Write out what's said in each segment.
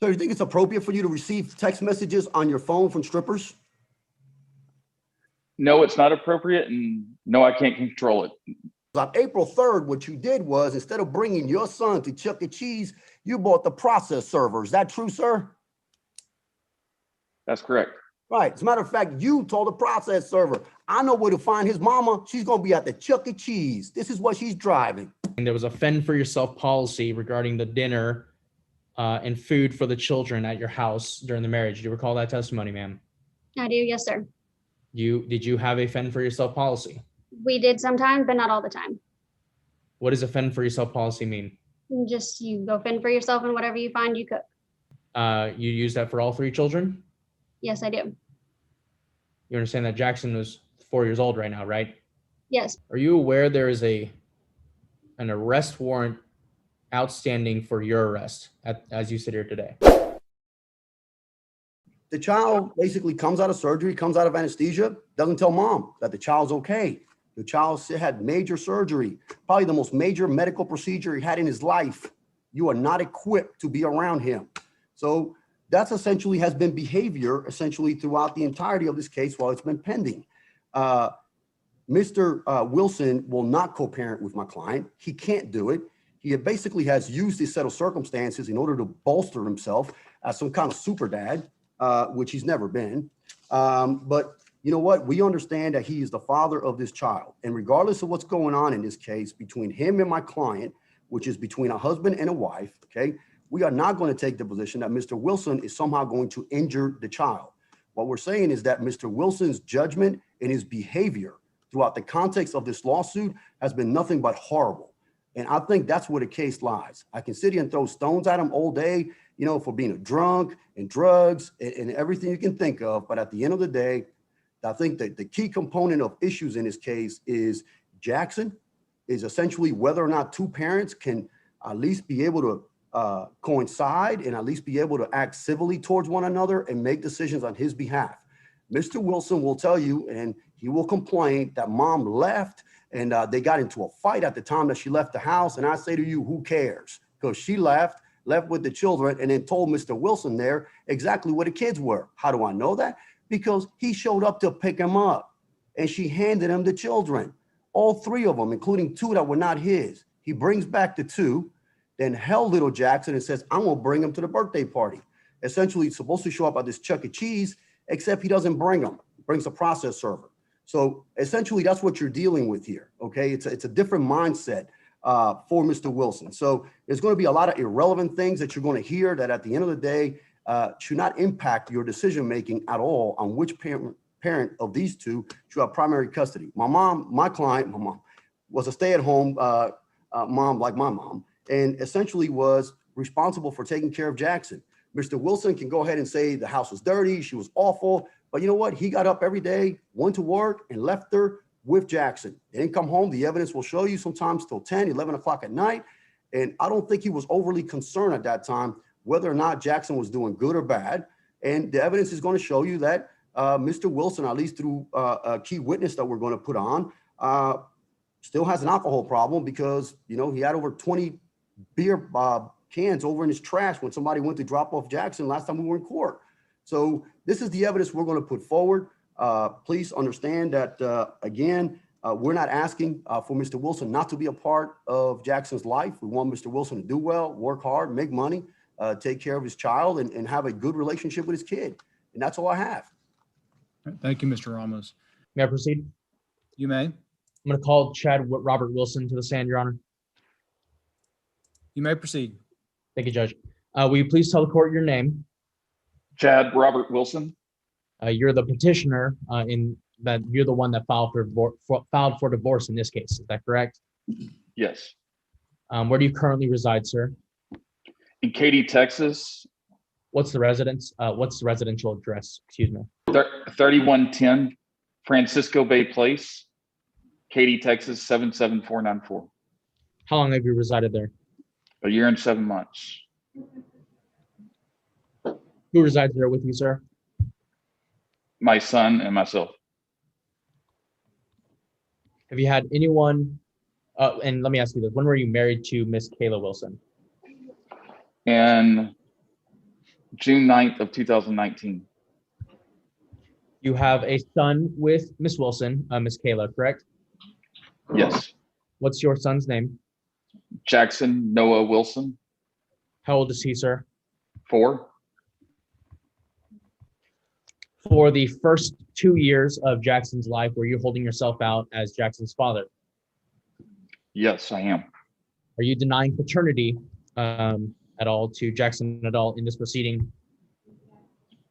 So you think it's appropriate for you to receive text messages on your phone from strippers? No, it's not appropriate, and no, I can't control it. On April 3rd, what you did was, instead of bringing your son to Chuck E. Cheese, you bought the process server. Is that true, sir? That's correct. Right. As a matter of fact, you told the process server, I know where to find his mama. She's going to be at the Chuck E. Cheese. This is what she's driving. And there was a fend for yourself policy regarding the dinner and food for the children at your house during the marriage. Do you recall that testimony, ma'am? I do, yes, sir. Did you have a fend for yourself policy? We did sometimes, but not all the time. What does a fend for yourself policy mean? Just you go fend for yourself and whatever you find, you cook. You use that for all 3 children? Yes, I do. You understand that Jackson was 4 years old right now, right? Yes, Are you aware there is an arrest warrant outstanding for your arrest as you sit here today? The child basically comes out of surgery, comes out of anesthesia, doesn't tell mom that the child's okay. The child had major surgery, probably the most major medical procedure he had in his life. You are not equipped to be around him. So that's essentially has been behavior essentially throughout the entirety of this case while it's been pending. Mr. Wilson will not co-parent with my client. He can't do it. He basically has used this set of circumstances in order to bolster himself as some kind of super dad, which he's never been. But you know what? We understand that he is the father of this child. And regardless of what's going on in this case between him and my client, which is between a husband and a wife, okay, we are not going to take the position that Mr. Wilson is somehow going to injure the child. What we're saying is that Mr. Wilson's judgment and his behavior throughout the context of this lawsuit has been nothing but horrible. And I think that's where the case lies. I can sit here and throw stones at him all day, you know, for being a drunk and drugs and everything you can think of. But at the end of the day, I think that the key component of issues in this case is Jackson is essentially whether or not 2 parents can at least be able to coincide and at least be able to act civilly towards one another and make decisions on his behalf. Mr. Wilson will tell you, and he will complain that mom left and they got into a fight at the time that she left the house. And I say to you, who cares? Because she left with the children and then told Mr. Wilson there exactly where the kids were. How do I know that? Because he showed up to pick him up and she handed him the children, all 3 of them, including 2 that were not his. He brings back the 2, then held little Jackson and says, I'm gonna bring him to the birthday party. Essentially, he's supposed to show up at this Chuck E. Cheese, except he doesn't bring him, he brings a process server. So essentially that's what you're dealing with here, okay? It's a different mindset for Mr. Wilson. So there's gonna be a lot of irrelevant things that you're gonna hear that at the end of the day should not impact your decision-making at all on which parent of these 2 should have primary custody. My client was a stay-at-home mom like my mom, and essentially was responsible for taking care of Jackson. Mr. Wilson can go ahead and say the house was dirty, she was awful, but you know what? He got up every day, went to work, and left her with Jackson. They didn't come home. The evidence will show you sometimes till 10, 11 o'clock at night. And I don't think he was overly concerned at that time whether or not Jackson was doing good or bad. And the evidence is going to show you that Mr. Wilson, at least through a key witness that we're going to put on, still has an alcohol problem because, you know, he had over 20 beer cans over in his trash when somebody went to drop off Jackson last time we were in court. So this is the evidence we're going to put forward. Please understand that, again, we're not asking for Mr. Wilson not to be a part of Jackson's life. We want Mr. Wilson to do well, work hard, make money, take care of his child, and have a good relationship with his kid. And that's all I have. Thank you, Mr. Ramos. May I proceed? You may. I'm going to call Chad Robert Wilson to the stand, Your Honor. You may proceed. Thank you, Judge. Will you please tell the court your name? Chad Robert Wilson. You're the petitioner in that you're the one that filed for divorce in this case. Is that correct? Yes. Where do you currently reside, sir? In Katy, Texas. What's the residence? What's the residential address? Excuse me. 3110 Francisco Bay Place, Katy, Texas 77494. How long have you resided there? A year and 7 months. Who resides there with you, sir? My son and myself. Have you had anyone? And let me ask you this: when were you married to Miss Kayla Wilson? In June 9th of 2019. You have a son with Miss Wilson, Miss Kayla, correct? Yes. What's your son's name? Jackson Noah Wilson, How old is he, sir? 4. For the first 2 years of Jackson's life, were you holding yourself out as Jackson's father? Yes, I am. Are you denying paternity at all to Jackson at all in this proceeding?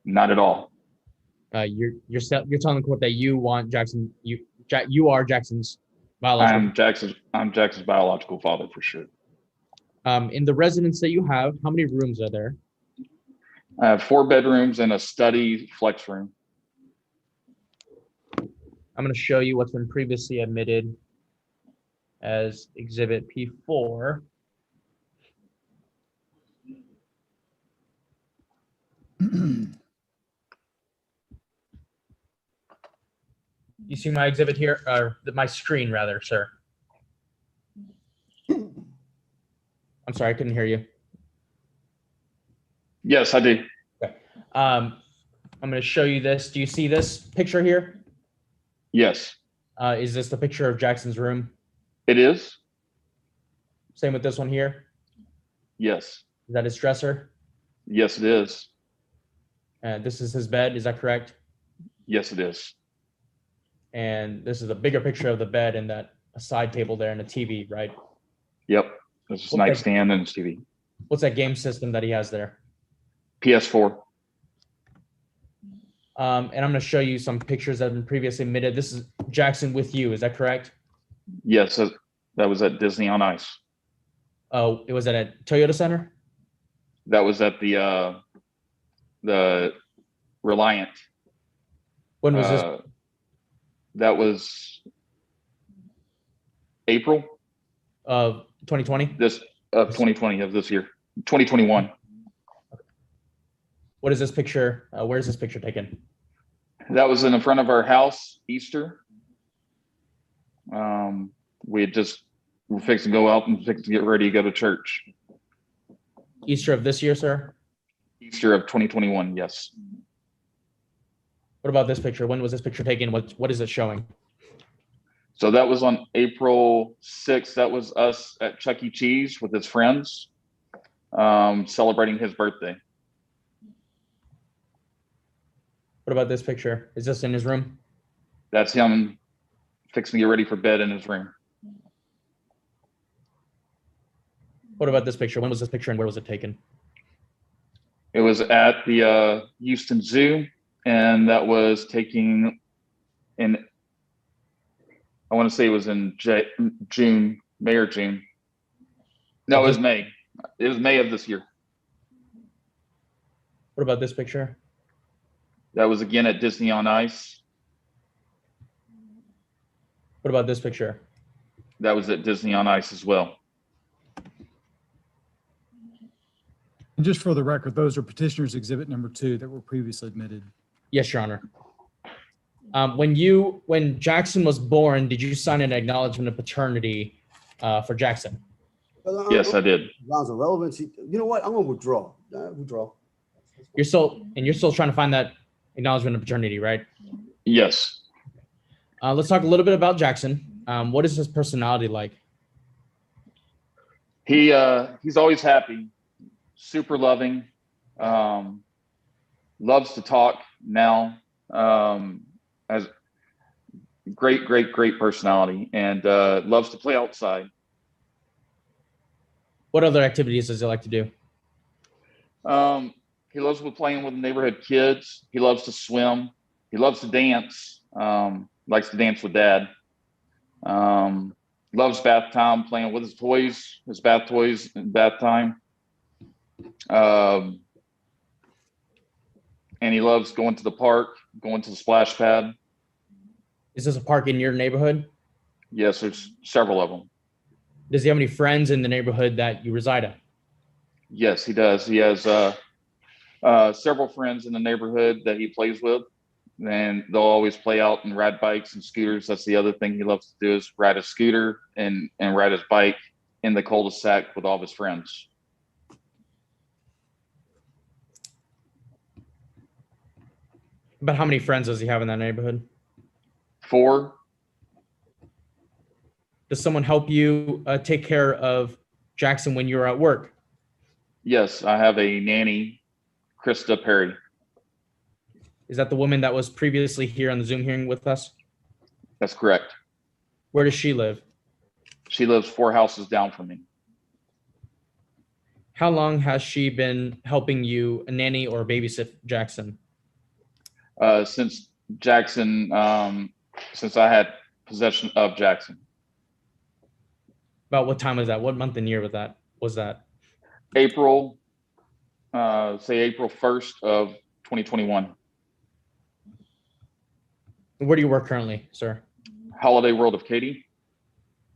Not at all. You're telling the court that you want Jackson. You are Jackson's biological. I'm Jackson's biological father for sure. In the residence that you have, how many rooms are there? I have 4 bedrooms and a study flex room. I'm going to show you what's been previously admitted as Exhibit P4. You see my exhibit here, or my screen rather, sir? I'm sorry, I couldn't hear you. Yes, I do. Okay. I'm going to show you this. Do you see this picture here? Yes, Is this the picture of Jackson's room? it is. Same with this one here. Yes. Is that his dresser? Yes, it is. And this is his bed. Is that correct? Yes, it is. And this is a bigger picture of the bed and that a side table there and a TV, right? Yep. This is Okay. nightstand and TV. What's that game system that he has there? PS4. And I'm going to show you some pictures that have been previously admitted. This is Jackson with you. Is that correct? Yes, that was at Disney on Ice. Oh, it was at a Toyota Center? That was at the Reliant. When was this? That was April Of 2020? this of 2020 of this year, 2021. What is this picture? Where's this picture taken? That was in the front of our house, Easter. We had just were fixing to go out and fixing to get ready to go to church. Easter of this year, sir? Easter of 2021, yes. What about this picture? When was this picture taken? What is it showing? So that was on April 6th. That was us at Chuck E. Cheese with his friends, celebrating his birthday. What about this picture? Is this in his room? That's him fixing to get ready for bed in his room. What about this picture? When was this picture and where was it taken? It was at the Houston Zoo, and that was taking in, I want to say it was in June, May or June. No, it was May. It was May of this year. What about this picture? That was again at Disney on Ice. What about this picture? That was at Disney on Ice as well. And just for the record, those are petitioners exhibit number 2 that were previously admitted. Yes, Your Honor. When Jackson was born, did you sign an acknowledgement of paternity for Jackson? Yes, I did. Grounds of relevance. You know what? I'm gonna withdraw. Withdraw. You're still trying to find that acknowledgement of paternity, right? Yes. Let's talk a little bit about Jackson. What is his personality like? He's always happy, super loving, loves to talk now, has great personality, and loves to play outside. What other activities does he like to do? He loves playing with the neighborhood kids. He loves to swim. He loves to dance. Likes to dance with Dad. Loves bath time, playing with his bath toys in bath time. And he loves going to the park, going to the splash pad. Is this a park in your neighborhood? Yes, there's several of them. Does he have any friends in the neighborhood that you reside at? Yes, he does. He has several friends in the neighborhood that he plays with, and they'll always play out and ride bikes and scooters. That's the other thing he loves to do, is ride a scooter and ride his bike in the cul-de-sac with all of his friends. But how many friends does he have in that neighborhood? 4. Does someone help you take care of Jackson when you're at work? Yes, I have a nanny, Krista Perry. Is that the woman that was previously here on the Zoom hearing with us? That's correct. Where does she live? She lives 4 houses down from me. How long has she been helping you nanny or babysit Jackson? Since Jackson, since I had possession of Jackson. About what time was that? What month and year was that? April, say April 1st of 2021. Where do you work currently, sir? Holiday World of Katy.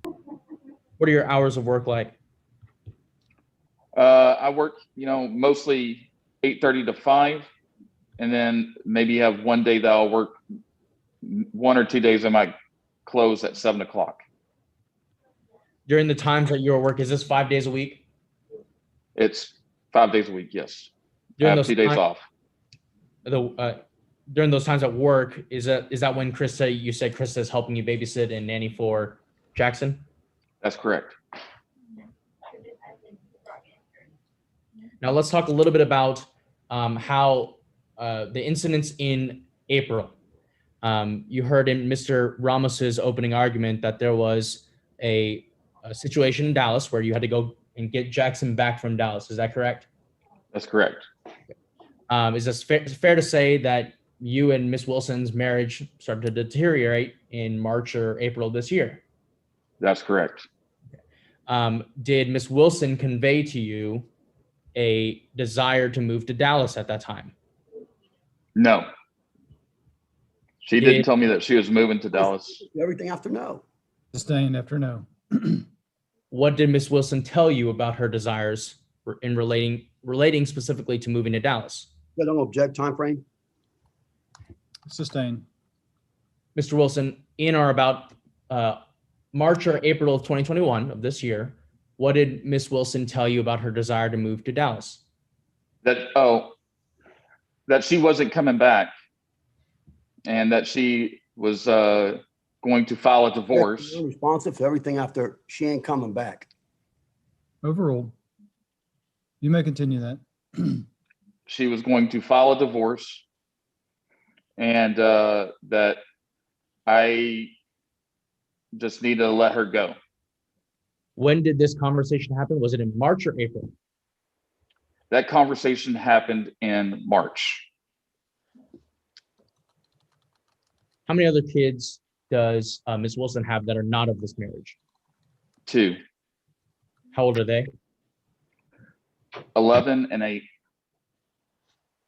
What are your hours of work like? I work, mostly 8:30 to 5, and then maybe have one day that I'll work 1 or 2 days I might close at 7 o'clock. During the times that you're at work, is this 5 days a week? It's 5 days a week, yes. I During have those 2 days times- off. During those times at work, is that when you said Krista is helping you babysit and nanny for Jackson? That's correct. Now let's talk a little bit about how the incidents in April. You heard in Mr. Ramos's opening argument that there was a situation in Dallas where you had to go and get Jackson back from Dallas. Is that correct? That's correct. Is this fair to say that you and Miss Wilson's marriage started to deteriorate in March or April of this year? That's correct. Did Miss Wilson convey to you a desire to move to Dallas at that time? No. She didn't tell me that she was moving to Dallas. Everything after no. Sustained after no. What did Miss Wilson tell you about her desires in relating specifically to moving to Dallas? I don't object. Time frame. Sustained. Mr. Wilson, in or about March or April of 2021 of this year, what did Miss Wilson tell you about her desire to move to Dallas? That she wasn't coming back, and that she was going to file a divorce. Responsive to everything after she ain't coming back. Overruled. You may continue that. She was going to file a divorce, and that I just needed to let her go. When did this conversation happen? Was it in March or April? That conversation happened in March. How many other kids does Miss Wilson have that are not of this marriage? 2, How old are they? 11 and 8.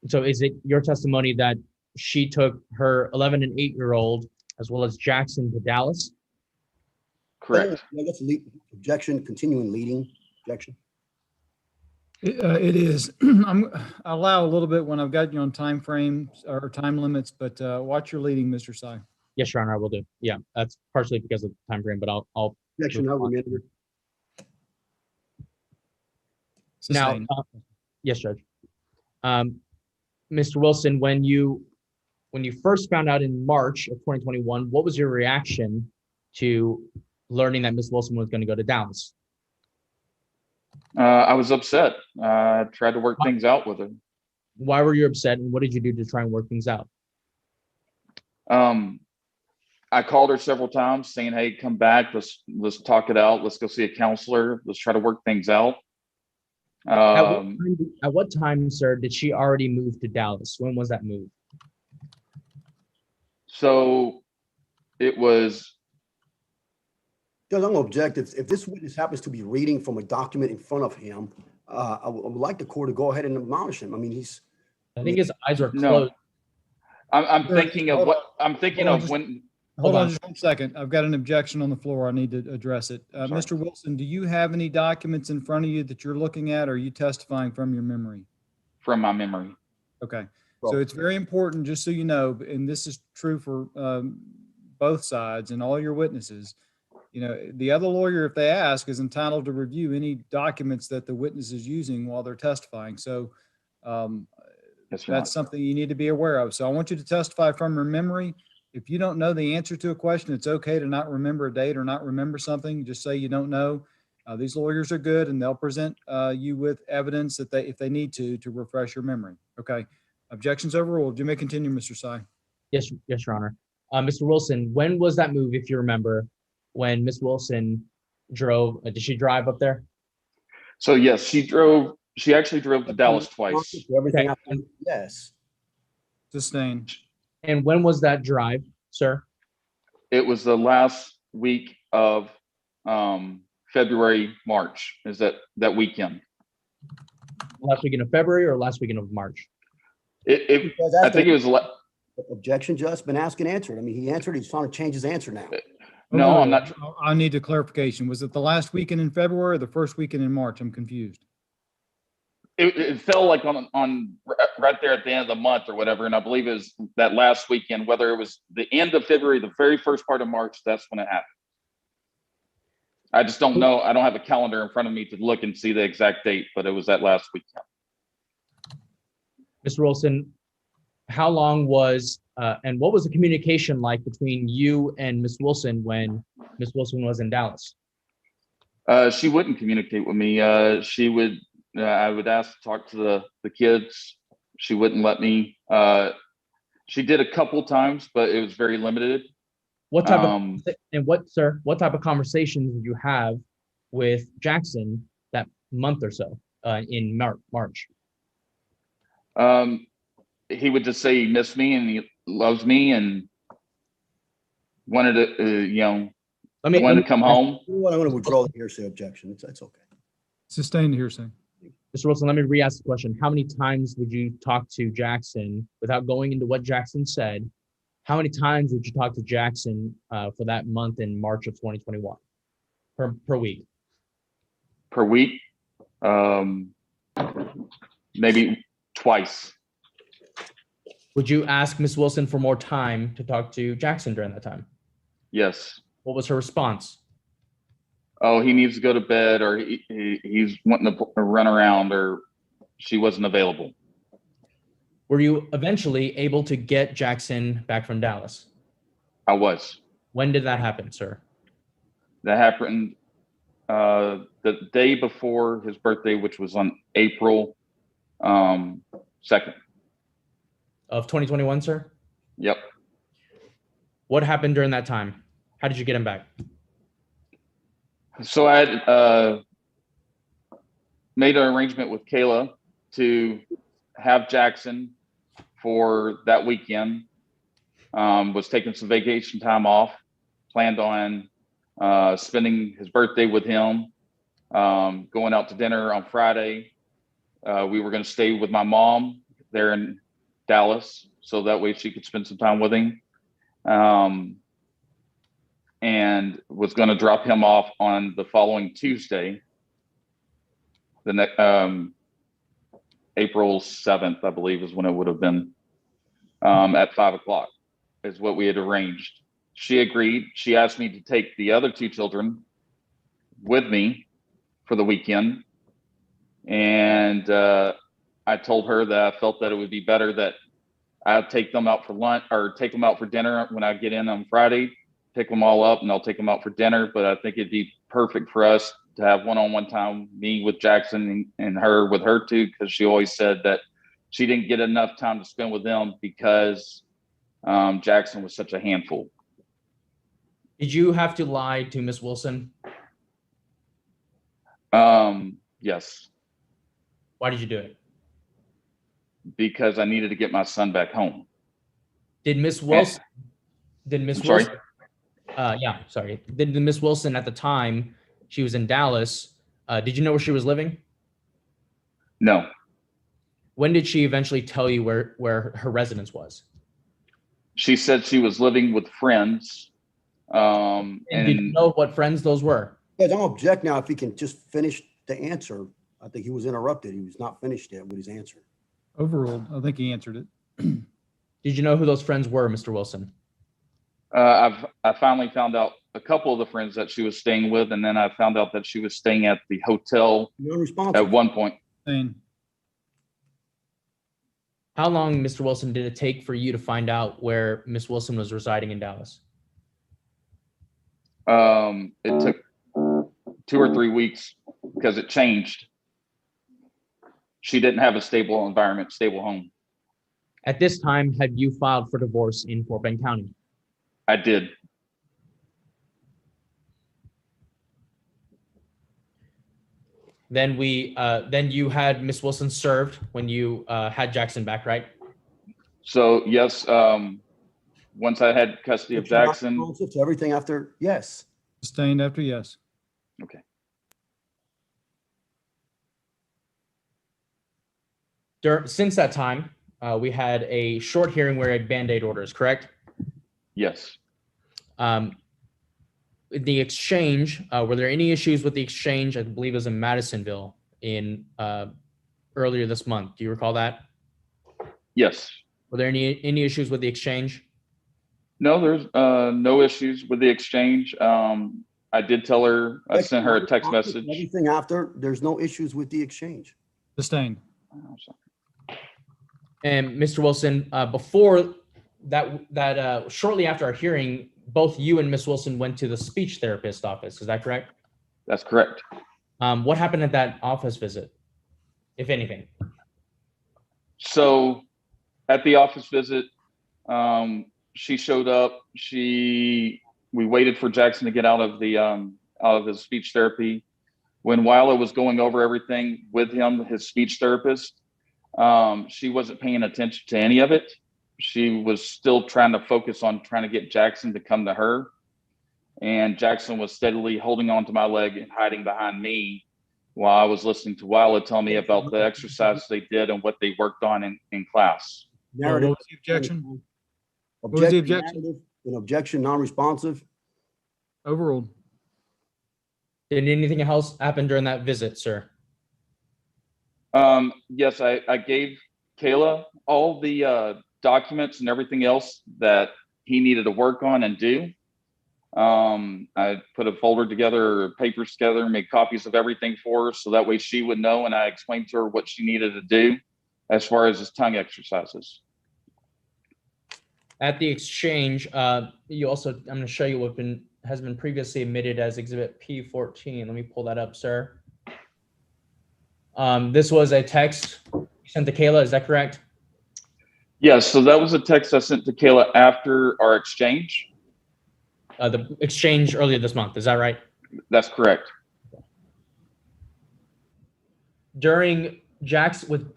So is it your testimony that she took her 11 and 8-year-old as well as Jackson to Dallas? Correct. I guess objection, continuing leading. Objection. It is. I allow a little bit when I've got you on time frames or time limits, but watch your leading, Mr. Sy. Yes, Your Honor, I will do. Yeah, that's partially because of the time frame, but I'll Objection. No. now. Sustained. Yes, Judge. Mr. Wilson, when you first found out in March of 2021, what was your reaction to learning that Miss Wilson was going to go to Dallas? I was upset. I tried to work things out with her. Why were you upset, and what did you do to try and work things out? I called her several times saying, "Hey, come back. Let's talk it out. Let's go see a counselor. Let's try to work things out." At what time, sir, did she already move to Dallas? When was that move? So it was. Judge, I'm going to object. If this witness happens to be reading from a document in front of him, I would like the court to go ahead and admonish him. I mean, I think his eyes are closed. No. I'm thinking of Hold what I'm thinking Hold on, of when. Hold Hold on on. just 1 second. I've got an objection on the floor. I need to address it. Mr. Wilson, do you have any documents in front of you that you're looking at, or are you testifying from your memory? From my memory. Okay. So it's very important, just so you know, and this is true for both sides and all your witnesses. The other lawyer, if they ask, is entitled to review any documents that the witness is using while they're testifying. So Yes, Your That's Honor. something you need to be aware of. So I want you to testify from your memory. If you don't know the answer to a question, it's okay to not remember a date or not remember something. Just say you don't know. These lawyers are good and they'll present you with evidence that if they need to refresh your memory. Okay. Objections overruled. You may continue, Mr. Sy. Yes, Your Honor. Mr. Wilson, when was that move, if you remember, when Miss Wilson drove? Did she drive up there? So yes, she actually drove to Dallas twice. Everything Okay. I yes. Sustained. And when was that drive, sir? It was the last week of February, March, is that weekend. Last weekend of February or last weekend of March? Because I think it was, objection just been asked and answered. I mean, he answered, he's trying to change his answer now. no, I'm not. I need a clarification. Was it the last weekend in February or the first weekend in March? I'm confused. It fell like on right there at the end of the month or whatever. And I believe it was that last weekend, whether it was the end of February, the very first part of March, that's when it happened. I just don't know. I don't have a calendar in front of me to look and see the exact date, but it was that last weekend. Mr. Wilson, how long was, and what was the communication like between you and Miss Wilson when Miss Wilson was in Dallas? She wouldn't communicate with me. She would, I would ask to talk to the kids. She wouldn't let me. She did a couple times, but it was very limited. What type what type of conversations did you have with Jackson that month or so in March? He would just say he missed me and he loves me and wanted to, wanted to come home. I'm going to withdraw the hearsay objection. That's okay. Sustained hearsay. Mr. Wilson, let me re-ask the question. How many times would you talk to Jackson without going into what Jackson said? How many times would you talk to Jackson for that month in March of 2021 per week? Per week, maybe twice. Would you ask Miss Wilson for more time to talk to Jackson during that time? Yes. What was her response? Oh, he needs to go to bed, or he's wanting to run around, or she wasn't available. Were you eventually able to get Jackson back from Dallas? I was. When did that happen, sir? That happened the day before his birthday, which was on April 2nd. Of 2021, sir? Yep. What happened during that time? How did you get him back? So I had made an arrangement with Kayla to have Jackson for that weekend. Was taking some vacation time off, planned on spending his birthday with him, going out to dinner on Friday. We were going to stay with my mom there in Dallas, so that way she could spend some time with him. And was going to drop him off on the following Tuesday, the next April 7th, I believe, is when it would have been, at 5 o'clock is what we had arranged. She agreed. She asked me to take the other two children with me for the weekend. And I told her that I felt that it would be better that I'd take them out for lunch or take them out for dinner when I get in on Friday, pick them all up and I'll take them out for dinner. But I think it'd be perfect for us to have one-on-one time, me with Jackson and her with her too, because she always said that she didn't get enough time to spend with them because Jackson was such a handful. Did you have to lie to Miss Wilson? Yes. Why did you do it? Because I needed to get my son back home. Did Miss Wilson? Did Miss Sorry? Wilson? Yeah, sorry. Did Miss Wilson at the time she was in Dallas? Did you know where she was living? No. When did she eventually tell you where her residence was? She said she was living with friends. And did you know what friends those were? Yeah, don't object now if he can just finish the answer. I think he was interrupted. He was not finished yet with his answer. Overruled. I think he answered it. Did you know who those friends were, Mr. Wilson? I finally found out a couple of the friends that she was staying with, and then I found out that she was staying at the hotel Non-responsive. at one point. Sustained. How long, Mr. Wilson, did it take for you to find out where Miss Wilson was residing in Dallas? It took 2 or 3 weeks because it changed. She didn't have a stable environment, stable home. At this time, had you filed for divorce in Fort Bend County? I did. Then you had Miss Wilson served when you had Jackson back, right? So yes, once I had custody of But you're not Jackson. responsive to everything after yes. Sustained after yes. Okay. Since that time, we had a short hearing where we had Band-Aid orders, correct? Yes. The exchange, were there any issues with the exchange? I believe it was in Madisonville in earlier this month. Do you recall that? Yes. Were there any issues with the exchange? No, there's no issues with the exchange. I did tell her, I sent her a text message. Everything after, there's no issues with the exchange. Sustained. And Mr. Wilson, before that, shortly after our hearing, both you and Miss Wilson went to the speech therapist office. Is that correct? That's correct. What happened at that office visit, if anything? So at the office visit, she showed up. We waited for Jackson to get out of his speech therapy. While I was going over everything with him, his speech therapist, she wasn't paying attention to any of it. She was still trying to focus on trying to get Jackson to come to her. And Jackson was steadily holding on to my leg and hiding behind me while I was listening to Wyla tell me about the exercises they did and what they worked on in class. What was the objection? What was the objection? Narrative, an objection, non-responsive. Overruled. Did anything else happen during that visit, sir? Yes, I gave Kayla all the documents and everything else that he needed to work on and do. I put a folder together, papers together, made copies of everything for her so that way she would know, and I explained to her what she needed to do as far as his tongue exercises. At the exchange, you also, I'm going to show you what has been previously admitted as Exhibit P14. Let me pull that up, sir. This was a text you sent to Kayla, is that correct? Yes, so that was a text I sent to Kayla after our exchange. The exchange earlier this month, is that right? That's correct. During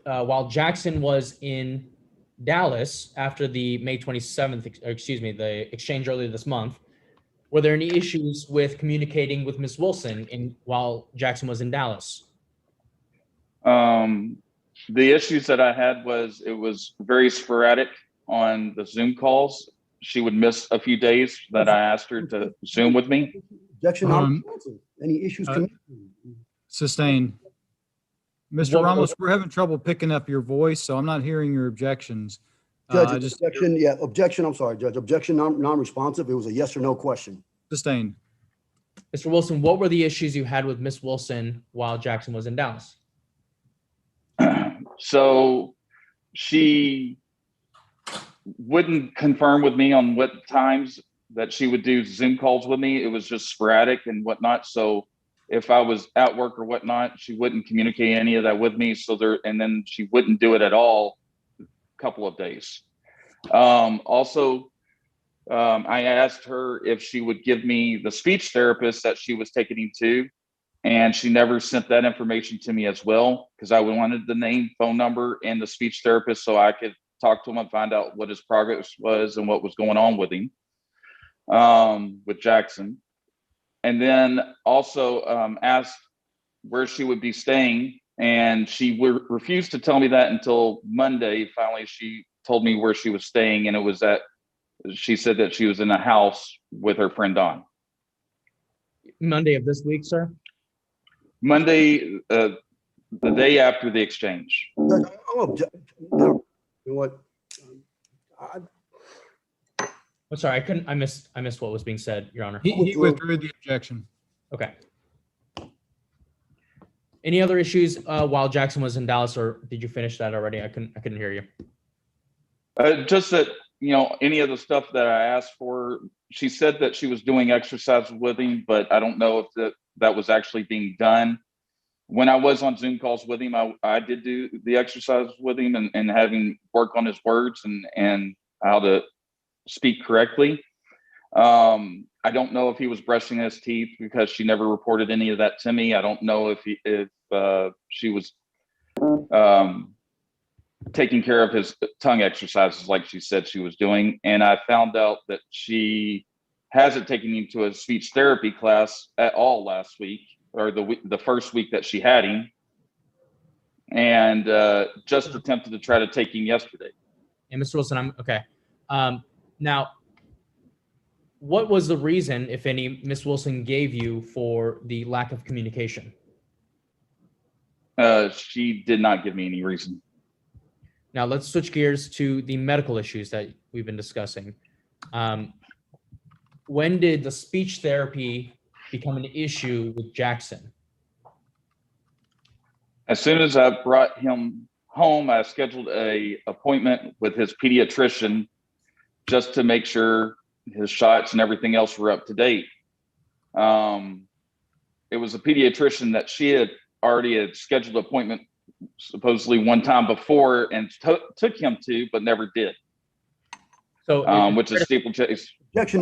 while Jackson was in Dallas after the May 27th, the exchange earlier this month, were there any issues with communicating with Ms. Wilson while Jackson was in Dallas? The issues that I had was it was very sporadic on the Zoom calls. She would miss a few days that I asked her to Zoom with me. Objection, non-responsive. Any issues? Sustained. Mr. Ramos, we're having trouble picking up your voice, so I'm not hearing your objections. Judge, objection, yeah, objection, I'm sorry, Judge. Objection, non-responsive. It was a yes or no question. Sustained. Mr. Wilson, what were the issues you had with Ms. Wilson while Jackson was in Dallas? So she wouldn't confirm with me on what times that she would do Zoom calls with me. It was just sporadic and whatnot. So if I was at work or whatnot, she wouldn't communicate any of that with me. And then she wouldn't do it at all a couple of days. I asked her if she would give me the speech therapist that she was taking him to, and she never sent that information to me as well, because I wanted the name, phone number, and the speech therapist so I could talk to him and find out what his progress was and what was going on with him, with Jackson. And then also asked where she would be staying, and she refused to tell me that until Monday. Finally, she told me where she was staying, and it was she said that she was in a house with her friend Don. Monday of this week, sir? Monday, the day after the exchange. Judge, you know what? I'm sorry, I missed what was being said, Your Honor. He withdrew the objection. Okay. Any other issues while Jackson was in Dallas, or did you finish that already? I couldn't hear you. Just that, any of the stuff that I asked for, she said that she was doing exercises with him, but I don't know if that was actually being done. When I was on Zoom calls with him, I did do the exercises with him and having work on his words and how to speak correctly. I don't know if he was brushing his teeth because she never reported any of that to me. I don't know if she was taking care of his tongue exercises like she said she was doing. And I found out that she hasn't taken him to a speech therapy class at all last week, or the first week that she had him, and just attempted to try to take him yesterday. And Mr. Wilson, I'm okay. Now, what was the reason, if any, Ms. Wilson gave you for the lack of communication? She did not give me any reason. Now let's switch gears to the medical issues that we've been discussing. When did the speech therapy become an issue with Jackson? As soon as I brought him home, I scheduled an appointment with his pediatrician just to make sure his shots and everything else were up to date. It was a pediatrician that she had already scheduled an appointment supposedly one time before and took him to, but never did. So, which is steeplechase. Objection,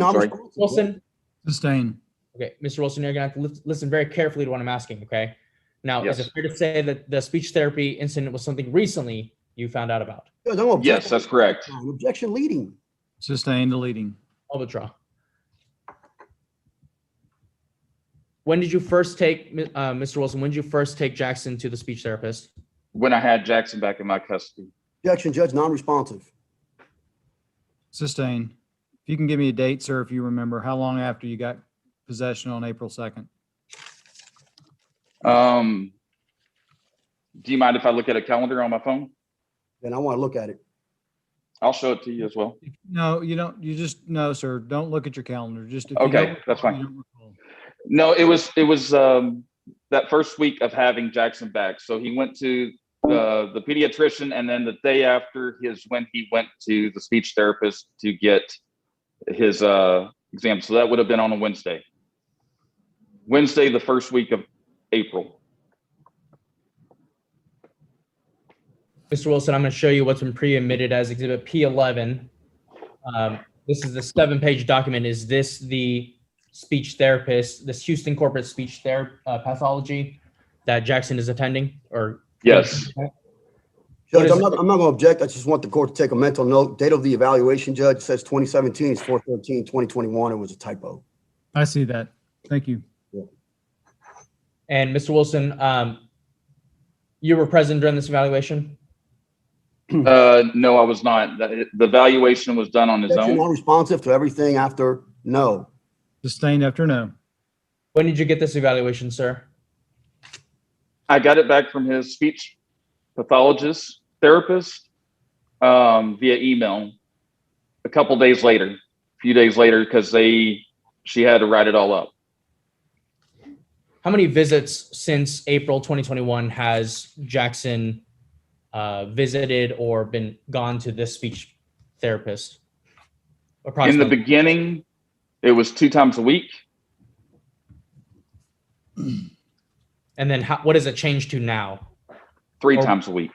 Wilson. Sustain. Okay, Mr. Wilson, you're gonna have to listen very carefully to what I'm asking. Okay. Now, Yes. Is it fair to say that the speech therapy incident was something recently you found out about? Judge, I'm objecting. Yes, that's correct. Objection leading. Sustain the leading. I'll withdraw. When did you first take, Mr. Wilson, when did you first take Jackson to the speech therapist? When I had Jackson back in my custody. Objection, Judge, non-responsive. Sustain. If you can give me a date, sir, if you remember, how long after you got possession on April 2nd? Do you mind if I look at a calendar on my phone? Then I want to look at it. I'll show it to you as well. No, you don't. You just, no, sir. Don't look at your calendar. Just if you Okay, don't that's recall, fine. you don't recall. No, it was that first week of having Jackson back. So he went to the pediatrician, and then the day after is when he went to the speech therapist to get his exam. So that would have been on a Wednesday. Wednesday, the first week of April. Mr. Wilson, I'm going to show you what's been pre-admitted as Exhibit P11. This is the 7-page document. Is this the speech therapist, this Houston corporate speech therapy pathology that Jackson is attending? Or Yes. Judge, I'm not going to object. I just want the court to take a mental note. Date of the evaluation, Judge, says 2017. It's 4/13/2021. It was a typo. I see that. Thank you. And Mr. Wilson, you were present during this evaluation? No, I was not. The evaluation was done on his Objection, own. non-responsive to everything after no. Sustained after no. When did you get this evaluation, sir? I got it back from his speech pathologist therapist via email a couple days later, a few days later, because she had to write it all up. How many visits since April 2021 has Jackson visited or been gone to this speech therapist? In the beginning, it was 2 times a week. And then what does it change to now? 3 times a week.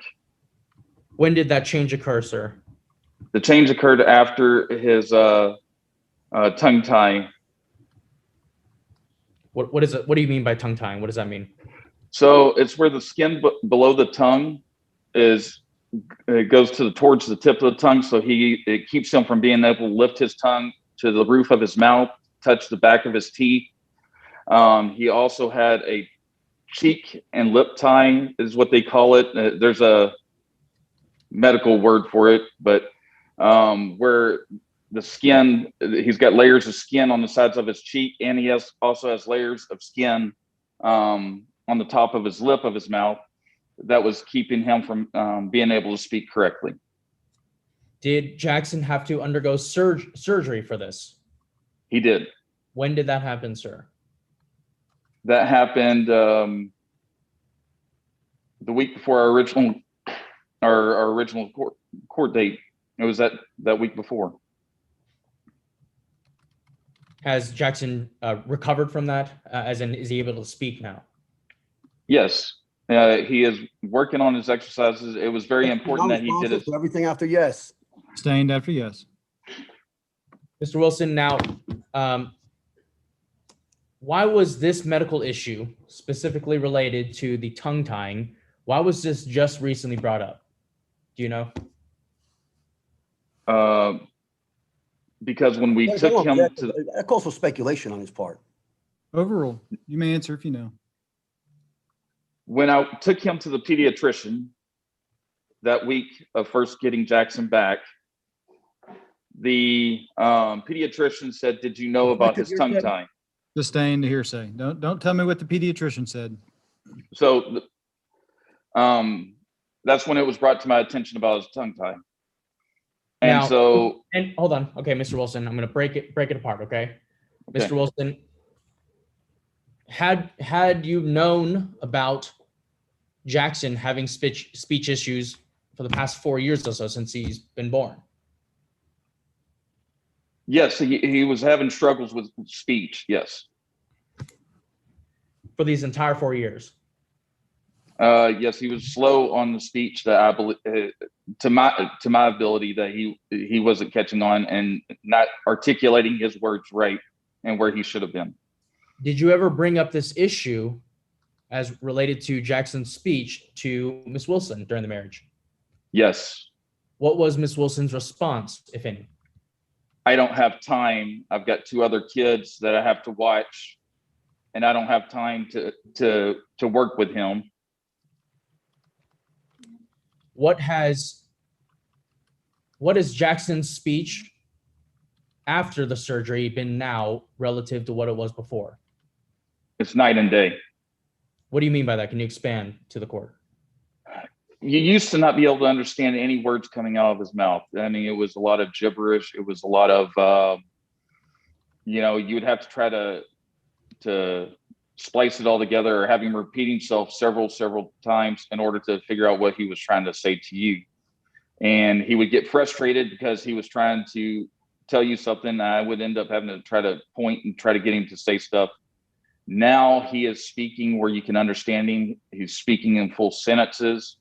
When did that change occur, sir? The change occurred after his tongue tie. What is it? What do you mean by tongue tying? What does that mean? So it's where the skin below the tongue it goes towards the tip of the tongue. So it keeps him from being able to lift his tongue to the roof of his mouth, touch the back of his teeth. He also had a cheek and lip tie is what they call it. There's a medical word for it, but where the skin, he's got layers of skin on the sides of his cheek, and he also has layers of skin on the top of his lip of his mouth that was keeping him from being able to speak correctly. Did Jackson have to undergo surgery for this? He did. When did that happen, sir? That happened the week before our original court date. It was that week before. Has Jackson recovered from that? As in, is he able to speak now? Yes, he is working on his exercises. It was very important that he did Non-responsive it. to everything after yes. Sustained after yes. Mr. Wilson, now, why was this medical issue specifically related to the tongue tying? Why was this just recently brought up? Do you know? Because when we took him to, That calls for speculation on his part. Overruled. You may answer if you know. when I took him to the pediatrician that week of first getting Jackson back, the pediatrician said, "Did you know about his tongue tying?" Sustained hearsay. Don't tell me what the pediatrician said. So that's when it was brought to my attention about his tongue tie. And Now, so, and hold on. Okay, Mr. Wilson, I'm going to break it apart. Okay. Okay. Mr. Wilson, had you known about Jackson having speech issues for the past 4 years or so since he's been born? yes, he was having struggles with speech. Yes. For these entire 4 years? Yes, he was slow on the speech that I believe, to my ability, that he wasn't catching on and not articulating his words right and where he should have been. Did you ever bring up this issue as related to Jackson's speech to Miss Wilson during the marriage? Yes. What was Miss Wilson's response, if any? I don't have time. I've got 2 other kids that I have to watch, and I don't have time to work with him. What is Jackson's speech after the surgery been now relative to what it was before? It's night and day. What do you mean by that? Can you expand to the court? You used to not be able to understand any words coming out of his mouth. I mean, it was a lot of gibberish. It was a lot of, you would have to try to splice it all together or have him repeat himself several times in order to figure out what he was trying to say to you. And he would get frustrated because he was trying to tell you something. I would end up having to try to point and try to get him to say stuff. Now he is speaking where you can understand him. He's speaking in full sentences.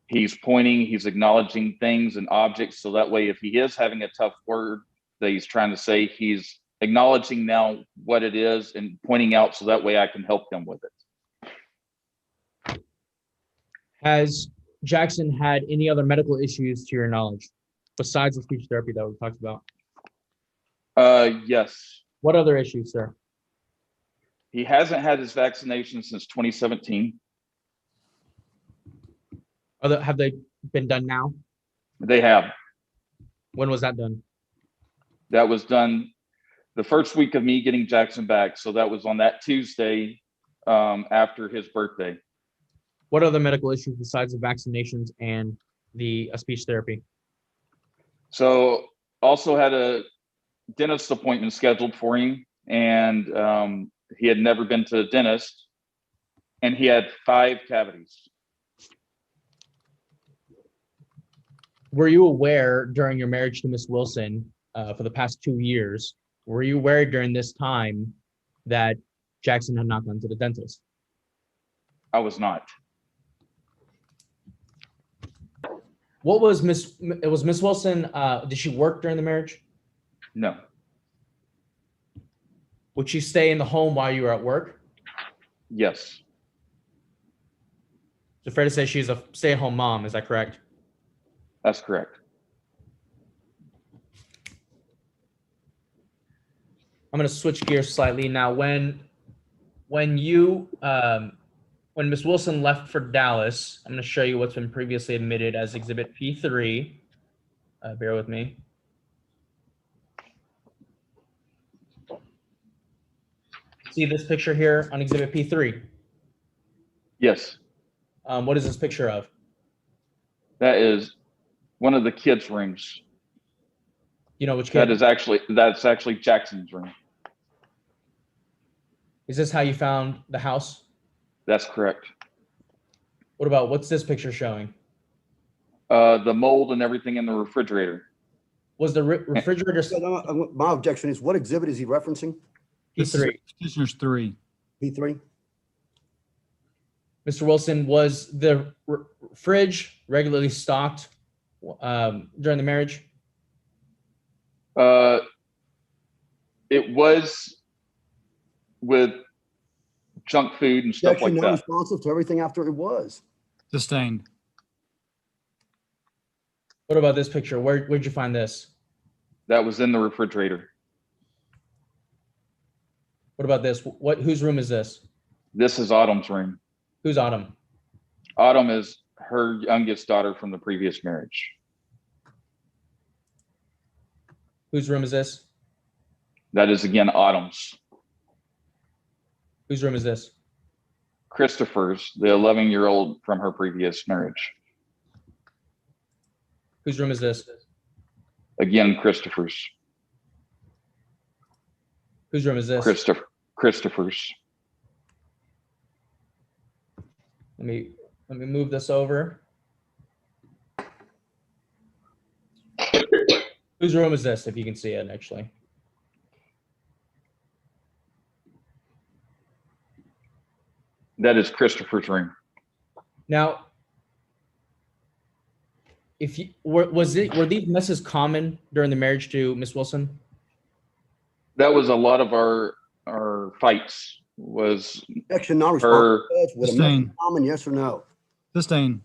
He's pointing, he's acknowledging things and objects. So that way, if he is having a tough word that he's trying to say, he's acknowledging now what it is and pointing out, so that way I can help him with it. Has Jackson had any other medical issues to your knowledge besides the speech therapy that we talked about? Yes. What other issues, sir? He hasn't had his vaccination since 2017. Have they been done now? They have. When was that done? That was done the first week of me getting Jackson back. So that was on that Tuesday after his birthday. What other medical issues besides the vaccinations and the speech therapy? So also had a dentist appointment scheduled for him, and he had never been to the dentist, and he had 5 cavities. Were you aware during your marriage to Miss Wilson for the past 2 years, were you aware during this time that Jackson had not gone to the dentist? I was not. What was Miss Wilson, did she work during the marriage? No. Would she stay in the home while you were at work? Yes. So fair to say she's a stay-at-home mom, is that correct? That's correct. I'm going to switch gears slightly now. When Miss Wilson left for Dallas, I'm going to show you what's been previously admitted as Exhibit P3. Bear with me. See this picture here on Exhibit P3? Yes. What is this picture of? That is one of the kids' rooms. You know which kid? That's actually Jackson's room. Is this how you found the house? That's correct. What's this picture showing? The mold and everything in the refrigerator. Was the refrigerator So my objection is, what exhibit is he referencing? This is P3? Petitioner's 3. P3? Mr. Wilson, was the fridge regularly stocked during the marriage? It was with junk food and stuff Objection, like not that. responsive to everything after it was. Sustained. What about this picture? Where'd you find this? That was in the refrigerator. What about this? Whose room is this? This is Autumn's room. Who's Autumn? Autumn is her youngest daughter from the previous marriage. Whose room is this? That is again Autumn's. Whose room is this? Christopher's, the 11-year-old from her previous marriage. Whose room is this? Again, Christopher's. Whose room is this? Christopher's. Let me move this over. Whose room is this, if you can see it, actually? That is Christopher's room. Now, if you were these messes common during the marriage to Miss Wilson? That was a lot of our fights. Was Objection, not her responsive. Would a Sustained. message common, yes or no? Sustained.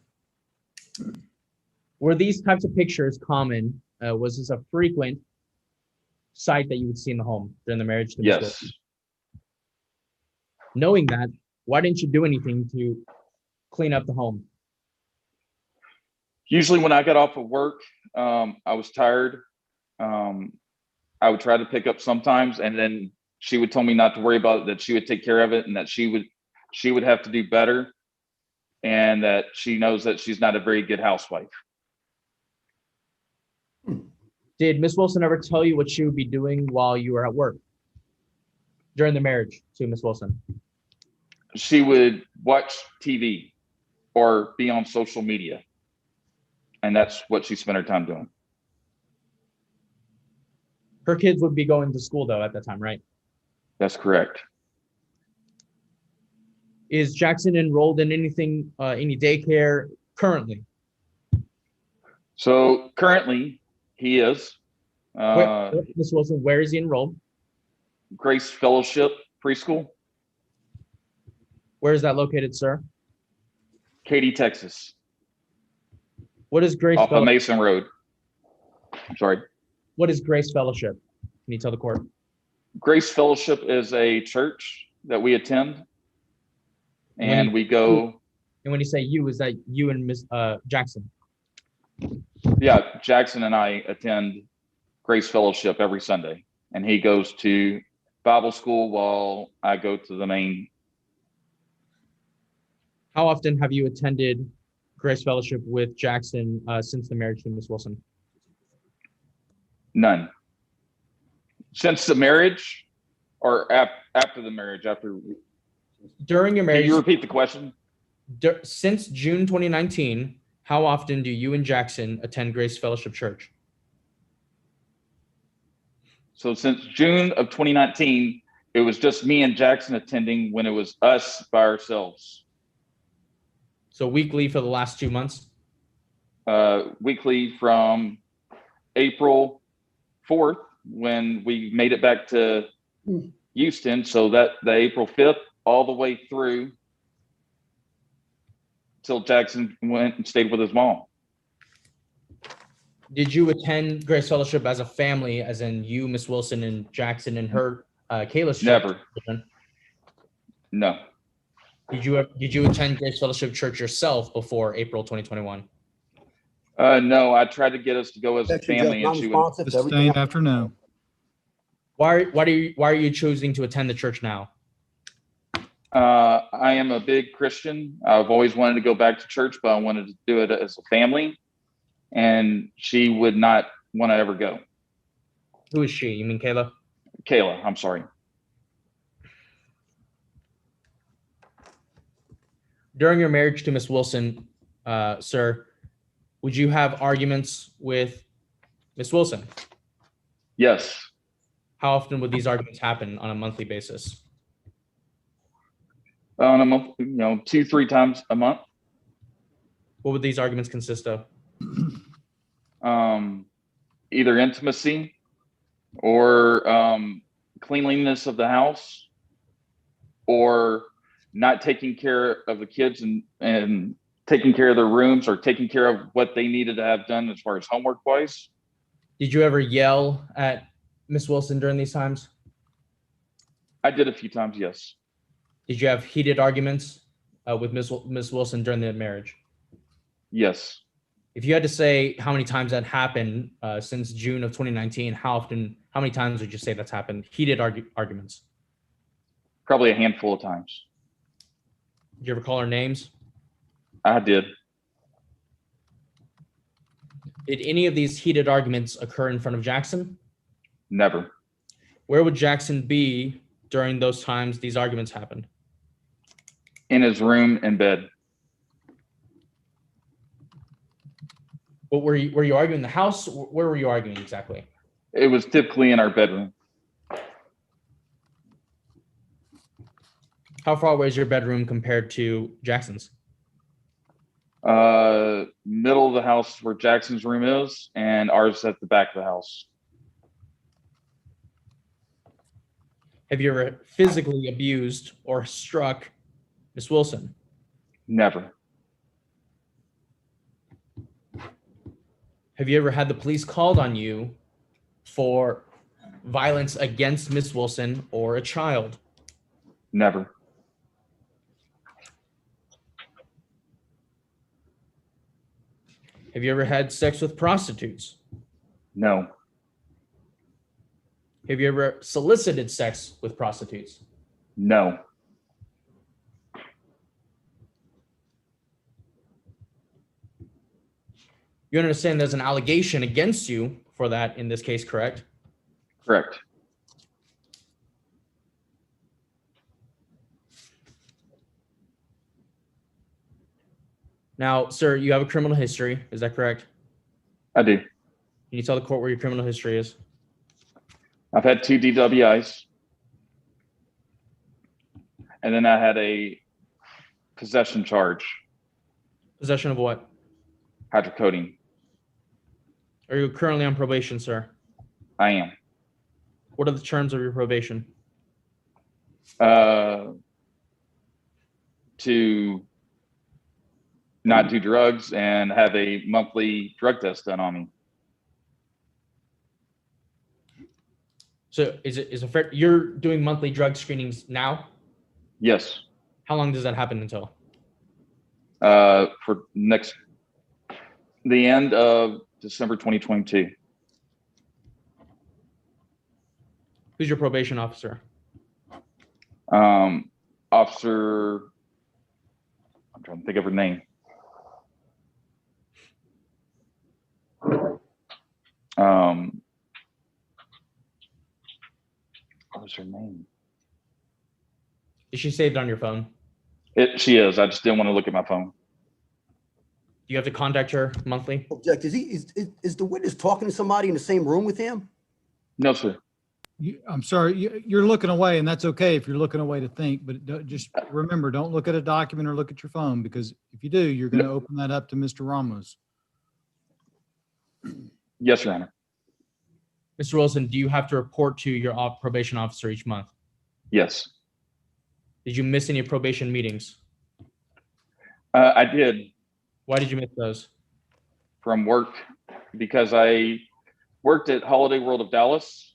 Were these types of pictures common? Was this a frequent sight that you would see in the home during the marriage to Miss yes. Wilson? Knowing that, why didn't you do anything to clean up the home? Usually when I got off of work, I was tired. I would try to pick up sometimes, and then she would tell me not to worry about it, that she would take care of it, and that she would have to do better, and that she knows that she's not a very good housewife. Did Miss Wilson ever tell you what she would be doing while you were at work during the marriage to Miss Wilson? She would watch TV or be on social media, and that's what she spent her time doing. Her kids would be going to school though at that time, right? That's correct. Is Jackson enrolled in anything, any daycare currently? So currently he is Miss Wilson, where is he enrolled? Grace Fellowship Preschool, Where is that located, sir? Katy, Texas, What is Grace off of Fellowship? Mason Road. I'm sorry. What is Grace Fellowship? Can you tell the court? Grace Fellowship is a church that we attend, and we go. And when you say you, is that you and Miss Jackson? Yeah, Jackson and I attend Grace Fellowship every Sunday, and he goes to Bible school while I go to the main. How often have you attended Grace Fellowship with Jackson since the marriage to Miss Wilson? None. Since the marriage, or after the marriage? After. During your Can marriage, you repeat the question? since June 2019, how often do you and Jackson attend Grace Fellowship Church? So since June of 2019, it was just me and Jackson attending when it was us by ourselves. So weekly for the last 2 months? Weekly from April 4th, when we made it back to Houston. So that the April 5th, all the way through till Jackson went and stayed with his mom. Did you attend Grace Fellowship as a family, as in you, Miss Wilson, and Jackson and her, Kayla's Never. children? No. Did you attend Grace Fellowship Church yourself before April 2021? No, I tried to get us to go as a Objection, family, Judge, and she would. non-responsive to everything Sustained after no. Why are you choosing to attend the church now? I am a big Christian. I've always wanted to go back to church, but I wanted to do it as a family, and she would not want to ever go. Who is she? You mean Kayla? Kayla, I'm sorry. During your marriage to Miss Wilson, sir, Would you have arguments with Ms. Wilson? Yes. How often would these arguments happen on a monthly basis? On a month, 2-3 times a month. What would these arguments consist of? Either intimacy or cleanliness of the house, or not taking care of the kids and taking care of their rooms, or taking care of what they needed to have done as far as homework wise. Did you ever yell at Ms. Wilson during these times? I did a few times, yes. Did you have heated arguments with Ms. Wilson during the marriage? Yes. If you had to say how many times that happened since June of 2019, how many times would you say that's happened? Heated arguments. Probably a handful of times. Did you ever call her names? I did. Did any of these heated arguments occur in front of Jackson? Never. Where would Jackson be during those times these arguments happened? In his room and bed. What were you arguing in the house? Where were you arguing exactly? It was typically in our bedroom. How far away is your bedroom compared to Jackson's? Middle of the house where Jackson's room is, and ours at the back of the house. Have you ever physically abused or struck Miss Wilson? Never. Have you ever had the police called on you for violence against Miss Wilson or a child? Never. Have you ever had sex with prostitutes? No. Have you ever solicited sex with prostitutes? No. You understand there's an allegation against you for that in this case, correct? Correct. Now, sir, you have a criminal history. Is that correct? I do. Can you tell the court where your criminal history is? I've had 2 DWIs. And then I had a possession charge, Possession of what? hydrocodone. Are you currently on probation, sir? I am. What are the terms of your probation? To not do drugs and have a monthly drug test done on me. So is it fair? You're doing monthly drug screenings now? Yes. How long does that happen until? For the end of December 2022. Who's your probation officer? Officer, I'm trying to think of her name. What was her name? Is she saved on your phone? She is. I just didn't want to look at my phone. Do you have to contact her monthly? Object, is the witness talking to somebody in the same room with him? No, sir. I'm sorry, you're looking away, and that's okay if you're looking away to think, but just remember, don't look at a document or look at your phone, because if you do, you're going to open that up to Mr. Ramos. Yes, Your Honor. Mr. Wilson, do you have to report to your probation officer each month? Yes. Did you miss any probation meetings? I did. Why did you miss those? From work, because I worked at Holiday World of Dallas,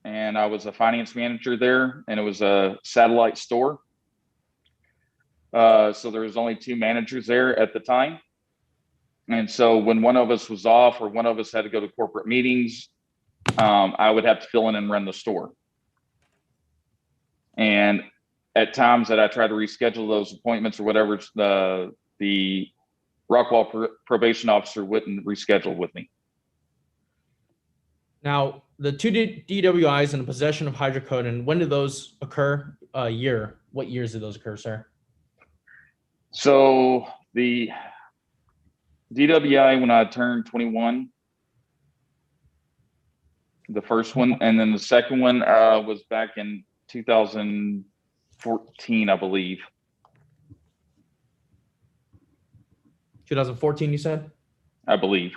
and I was a finance manager there, and it was a satellite store. So there was only 2 managers there at the time. And so when one of us was off or one of us had to go to corporate meetings, I would have to fill in and run the store. And at times that I tried to reschedule those appointments or whatever, the Rockwall probation officer wouldn't reschedule with me. Now, the 2 DWIs and the possession of hydrocodone, when did those occur? Year. What years did those occur, sir? So the DWI when I turned 21. The first one, and then the second one was back in 2014, I believe. 2014, you said? I believe.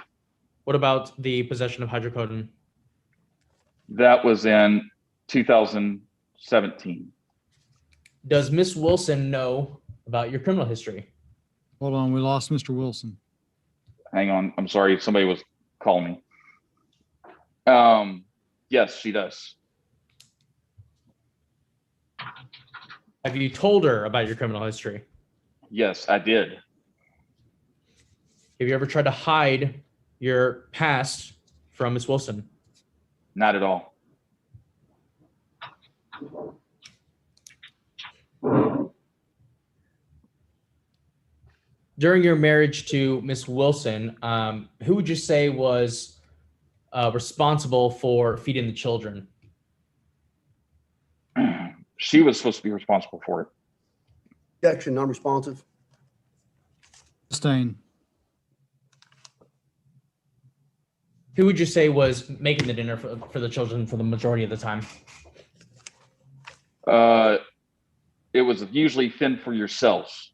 What about the possession of hydrocodone? That was in 2017. Does Miss Wilson know about your criminal history? Hold on, we lost Mr. Wilson. Hang on. I'm sorry. Somebody was calling me. Yes, she does. Have you told her about your criminal history? Yes, I did. Have you ever tried to hide your past from Miss Wilson? Not at all. During your marriage to Miss Wilson, who would you say was responsible for feeding the children? She was supposed to be responsible for it. Objection, non-responsive. Sustain. Who would you say was making the dinner for the children for the majority of the time? It was usually fend for yourselves.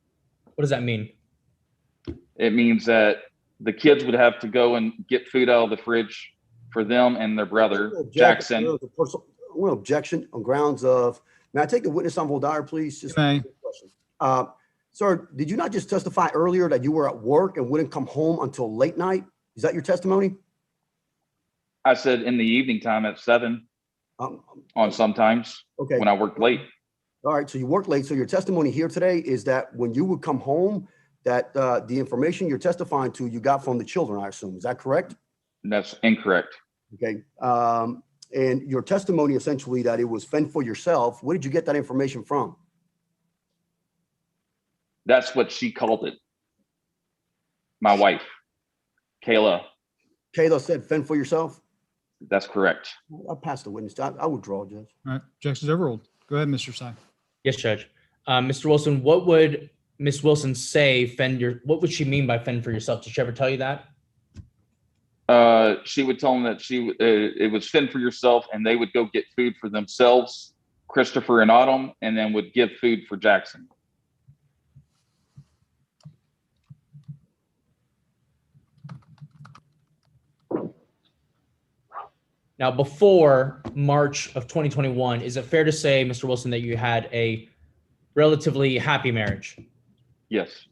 What does that mean? It means that the kids would have to go and get food out of the fridge for them and their brother, Jackson. One objection on grounds of, may I take the witness on voir dire, please? Just You may. Sir, did you not just testify earlier that you were at work and wouldn't come home until late night? Is that your testimony? I said in the evening time at 7 on sometimes Okay. when I worked late. All right, so you work late. So your testimony here today is that when you would come home, that the information you're testifying to, you got from the children, I assume. Is that correct? And that's incorrect. Okay. And your testimony essentially that it was fend for yourself. Where did you get that information from? That's what she called it. My wife, Kayla. Kayla said fend for yourself? That's correct. I'll pass the witness. I withdraw, Judge. All right, objection's overruled. Go ahead, Mr. Sy. Yes, Judge. Mr. Wilson, what would Miss Wilson say what would she mean by fend for yourself? Did she ever tell you that? She would tell them that it was fend for yourself, and they would go get food for themselves, Christopher and Autumn, and then would give food for Jackson. Now, before March of 2021, is it fair to say, Mr. Wilson, that you had a relatively happy marriage? Yes.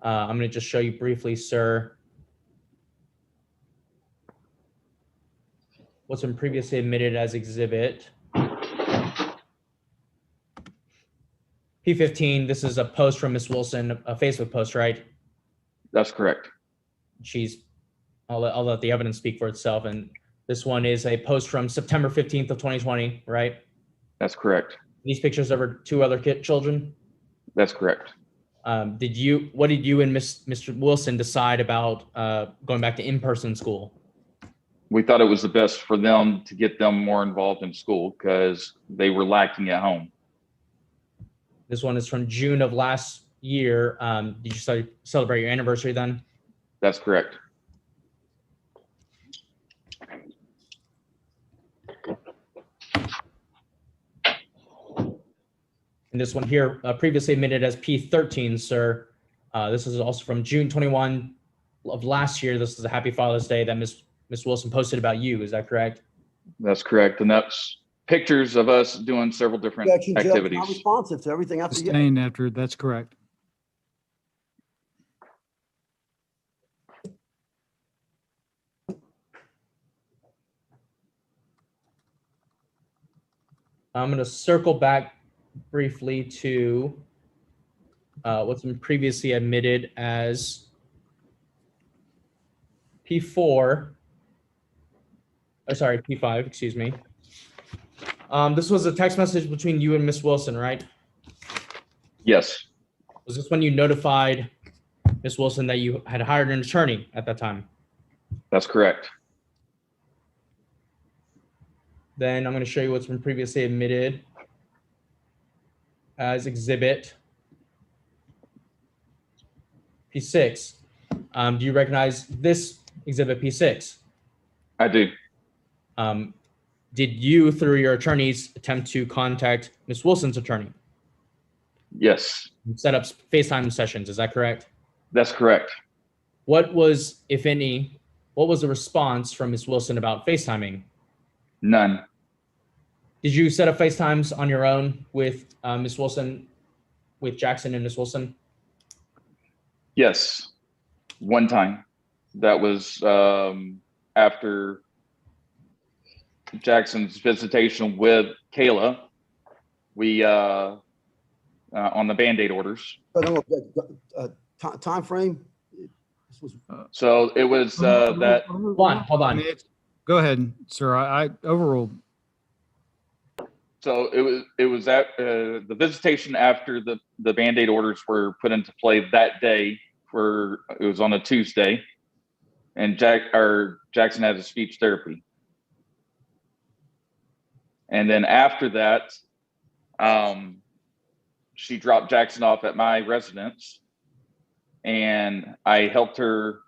I'm going to just show you briefly, sir, what's been previously admitted as exhibit P15. This is a post from Miss Wilson, a Facebook post, right? That's correct. I'll let the evidence speak for itself. And this one is a post from September 15th of 2020, right? That's correct. These pictures of her two other children? That's correct. What did you and Mr. Wilson decide about going back to in-person school? We thought it was the best for them to get them more involved in school because they were lacking at home. This one is from June of last year. Did you celebrate your anniversary then? That's correct. And this one here, previously admitted as P13, sir. This is also from June 21 of last year. This is a Happy Father's Day that Miss Wilson posted about you. Is that correct? That's correct. And that's pictures of us doing several different Objection, Judge, activities. not responsive to everything after you. Sustained after, that's correct. I'm going to circle back briefly to what's been previously admitted as P4. Oh, sorry, P5, excuse me. This was a text message between you and Miss Wilson, right? Yes. Was this when you notified Miss Wilson that you had hired an attorney at that time? That's correct. Then I'm going to show you what's been previously admitted as exhibit P6. Do you recognize this exhibit P6? I do. Did you, through your attorneys, attempt to contact Ms. Wilson's attorney? Yes, Set up FaceTime sessions, is that correct? that's correct. What was, if any, what was the response from Ms. Wilson about FaceTiming? None. Did you set up FaceTimes on your own with Ms. Wilson, with Jackson and Ms. Wilson? Yes, one time. That was after Jackson's visitation with Kayla. We on the Band-Aid orders. Time frame? This was So it was that. Hold on. Go ahead, sir. I overruled. So it was at the visitation after the Band-Aid orders were put into play that day. It was on a Tuesday, and Jackson had a speech therapy. And then after that, she dropped Jackson off at my residence, and I helped her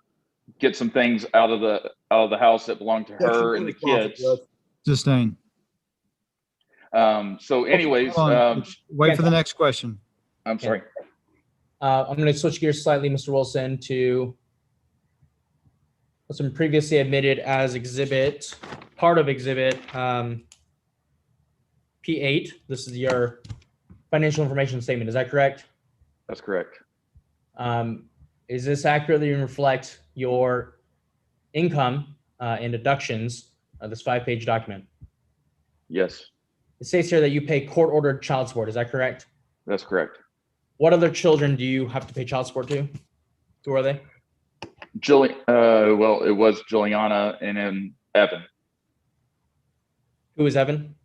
get some things out of the house that belonged to her and the kids. Sustained. So anyways, Wait for the next question. I'm sorry. I'm going to switch gears slightly, Mr. Wilson, to what's been previously admitted as part of exhibit P8. This is your financial information statement. Is that correct? That's correct. Is this accurately reflect your income and deductions of this 5-page document? Yes, It states here that you pay court-ordered child support. Is that correct? that's correct. What other children do you have to pay child support to? Who are they? Well, it was Juliana and then Evan. Who is Evan?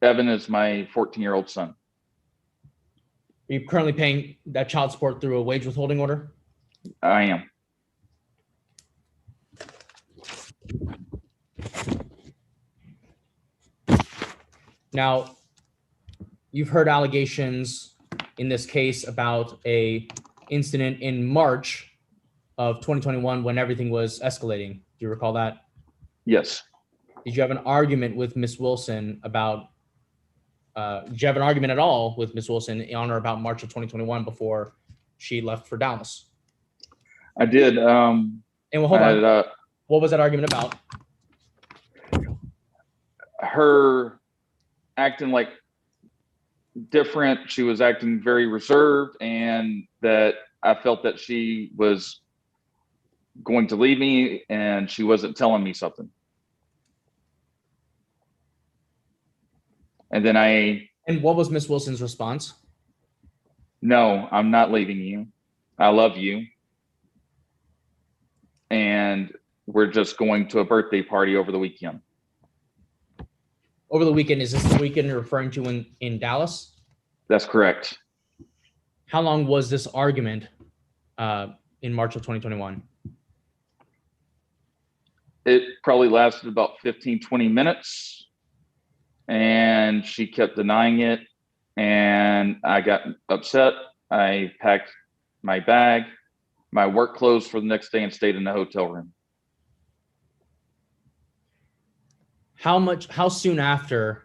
Evan is my 14-year-old son. Are you currently paying that child support through a wage withholding order? I am. Now, you've heard allegations in this case about a incident in March of 2021 when everything was escalating. Do you recall that? Yes. Did you have an argument with Ms. Wilson about, did you have an argument at all with Ms. Wilson on or about March of 2021 before she left for Dallas? I did. And well, hold on. What was that argument about? Her acting like different. She was acting very reserved, and that I felt that she was going to leave me and she wasn't telling me something. And then And what was Ms. Wilson's response? No, I'm not leaving you. I love you. And we're just going to a birthday party over the weekend. Over the weekend, is this the weekend you're referring to in Dallas? That's correct. How long was this argument in March of 2021? It probably lasted about 15, 20 minutes. And she kept denying it. And I got upset. I packed my bag, my work clothes for the next day, and stayed in the hotel room. How soon after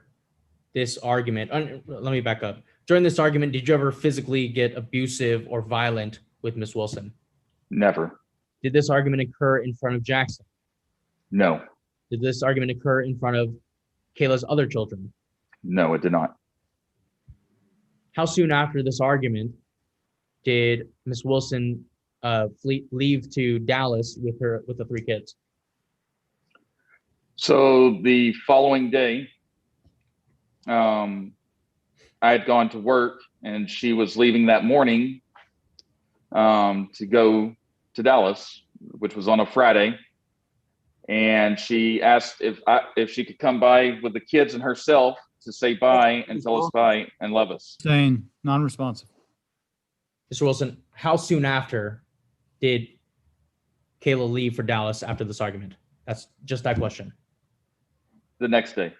this argument, let me back up. During this argument, did you ever physically get abusive or violent with Ms. Wilson? Never. Did this argument occur in front of Jackson? No. Did this argument occur in front of Kayla's other children? No, it did not. How soon after this argument did Ms. Wilson leave to Dallas with the 3 kids? So the following day, I had gone to work, and she was leaving that morning to go to Dallas, which was on a Friday. And she asked if she could come by with the kids and herself to say bye and tell us bye and love us. Sustained. Non-responsive. Mr. Wilson, how soon after did Kayla leave for Dallas after this argument? That's just that question. The next day.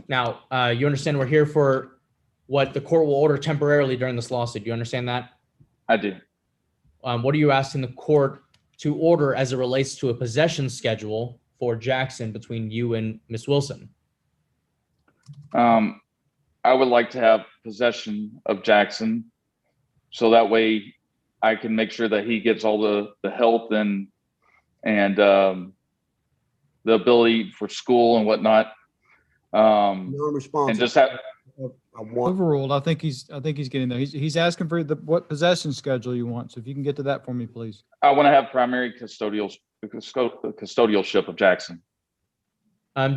Now, you understand we're here for what the court will order temporarily during this lawsuit. Do you understand that? I do. what are you asking the court to order as it relates to a possession schedule for Jackson between you and Miss Wilson? I would like to have possession of Jackson, so that way I can make sure that he gets all the health and the ability for school and whatnot. And Non-responsive. just have, I want, Overruled. I think he's getting there. He's asking for what possession schedule you want. So if you can get to that for me, please. I want to have primary custodialship of Jackson.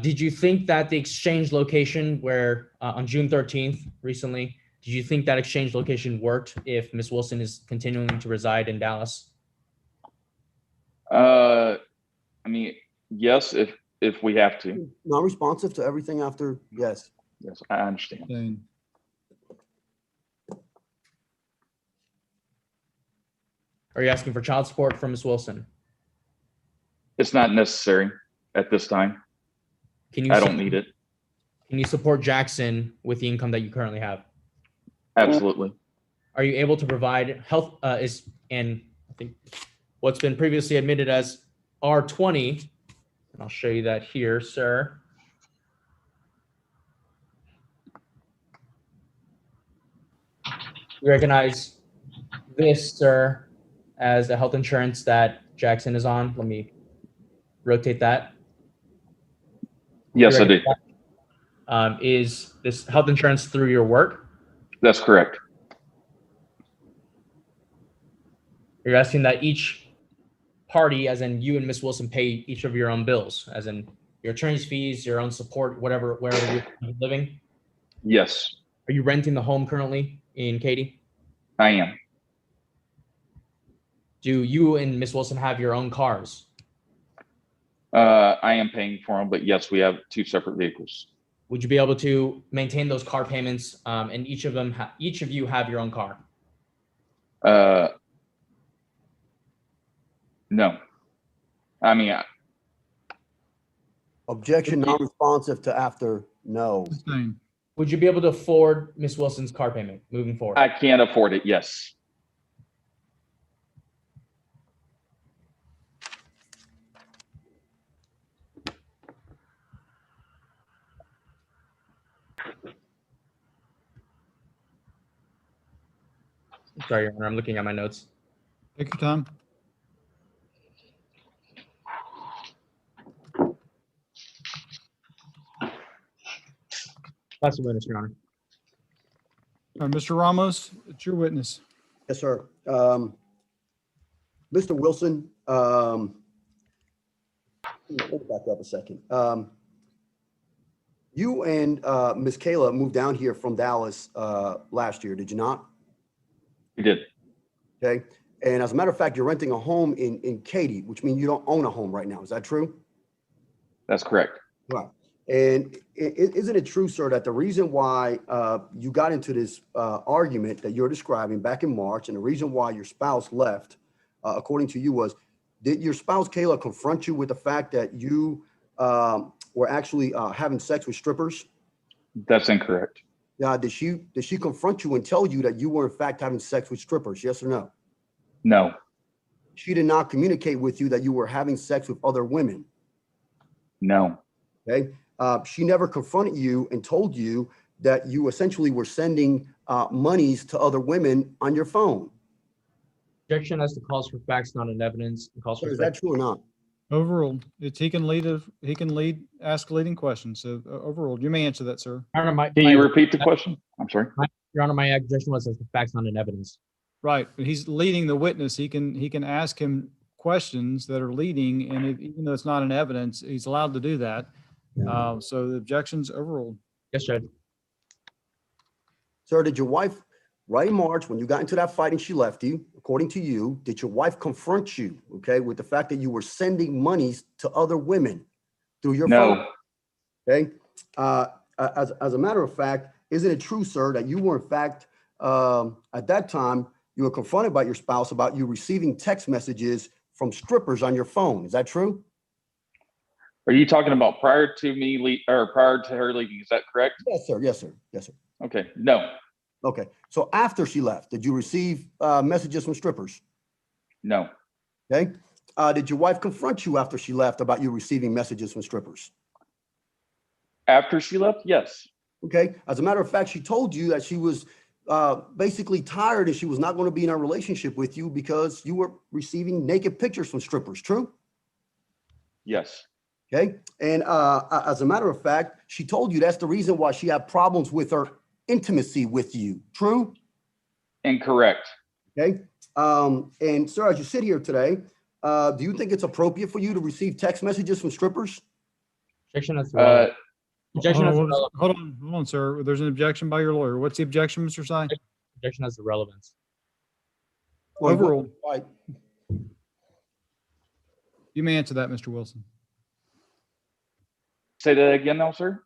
Did you think that the exchange location where on June 13th recently, did you think that exchange location worked if Miss Wilson is continuing to reside in Dallas? I mean, yes, if we have to. non-responsive to everything after, yes. Yes, I understand. Dane. Are you asking for child support from Miss Wilson? It's not necessary at this time. Can you I don't need it. Can you support Jackson with the income that you currently have? Absolutely. Are you able to provide health and I think what's been previously admitted as R20, and I'll show you that here, sir. You recognize this, sir, as the health insurance that Jackson is on. Let me rotate that. Yes, I do. Is this health insurance through your work? That's correct. You're asking that each party, as in you and Miss Wilson, pay each of your own bills, as in your attorney's fees, your own support, whatever, wherever you're living? Yes, Are you renting the home currently in Katy? I am. Do you and Miss Wilson have your own cars? I am paying for them, but yes, we have two separate vehicles. Would you be able to maintain those car payments, and each of you have your own car? No. I mean, Objection, non-responsive to after, no. Sustain. Would you be able to afford Miss Wilson's car payment moving forward? I can't afford it. Yes. Sorry, Your Honor, I'm looking at my notes. Take your time. That's the witness, Your Honor. All right, Mr. Ramos, it's your witness. Yes, sir. Mr. Wilson, let me back up a second. You and Ms. Kayla moved down here from Dallas last year, did you not? We did. Okay. And as a matter of fact, you're renting a home in Katy, which means you don't own a home right now. Is that true? That's correct. Right. And isn't it true, sir, that the reason why you got into this argument that you're describing back in March, and the reason why your spouse left, according to you, was, did your spouse Kayla confront you with the fact that you were actually having sex with strippers? That's incorrect. Did she confront you and tell you that you were in fact having sex with strippers? Yes or no? No. She did not communicate with you that you were having sex with other women. No. Okay. She never confronted you and told you that you essentially were sending monies to other women on your phone. Objection as to calls for facts, not in evidence. Calls for Is that true or not? Overruled. He can ask leading questions. So overruled. You may answer that, sir. Your Honor, Can you repeat the question? I'm sorry. Your Honor, my objection was as to facts, not in evidence. Right, but he's leading the witness. He can ask him questions that are leading, and even though it's not in evidence, he's allowed to do that. So the objection's overruled. Yes, Judge. Sir, did your wife, right in March, when you got into that fight and she left you, according to you, did your wife confront you, okay, with the fact that you were sending monies to other women through your phone? No. Okay. As a matter of fact, isn't it true, sir, that you were in fact, at that time, you were confronted by your spouse about you receiving text messages from strippers on your phone? Is that true? Are you talking about prior to me or prior to her leaving? Is that correct? Yes, sir. Yes, sir. Yes, sir. Okay. No. Okay. So after she left, did you receive messages from strippers? No. Okay. Did your wife confront you after she left about you receiving messages from strippers? After she left, yes. Okay. As a matter of fact, she told you that she was basically tired and she was not going to be in a relationship with you because you were receiving naked pictures from strippers. True? Yes. Okay. And as a matter of fact, she told you that's the reason why she had problems with her intimacy with you. True? Incorrect. Okay. And sir, as you sit here today, do you think it's appropriate for you to receive text messages from strippers? Objection as irrelevant. Objection as Hold irrelevant. hold on, sir. There's an objection by your lawyer. What's the objection, Mr. Sy? Objection as irrelevance. Overruled. Right. You may answer that, Mr. Wilson. Say that again now, sir.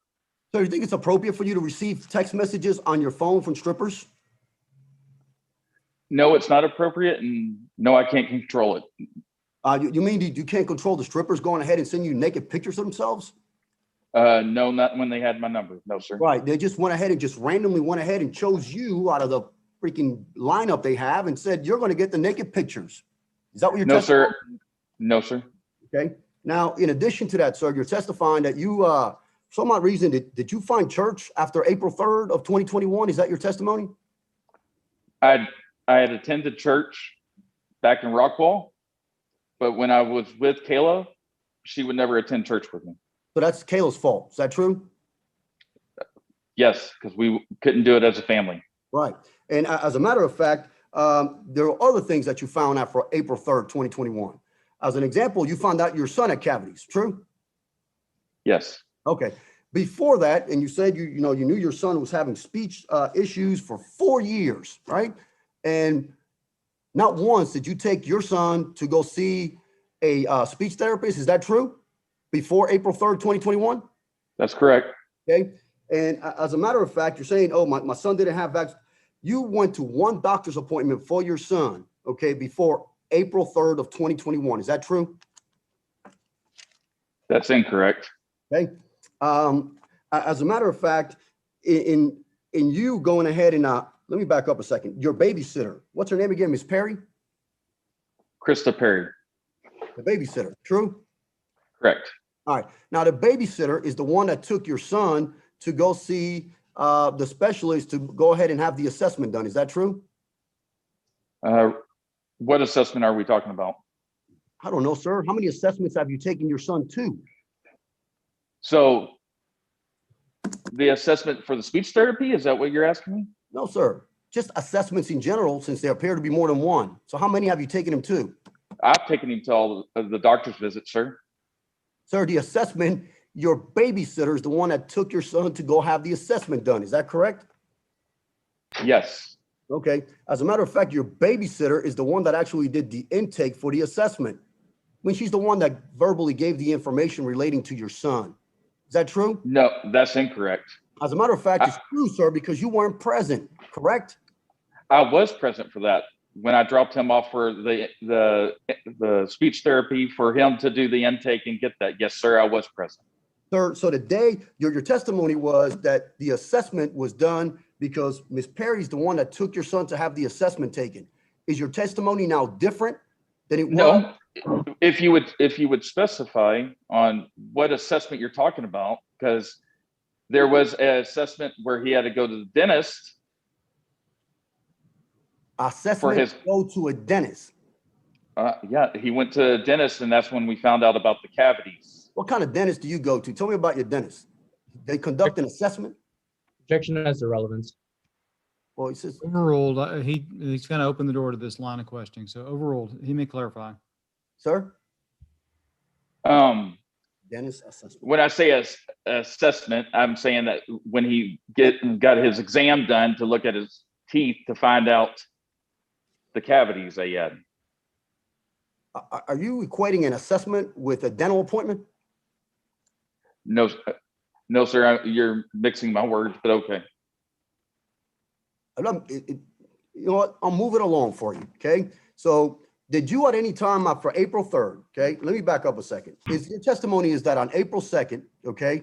So you think it's appropriate for you to receive text messages on your phone from strippers? No, it's not appropriate, and no, I can't control it. You mean you can't control the strippers going ahead and send you naked pictures of themselves? No, not when they had my number. No, sir. Right. They just went ahead and just randomly went ahead and chose you out of the freaking lineup they have and said, you're going to get the naked pictures. Is that what you're No, testifying? sir. No, sir. Okay. Now, in addition to that, sir, you're testifying that you, for some odd reason, did you find church after April 3rd of 2021? Is that your testimony? I had attended church back in Rockwall, but when I was with Kayla, she would never attend church with me. So that's Kayla's fault. Is that true? Yes, because we couldn't do it as a family. Right. And as a matter of fact, there are other things that you found out for April 3rd, 2021. As an example, you found out your son had cavities. True? Yes. Okay. Before that, and you said you knew your son was having speech issues for 4 years, right? And not once did you take your son to go see a speech therapist. Is that true? Before April 3rd, 2021? That's correct. Okay. And as a matter of fact, you're saying, oh, my son didn't have vaccine. You went to one doctor's appointment for your son, okay, before April 3rd of 2021. Is that true? That's incorrect. Okay. As a matter of fact, in you going ahead and let me back up a second. Your babysitter, what's her name again? Miss Perry? Krista Perry. The babysitter, true? Correct. All right. Now the babysitter is the one that took your son to go see the specialist to go ahead and have the assessment done. Is that true? What assessment are we talking about? I don't know, sir. How many assessments have you taken your son to? So the assessment for the speech therapy, is that what you're asking me? No, sir. Just assessments in general, since there appear to be more than one. So how many have you taken him to? I've taken him to all of the doctor's visits, sir. Sir, the assessment, your babysitter is the one that took your son to go have the assessment done. Is that correct? Yes. Okay. As a matter of fact, your babysitter is the one that actually did the intake for the assessment. I mean, she's the one that verbally gave the information relating to your son. Is that true? No, that's incorrect. As a matter of fact, it's true, sir, because you weren't present, correct? I was present for that when I dropped him off for the speech therapy for him to do the intake and get that. Yes, sir, I was present. Sir, so the day your testimony was that the assessment was done because Miss Perry's the one that took your son to have the assessment taken. Is your testimony now different than it was? No, if you would specify on what assessment you're talking about, because there was an assessment where he had to go to the dentist. Assessment go to a dentist. Yeah, he went to a dentist, and that's when we found out about the cavities. What kind of dentist do you go to? Tell me about your dentist. They conduct an assessment? Objection as irrelevance. Well, he says, Overruled. He's going to open the door to this line of questioning. So overruled. He may clarify. sir? Dentist assessment. When I say assessment, I'm saying that when he got his exam done to look at his teeth to find out the cavities they had. Are you equating an assessment with a dental appointment? No, sir, you're mixing my words, but okay. You know what? I'll move it along for you, okay? So did you at any time for April 3rd, okay? Let me back up a second. Your testimony is that on April 2nd, okay,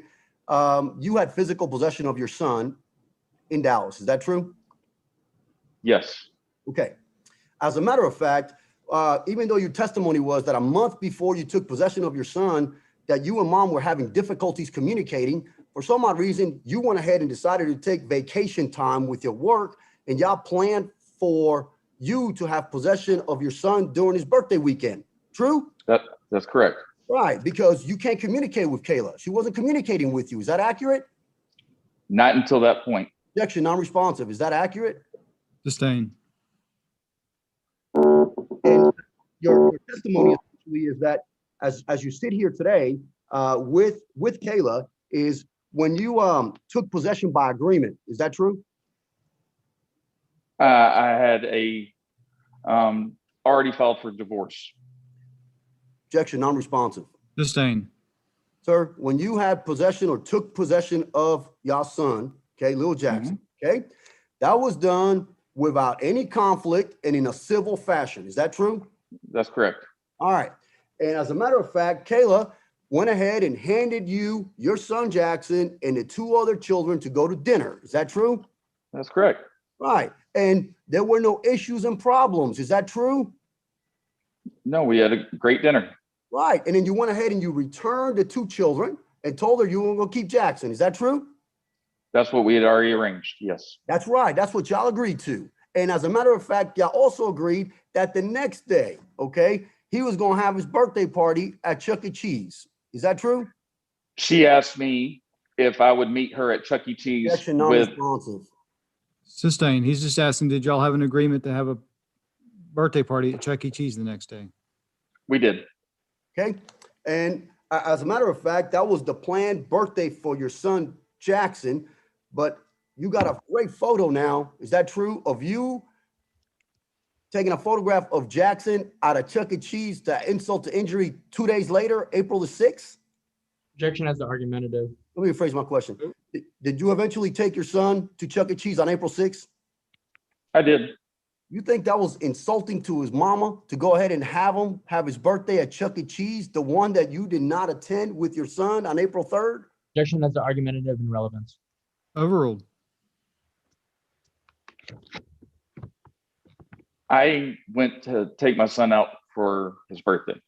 you had physical possession of your son in Dallas. Is that true? Yes. Okay. As a matter of fact, even though your testimony was that a month before you took possession of your son, that you and mom were having difficulties communicating, for some odd reason, you went ahead and decided to take vacation time with your work, and y'all planned for you to have possession of your son during his birthday weekend. True? That's correct. Right, because you can't communicate with Kayla. She wasn't communicating with you. Is that accurate? Not until that point. Objection, non-responsive. Is that accurate? Sustained. And your testimony essentially is that as you sit here today with Kayla, is when you took possession by agreement. Is that true? I had already filed for divorce. Objection, non-responsive. Sustained. Sir, when you had possession or took possession of your son, okay, Lil Jackson, okay, that was done without any conflict and in a civil fashion. Is that true? That's correct. All right. And as a matter of fact, Kayla went ahead and handed you your son Jackson and the two other children to go to dinner. Is that true? That's correct. Right. And there were no issues and problems. Is that true? No, we had a great dinner. Right. And then you went ahead and you returned the two children and told her you were going to keep Jackson. Is that true? That's what we had already arranged. Yes. That's right. That's what y'all agreed to. And as a matter of fact, y'all also agreed that the next day, okay, he was going to have his birthday party at Chuck E. Cheese. Is that true? She asked me if I would meet her at Chuck E. Cheese Objection, with. non-responsive. Sustained. He's just asking, did y'all have an agreement to have a birthday party at Chuck E. Cheese the next day? We did. Okay. And as a matter of fact, that was the planned birthday for your son, Jackson. But you got a great photo now. Is that true? Of you taking a photograph of Jackson out of Chuck E. Cheese to insult to injury 2 days later, April the 6th? Objection as the argumentative. Let me rephrase my question. Did you eventually take your son to Chuck E. Cheese on April 6th? I did. You think that was insulting to his mama to go ahead and have him have his birthday at Chuck E. Cheese, the one that you did not attend with your son on April 3rd? Objection as the argumentative and relevance. Overruled. I went to take my son out for his birthday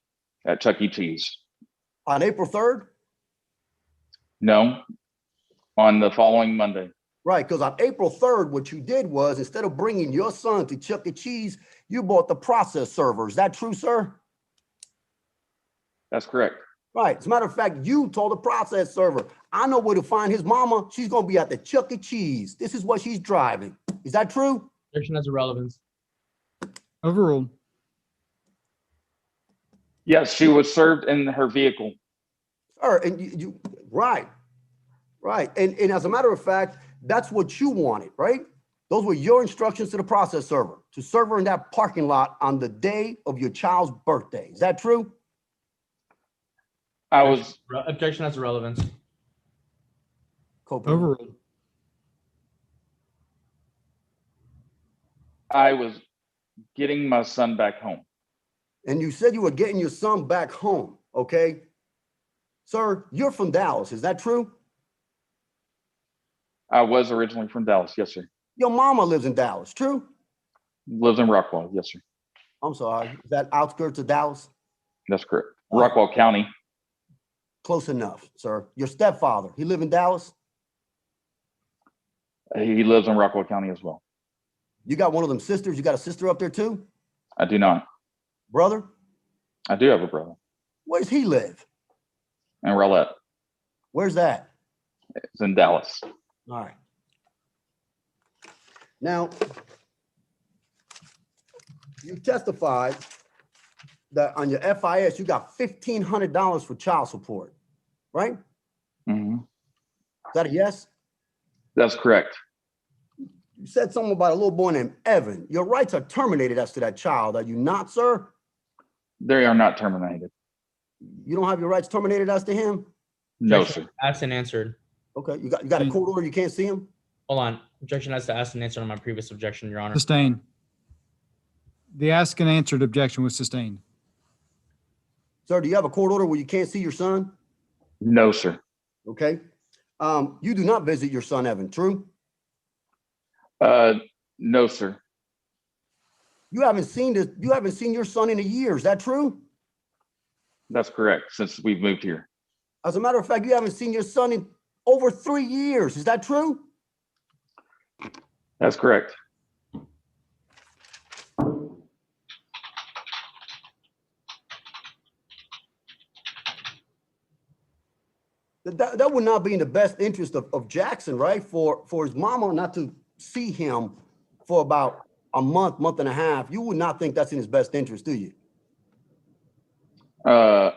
at Chuck E. Cheese. On April 3rd? No, on the following Monday. Right, because on April 3rd, what you did was instead of bringing your son to Chuck E. Cheese, you bought the process server. Is that true, sir? That's correct. Right. As a matter of fact, you told the process server, I know where to find his mama. She's going to be at the Chuck E. Cheese. This is what she's driving. Is that true? Objection as a relevance. Overruled. Yes, she was served in her vehicle. Sir, and you right. Right. And as a matter of fact, that's what you wanted, right? Those were your instructions to the process server, to serve her in that parking lot on the day of your child's birthday. Is that true? I was. Objection as a relevance. Co-parent. Overruled. I was getting my son back home. And you said you were getting your son back home, okay? Sir, you're from Dallas. Is that true? I was originally from Dallas. Yes, sir. Your mama lives in Dallas, true? Lives in Rockwall. Yes, sir. I'm sorry. Is that outskirts of Dallas? That's correct. Rockwall County. Close enough, sir. Your stepfather, he live in Dallas? He lives in Rockwall County as well. You got one of them sisters? You got a sister up there too? I do not. Brother? I do have a brother Where's he live? in Rowlett. Where's that? It's in Dallas. All right. Now, you testified that on your FIS, you got $1,500 for child support, right? Mhm. Is that a yes? That's correct. You said something about a little boy named Evan. Your rights are terminated as to that child, are you not, sir? They are not terminated. You don't have your rights terminated as to him? No, Objection sir. asked and answered. Okay, you got a court order, you can't see him? Hold on. Objection as to asked and answered on my previous objection, Your Honor. Sustained. The asked and answered objection was sustained. Sir, do you have a court order where you can't see your son? No, sir. Okay. You do not visit your son, Evan, true? No, sir. You haven't seen this. You haven't seen your son in a year. Is that true? That's correct, since we've moved here. As a matter of fact, you haven't seen your son in over 3 years. Is that true? That's correct. That would not be in the best interest of Jackson, right? For his mama not to see him for about a month and a half. You would not think that's in his best interest, do you? I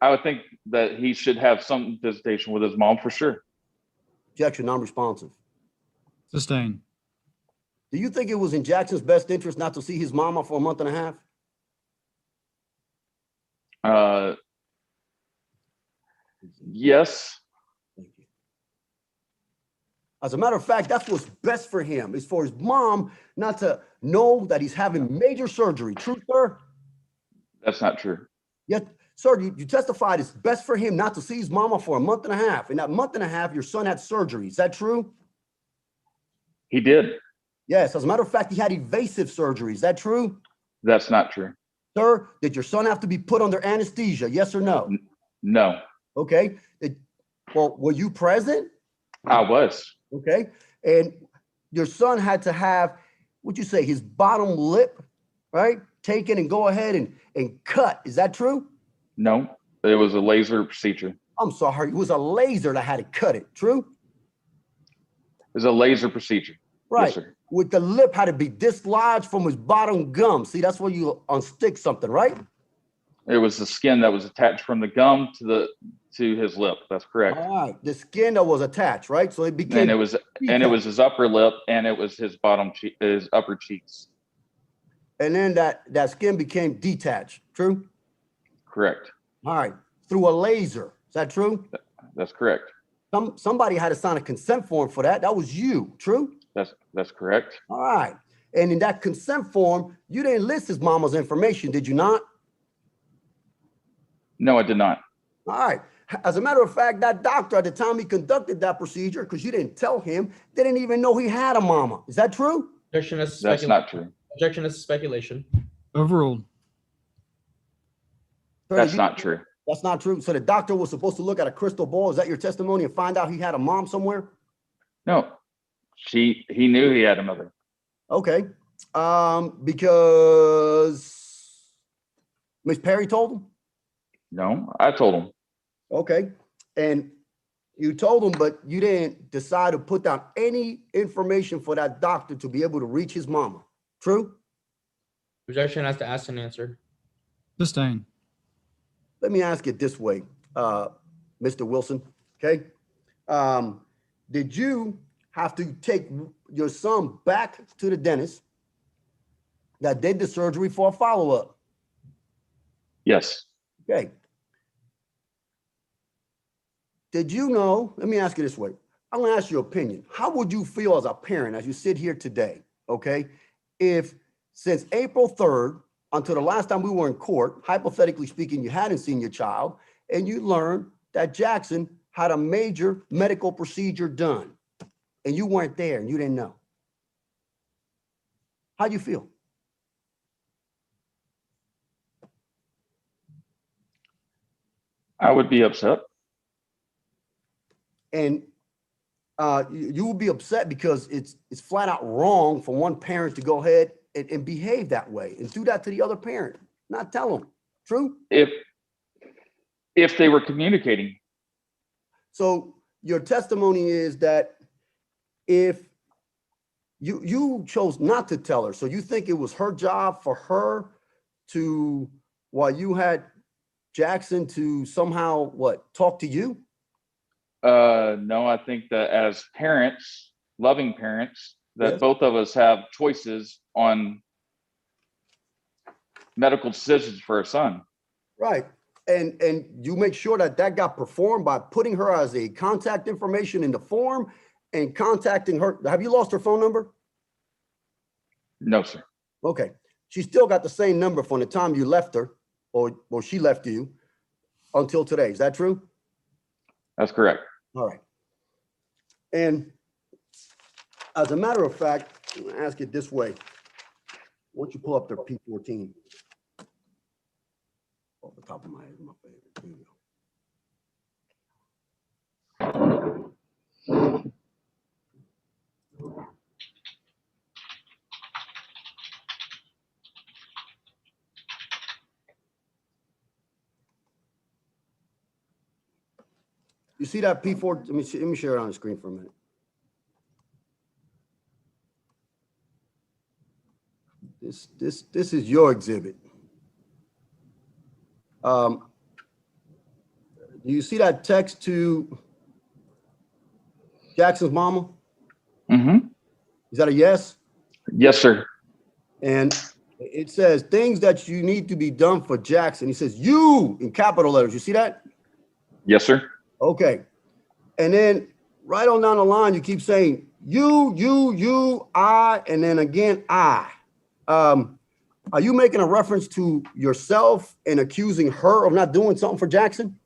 would think that he should have some visitation with his mom for sure. Objection, non-responsive. Sustain. Do you think it was in Jackson's best interest not to see his mama for a month and a half? Yes. Thank you. As a matter of fact, that's what's best for him, is for his mom not to know that he's having major surgery. True, sir? That's not true. Yet, sir, you testified it's best for him not to see his mama for a month and a half. In that month and a half, your son had surgery. Is that true? He did. Yes. As a matter of fact, he had evasive surgery. Is that true? That's not true. Sir, did your son have to be put under anesthesia? Yes or no? No, Okay. Well, were you present? I was. Okay. And your son had to have, what'd you say, his bottom lip, right? Taken and go ahead and cut. Is that true? No, it was a laser procedure. I'm sorry. It was a laser that had to cut it. True? It was a laser procedure. Right. Yes, sir. With the lip had to be dislodged from his bottom gum. See, that's where you unstick something, right? It was the skin that was attached from the gum to his lip. That's correct. All right. The skin that was attached, right? So it became. And it was his upper lip, and it was his his upper cheeks. And then that skin became detached. True? Correct. All right. Through a laser. Is that true? That's correct. Somebody had to sign a consent form for that. That was you. True? That's correct. All right. And in that consent form, you didn't list his mama's information, did you not? No, I did not. All right. As a matter of fact, that doctor at the time he conducted that procedure, because you didn't tell him, didn't even know he had a mama. Is that true? Objection as That's not true. Objection as speculation. Overruled. Sir, That's not true. That's not true. So the doctor was supposed to look at a crystal ball. Is that your testimony, and find out he had a mom somewhere? No, he knew he had a mother. Okay. Because Miss Perry told him? No, I told him. Okay. And you told him, but you didn't decide to put down any information for that doctor to be able to reach his mama. True? Objection has to ask and answer. Sustain. Let me ask it this way, Mr. Wilson, okay? Did you have to take your son back to the dentist that did the surgery for a follow-up? Yes. Okay. Did you know, let me ask you this way. I'm gonna ask your opinion. How would you feel as a parent as you sit here today, okay? If since April 3rd, until the last time we were in court, hypothetically speaking, you hadn't seen your child, and you learned that Jackson had a major medical procedure done, and you weren't there and you didn't know. How'd you feel? I would be upset. And you will be upset because it's flat out wrong for one parent to go ahead and behave that way and do that to the other parent, not tell them. True? If they were communicating. So your testimony is that if you chose not to tell her, so you think it was her job for her to, while you had Jackson, to somehow talk to you? No, I think that as parents, loving parents, that Yes. both of us have choices on medical decisions for our son. Right. And you make sure that got performed by putting her as a contact information in the form and contacting her. Have you lost her phone number? No, sir. Okay. She still got the same number from the time you left her or she left you until today. Is that true? That's correct. All right. And as a matter of fact, I'm gonna ask it this way. Why don't you pull up their P14? Off the top of my head, my favorite. Here you go. You see that P4? Let me share it on the screen for a minute. This is your exhibit. Do you see that text to Jackson's mama? Mm-hmm. Is that a yes? Yes, sir. And it says things that you need to be done for Jackson. He says you in capital letters. You see that? Yes, sir. Okay. And then right on down the line, you keep saying you, I, and then again, I. Are you making a reference to yourself and accusing her of not doing something for Jackson?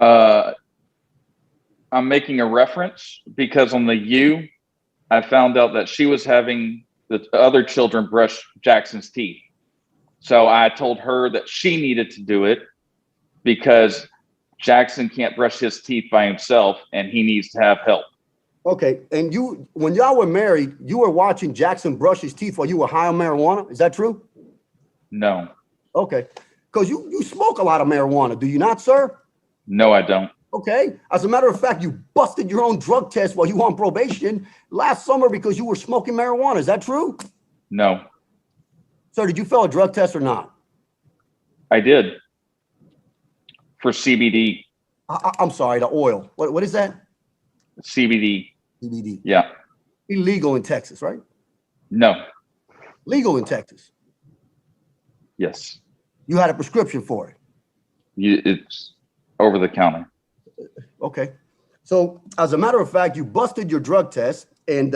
I'm making a reference because on the you, I found out that she was having the other children brush Jackson's teeth. So I told her that she needed to do it because Jackson can't brush his teeth by himself and he needs to have help. Okay. And you, when y'all were married, you were watching Jackson brush his teeth while you were high on marijuana. Is that true? No. Okay. Because you smoke a lot of marijuana, do you not, sir? No, I don't. Okay. As a matter of fact, you busted your own drug test while you were on probation last summer because you were smoking marijuana. Is that true? No. Sir, did you fail a drug test or not? I did. For CBD. I'm sorry, the oil. What is that? CBD. CBD. Yeah. Illegal in Texas, right? No. Legal in Texas. Yes. You had a prescription for it. It's over the counter. Okay. So as a matter of fact, you busted your drug test and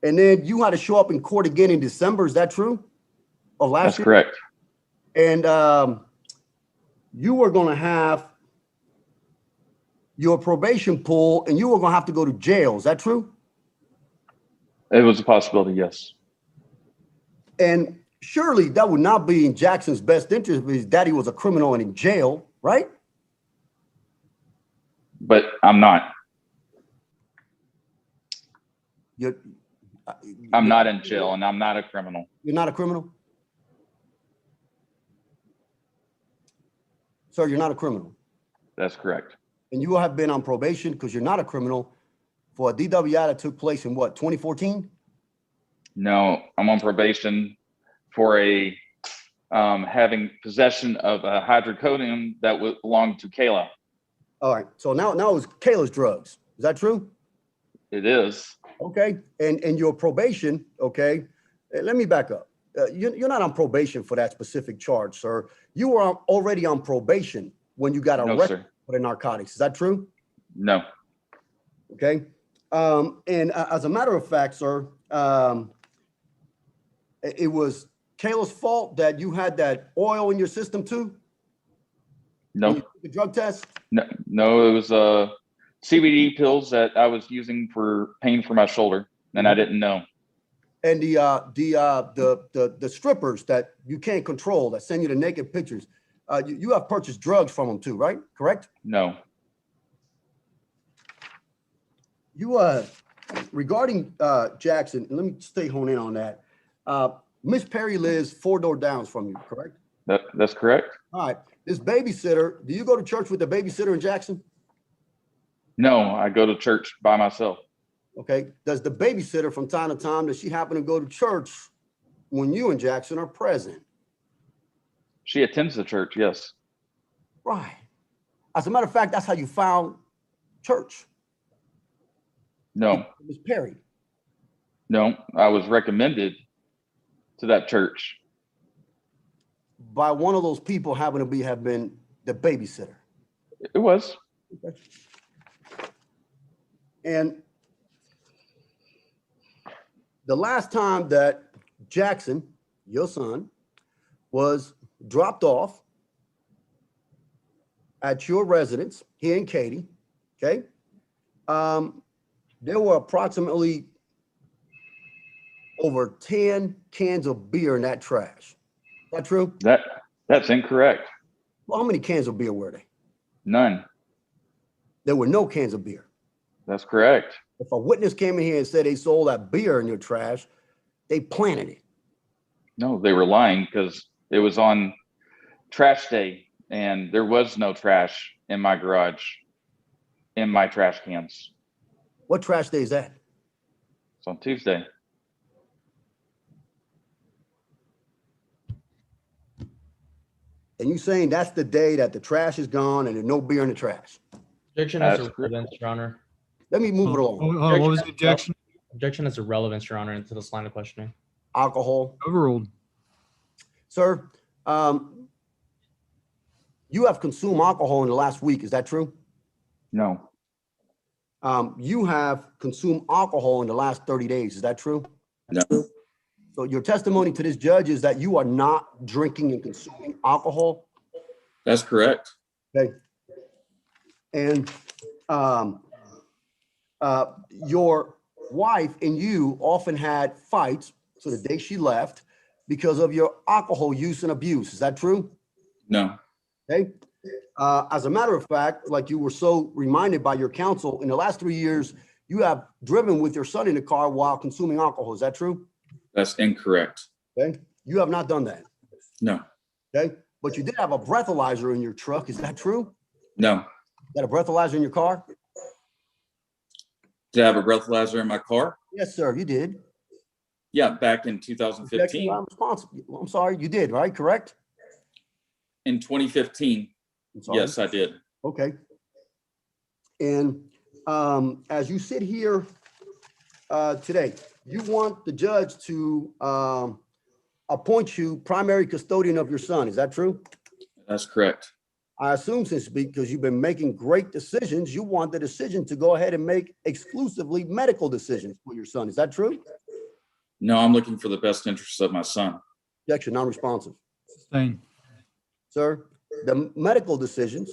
then you had to show up in court again in December. Is that true? Of last That's year? correct. And you were going to have your probation pull and you were going to have to go to jail. Is that true? It was a possibility, yes. And surely that would not be in Jackson's best interest if his daddy was a criminal and in jail, right? But I'm not. You're I'm not in jail and I'm not a criminal. You're not a criminal? Sir, you're not a criminal. That's correct. And you have been on probation because you're not a criminal for a DWI that took place in what, 2014? No, I'm on probation for a having possession of a hydrocodone that belonged to Kayla. All right. So now it's Kayla's drugs. Is that true? It is. Okay. And your probation, okay. Let me back up. You're not on probation for that specific charge, sir. You were already on probation when you got arrested for the narcotics. Is that true? No. Okay. And as a matter of fact, sir, it was Kayla's fault that you had that oil in your system too? No. The drug test? No, it was CBD pills that I was using for pain for my shoulder, and I didn't know. And the strippers that you can't control that send you the naked pictures, you have purchased drugs from them too, right? Correct? No. You regarding Jackson, let me stay hone in on that. Miss Perry lives 4 doors down from you, correct? That's correct. All right. This babysitter, do you go to church with the babysitter in Jackson? No, I go to church by myself. Okay. Does the babysitter from time to time, does she happen to go to church when you and Jackson are present? She attends the church, yes. Right. As a matter of fact, that's how you found church. No. Miss Perry. No, I was recommended to that church. By one of those people happen to have been the babysitter. It was. Okay. And the last time that Jackson, your son, was dropped off at your residence here in Katy, okay, there were approximately over 10 cans of beer in that trash. Is that true? That's incorrect. Well, how many cans of beer were they? None. There were no cans of beer. That's correct. If a witness came in here and said they sold that beer in your trash, they planted it. No, they were lying because it was on trash day and there was no trash in my garage, in my trash cans. What trash day is that? It's on Tuesday. And you saying that's the day that the trash is gone and there's no beer in the trash? Objection has That's irrelevance, Your Honor. Let me move it Hold along. on, what was the objection? Objection has irrelevance, Your Honor, into this line of questioning. Alcohol. Overruled. Sir, you have consumed alcohol in the last week. Is that true? No, You have consumed alcohol in the last 30 days. Is that true? no, So your testimony to this judge is that you are not drinking and consuming alcohol. that's correct. Okay. And your wife and you often had fights to the day she left because of your alcohol use and abuse. Is that true? No, Okay. As a matter of fact, like you were so reminded by your counsel, in the last 3 years, you have driven with your son in the car while consuming alcohol. Is that true? that's incorrect. Okay. You have not done that. No, Okay. But you did have a breathalyzer in your truck. Is that true? no. You had a breathalyzer in your car? Did I have a breathalyzer in my car? Yes, sir. You did. Yeah, back in Objection, 2015. I'm responsible. I'm sorry. You did, right? Correct? In 2015, I'm sorry. yes, I did. Okay. And as you sit here today, you want the judge to appoint you primary custodian of your son. Is that true? That's correct. I assume since because you've been making great decisions, you want the decision to go ahead and make exclusively medical decisions for your son. Is that true? No, I'm looking for the best interests of my son. Objection, non-responsive. Sustained. Sir, the medical decisions,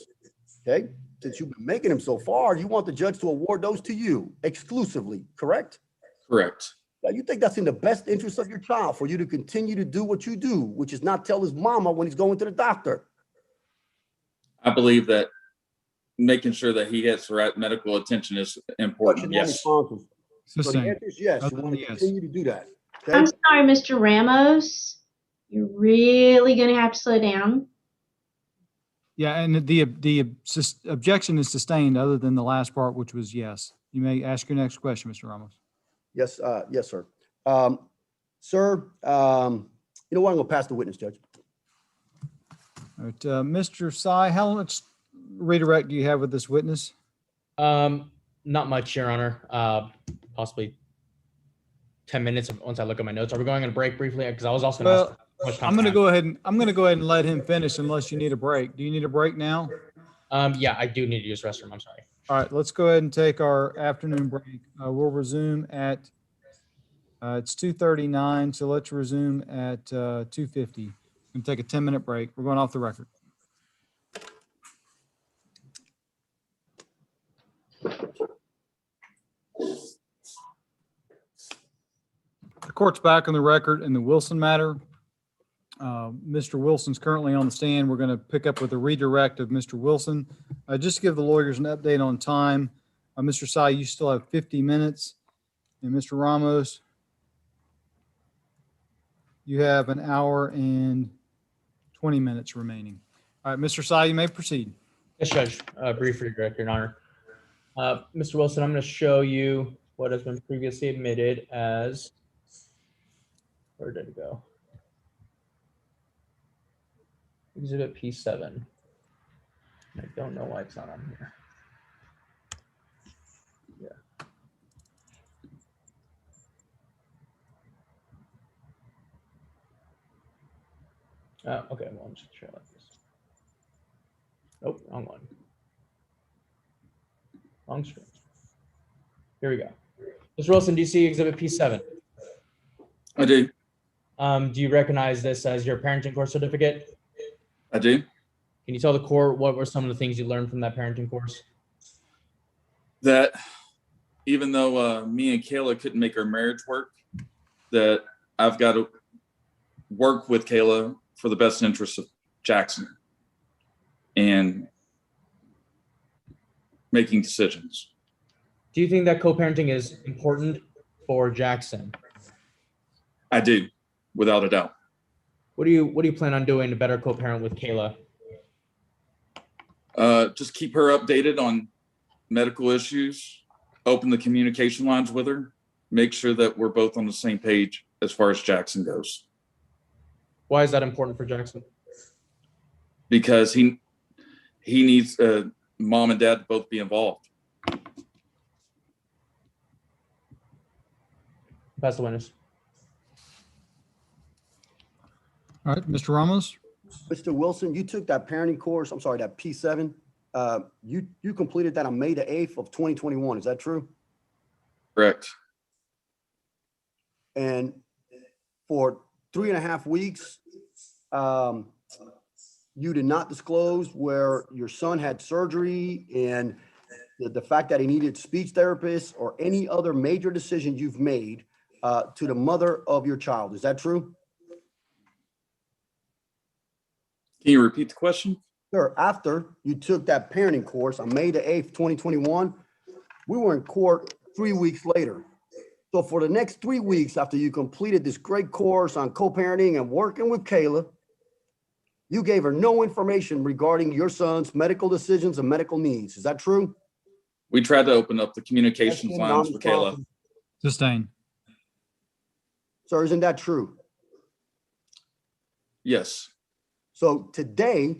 okay, since you've been making them so far, you want the judge to award those to you exclusively, correct? Correct. Now, you think that's in the best interest of your child for you to continue to do what you do, which is not tell his mama when he's going to the doctor. I believe that making sure that he gets the right medical attention is important. Objection, Yes. non-responsive. So the Sustained. answer is yes, you Other want to than yes. continue to do that. I'm Okay? sorry, Mr. Ramos. You're really going to have to slow down. Yeah, and the objection is sustained other than the last part, which was yes. You may ask your next question, Mr. Ramos. Yes, yes, sir. Sir, you know what? I'm going to pass the witness, Judge. All right, Mr. Sy, how much redirect do you have with this witness? Not much, Your Honor. Possibly 10 minutes once I look at my notes. Are we going on a break briefly? Because I was also going to ask how much time. I'm going to go ahead and let him finish unless you need a break. Do you need a break now? Yeah, I do need to use the restroom. I'm sorry. All right, let's go ahead and take our afternoon break. We'll resume at it's 2:39, so let's resume at 2:50. We're going to take a 10-minute break. We're going off the record. The court's back on the record in the Wilson matter. Mr. Wilson's currently on the stand. We're going to pick up with a redirect of Mr. Wilson. Just to give the lawyers an update on time, Mr. Sy, you still have 50 minutes. And Mr. Ramos, you have an hour and 20 minutes remaining. All right, Mr. Sy, you may proceed. Yes, Judge. Brief redirect, Your Honor. Mr. Wilson, I'm going to show you what has been previously admitted as, where did it go? Exhibit P7. I don't know why it's not on here. Yeah. Okay, well, I'm just share like this. Nope, wrong one. Wrong screen. Here we go. Mr. Wilson, do you see Exhibit P7? I do. Do you recognize this as your parenting course certificate? I do. Can you tell the court what were some of the things you learned from that parenting course? That even though me and Kayla couldn't make our marriage work, that I've got to work with Kayla for the best interest of Jackson and making decisions. Do you think that co-parenting is important for Jackson? I do, without a doubt. What do you plan on doing to better co-parent with Kayla? Just keep her updated on medical issues, open the communication lines with her, make sure that we're both on the same page as far as Jackson goes. Why is that important for Jackson? Because he needs mom and dad to both be involved. Pass the witness. All right, Mr. Ramos? Mr. Wilson, you took that parenting course, I'm sorry, that P7. You completed that on May the 8th of 2021. Is that true? Correct. And for 3.5 weeks, you did not disclose where your son had surgery and the fact that he needed speech therapists or any other major decision you've made to the mother of your child. Is that true? Can you repeat the question? Sir, after you took that parenting course on May the 8th, 2021, we were in court 3 weeks later. So for the next 3 weeks after you completed this great course on co-parenting and working with Kayla, you gave her no information regarding your son's medical decisions and medical needs. Is that true? We tried to open up the communications lines with Kayla. Sustain. Sir, isn't that true? Yes. So today,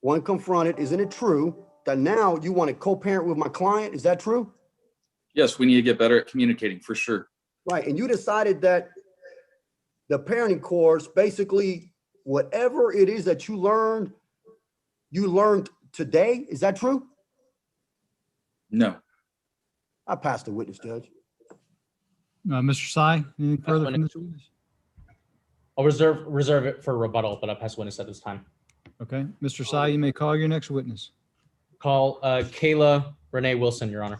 when confronted, isn't it true that now you want to co-parent with my client? Is that true? Yes, we need to get better at communicating for sure. Right, and you decided that the parenting course, basically, whatever it is that you learned today. Is that true? No. I passed the witness, Judge. Mr. Sy, anything further from this witness? I'll reserve it for rebuttal, but I'll pass witness at this time. Okay, Mr. Sy, you may call your next witness. Call Kayla Renee Wilson, Your Honor.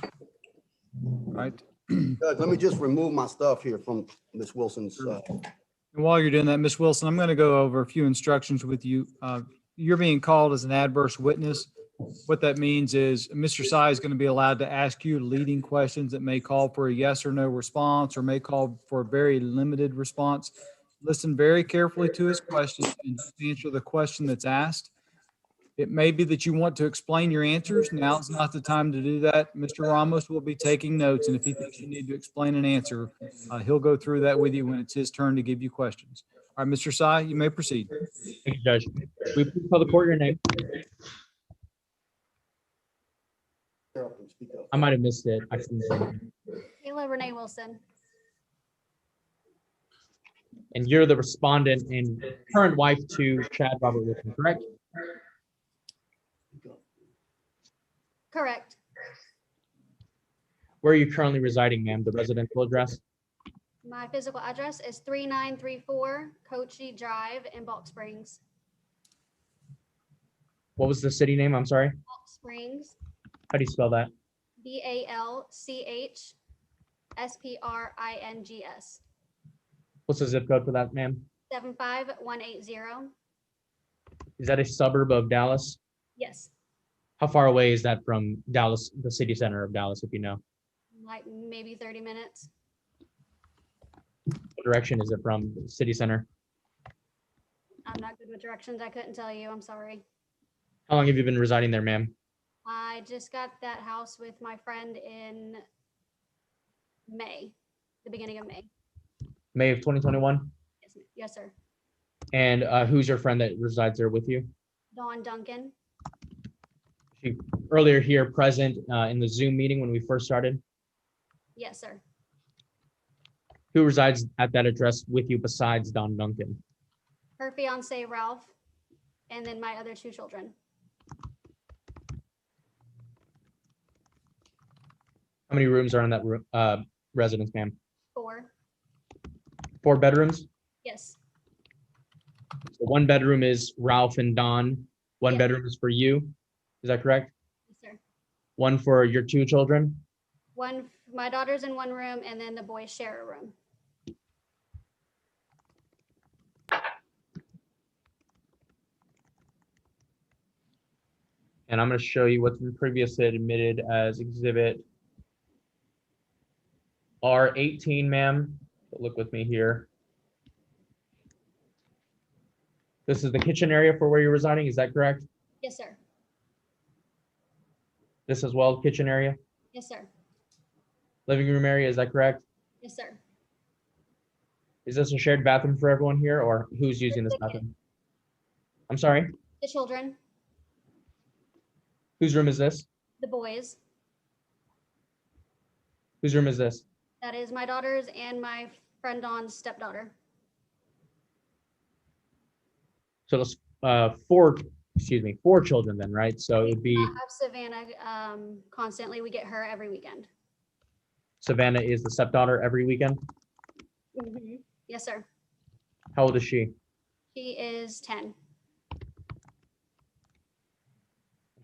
All right. Judge, let me just remove my stuff here from Ms. Wilson's. And while you're doing that, Ms. Wilson, I'm going to go over a few instructions with you. You're being called as an adverse witness. What that means is Mr. Sy is going to be allowed to ask you leading questions that may call for a yes or no response or may call for a very limited response. Listen very carefully to his question and answer the question that's asked. It may be that you want to explain your answers. Now is not the time to do that. Mr. Ramos will be taking notes, and if he thinks you need to explain an answer, he'll go through that with you when it's his turn to give you questions. All right, Mr. Sy, you may proceed. Thank you, Judge. We please call the court your name. I might have missed it. I couldn't say it. Kayla Renee Wilson. And you're the respondent and current wife to Chad Robert Wilson, correct? Correct. Where are you currently residing, ma'am? The residential address? My physical address is 3934 Cochee Drive in Balk Springs. What was the city name? I'm sorry. Balk Springs, How do you spell that? BALCHSPRINGS. What's the zip code for that, ma'am? 75180. Is that a suburb of Dallas? Yes, How far away is that from Dallas, the city center of Dallas, if you know? like maybe 30 minutes. What direction is it from the city center? I'm not good with directions. I couldn't tell you. I'm sorry. How long have you been residing there, ma'am? I just got that house with my friend in May, the beginning of May. May of 2021? Yes, sir. And who's your friend that resides there with you? Dawn Duncan. She earlier here present in the Zoom meeting when we first started. Yes, sir. Who resides at that address with you besides Don Duncan? Her fiance, Ralph, and then my other two children. How many rooms are in that residence, ma'am? 4. 4 bedrooms? Yes. So 1 bedroom is Ralph and Don. 1 Yeah. bedroom is for you. Is that correct? Yes, sir. 1 for your 2 children? One My daughter's in one room and then the boys share a room. And I'm going to show you what's been previously admitted as exhibit R18, ma'am. Look with me here. This is the kitchen area for where you're residing, is that correct? Yes, sir. This as well, kitchen area? Yes, sir. Living room area, is that correct? Yes, sir. Is this a shared bathroom for everyone here, or who's using this The kids. bathroom? I'm sorry, The children, whose room is this? the boys. Whose room is this? That is my daughter's and my friend Dawn's stepdaughter. So those four children then, right? So it would be, I have Savannah constantly. We get her every weekend. Savannah is the stepdaughter every weekend. Yes, sir. How old is she? She is 10,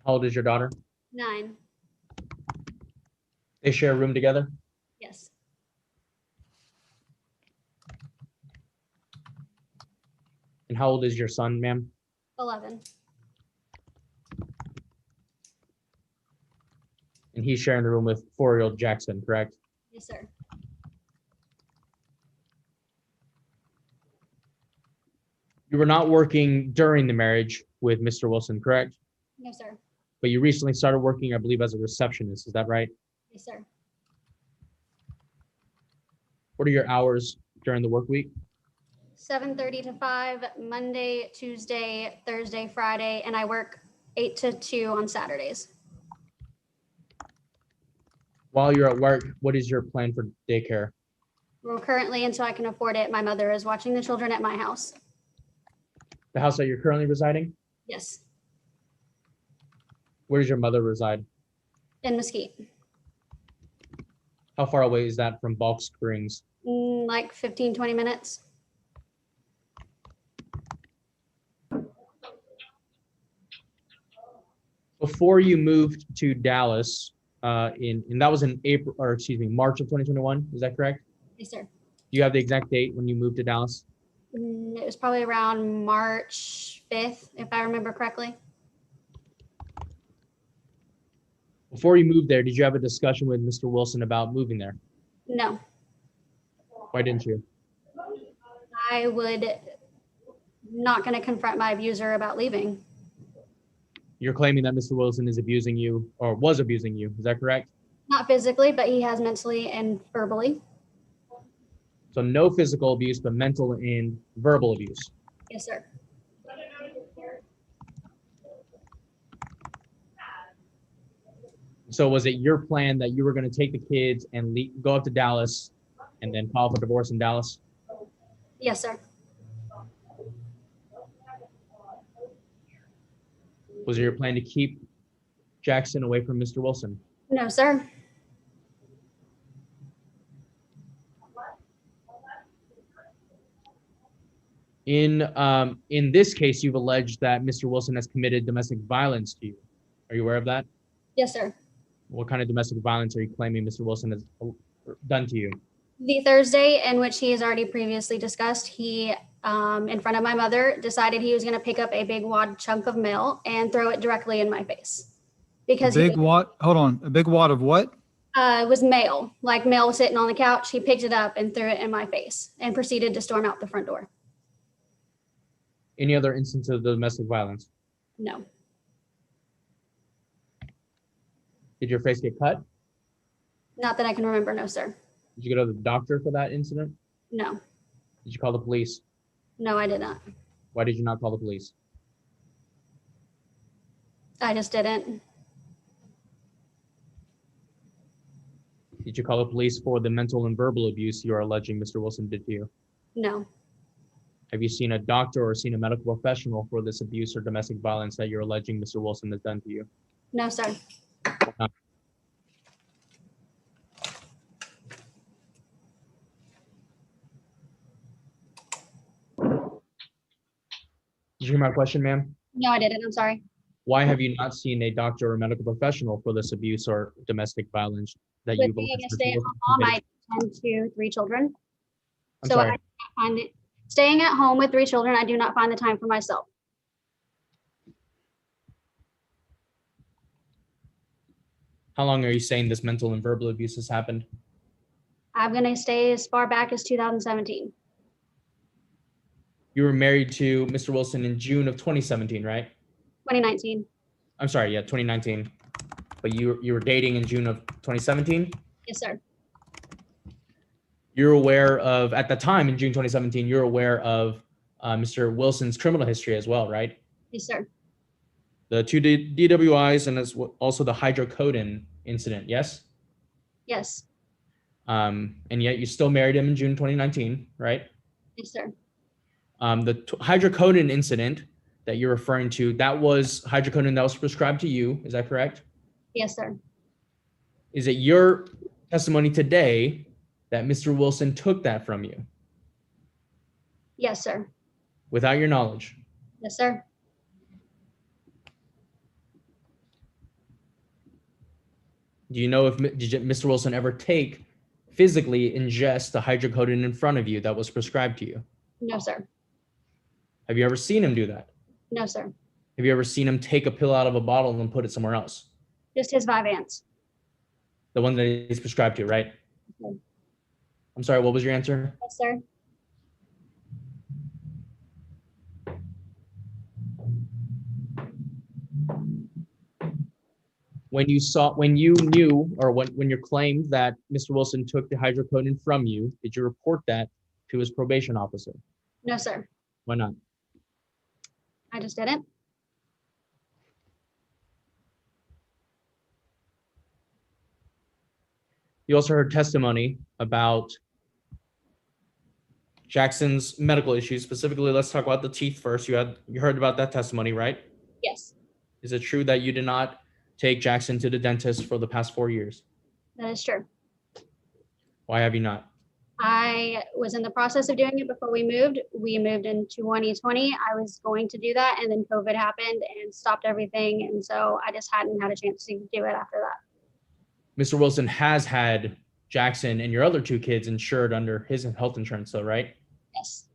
How old is your daughter? 9. They share a room together? Yes. And how old is your son, ma'am? 11. And he's sharing the room with 4-year-old Jackson, correct? Yes, sir. You were not working during the marriage with Mr. Wilson, correct? No, sir. But you recently started working, I believe, as a receptionist. Is that right? Yes, sir. What are your hours during the work week? 7:30 to 5, Monday, Tuesday, Thursday, Friday, and I work 8 to 2 on Saturdays. While you're at work, what is your plan for daycare? Well, currently, until I can afford it, my mother is watching the children at my house. The house that you're currently residing? Yes, Where does your mother reside? in Mesquite. How far away is that from Balk Springs? Like 15, 20 minutes. Before you moved to Dallas, and that was in March of 2021, is that correct? Yes, sir. Do you have the exact date when you moved to Dallas? It was probably around March 5th, if I remember correctly. Before you moved there, did you have a discussion with Mr. Wilson about moving there? No, Why didn't you? I would not going to confront my abuser about leaving. You're claiming that Mr. Wilson is abusing you or was abusing you. Is that correct? Not physically, but he has mentally and verbally. So no physical abuse, but mental and verbal abuse. Yes, sir. So was it your plan that you were going to take the kids and go up to Dallas and then file for divorce in Dallas? Yes, sir. Was it your plan to keep Jackson away from Mr. Wilson? No, sir. In this case, you've alleged that Mr. Wilson has committed domestic violence to you. Are you aware of that? Yes, sir. What kind of domestic violence are you claiming Mr. Wilson has done to you? The Thursday in which he has already previously discussed, he, in front of my mother, decided he was going to pick up a big wad chunk of mail and throw it directly in my face. Because A big wad, hold on, a big wad of what? it was mail, like mail was sitting on the couch. He picked it up and threw it in my face and proceeded to storm out the front door. Any other instance of domestic violence? No, Did your face get cut? not that I can remember. No, sir. Did you go to the doctor for that incident? No, Did you call the police? no, I did not. Why did you not call the police? I just didn't. Did you call the police for the mental and verbal abuse you are alleging Mr. Wilson did to you? No, Have you seen a doctor or seen a medical professional for this abuse or domestic violence that you're alleging Mr. Wilson has done to you? no, sir. Did you hear my question, ma'am? No, I didn't. I'm sorry. Why have you not seen a doctor or medical professional for this abuse or domestic violence that With you've being a alleged Mr. stay-at-home Wilson mom, I committed? tend to 3 children. I'm So I sorry. do not find it, staying at home with 3 children, I do not find the time for myself. How long are you saying this mental and verbal abuse has happened? I'm gonna stay as far back as 2017. You were married to Mr. Wilson in June of 2017, right? 2019. I'm sorry, yeah, 2019. But you were dating in June of 2017? Yes, sir. You're aware of, at the time in June 2017, you're aware of Mr. Wilson's criminal history as well, right? Yes, sir. The 2 DWIs and also the hydrocodone incident, yes? Yes. And yet you still married him in June 2019, right? Yes, sir. The hydrocodone incident that you're referring to, that was hydrocodone that was prescribed to you, is that correct? Yes, sir. Is it your testimony today that Mr. Wilson took that from you Yes, sir. without your knowledge? Yes, sir. Do you know if did Mr. Wilson ever physically ingest the hydrocodone in front of you that was prescribed to you? No, sir. Have you ever seen him do that? No, sir. Have you ever seen him take a pill out of a bottle and put it somewhere else? Just his Vyvanse. The one that he's prescribed to, right? Okay. I'm sorry, what was your answer? Yes, sir. When you knew, or when you claimed that Mr. Wilson took the hydrocodone from you, did you report that to his probation officer? No, sir. Why not? I just didn't. You also heard testimony about Jackson's medical issues. Specifically, let's talk about the teeth first. You heard about that testimony, right? Yes, Is it true that you did not take Jackson to the dentist for the past 4 years? that is true. Why have you not? I was in the process of doing it before we moved. We moved in 2020. I was going to do that, and then COVID happened and stopped everything. And so I just hadn't had a chance to do it after that. Mr. Wilson has had Jackson and your other 2 kids insured under his health insurance, though, right? Yes.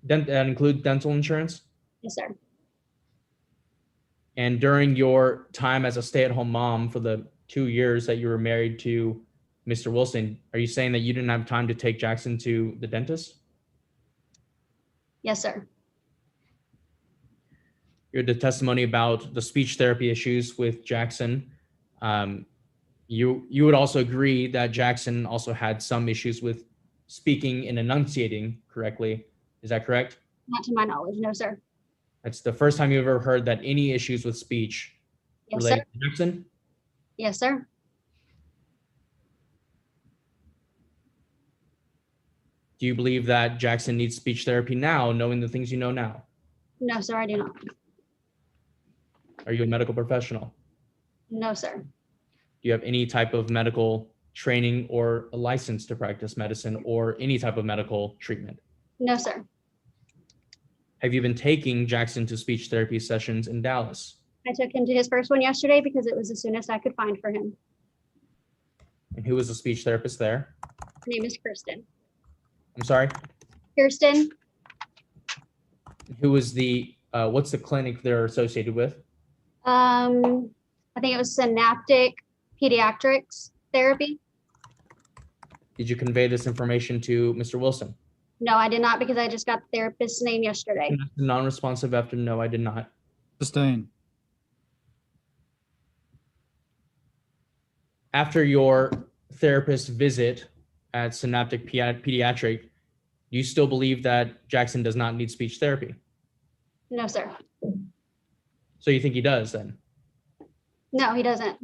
That includes dental insurance? Yes, sir. And during your time as a stay-at-home mom for the 2 years that you were married to Mr. Wilson, are you saying that you didn't have time to take Jackson to the dentist? Yes, sir. You had the testimony about the speech therapy issues with Jackson. You would also agree that Jackson also had some issues with speaking and enunciating correctly. Is that correct? Not to my knowledge. No, sir. That's the first time you've ever heard that any issues with speech Yes, related sir. to Jackson? Yes, sir. Do you believe that Jackson needs speech therapy now, knowing the things you know now? No, sir, I do not. Are you a medical professional? No, sir. Do you have any type of medical training or a license to practice medicine or any type of medical treatment? No, sir. Have you been taking Jackson to speech therapy sessions in Dallas? I took him to his first one yesterday because it was the soonest I could find for him. And who was the speech therapist there? Her name is Kirsten. I'm sorry? Kirsten, Who was what's the clinic they're associated with? I think it was synaptic pediatrics therapy. Did you convey this information to Mr. Wilson? No, I did not because I just got the therapist's name yesterday. Non-responsive after no, I did not. Sustained. After your therapist visit at Synaptic Pediatric, do you still believe that Jackson does not need speech therapy? No, sir. So you think he does then? No, he doesn't.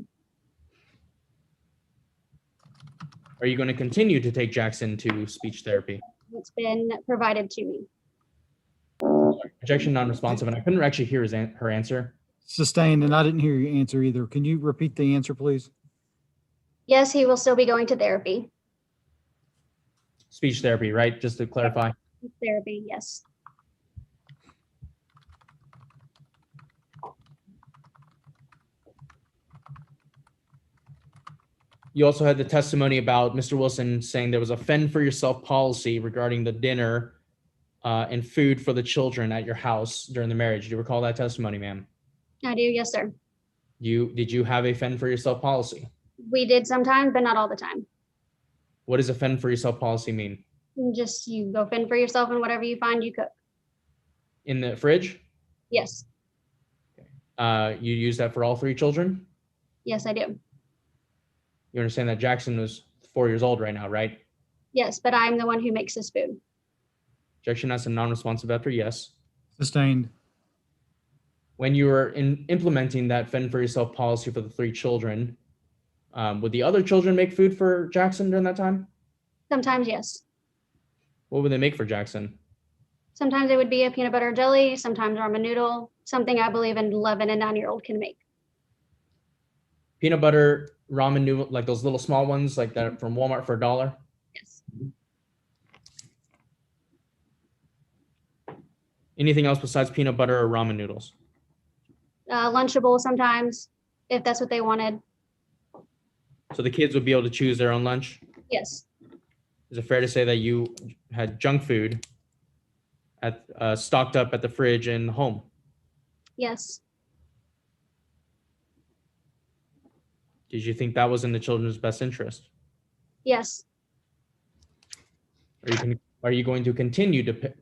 Are you going to continue to take Jackson to speech therapy? It's been provided to me. Objection non-responsive, and I couldn't actually hear her answer. Sustained, and I didn't hear your answer either. Can you repeat the answer, please? Yes, he will still be going to therapy. Speech therapy, right? Just to clarify. Therapy, yes. You also had the testimony about Mr. Wilson saying there was a fend for yourself policy regarding the dinner and food for the children at your house during the marriage. Do you recall that testimony, ma'am? I do, yes, sir. Did you have a fend for yourself policy? We did sometimes, but not all the time. What does a fend for yourself policy mean? Just you go fend for yourself and whatever you find, you cook. In the fridge? Yes, You use that for all three children? yes, I do. You understand that Jackson was 4 years old right now, right? Yes, but I'm the one who makes this food. Objection as a non-responsive after yes. Sustained. When you were implementing that fend for yourself policy for the three children, would the other children make food for Jackson during that time? Sometimes, yes. What would they make for Jackson? Sometimes it would be a peanut butter jelly, sometimes ramen noodle, something I believe an 11 and 9-year-old can make. Peanut butter ramen noodle, like those little small ones, like that from Walmart for $1? Yes. Anything else besides peanut butter or ramen noodles? Lunchable sometimes, if that's what they wanted. So the kids would be able to choose their own lunch? Yes, Is it fair to say that you had junk food at stocked up at the fridge in home? yes, Did you think that was in the children's best interest? yes, Are you going to continue to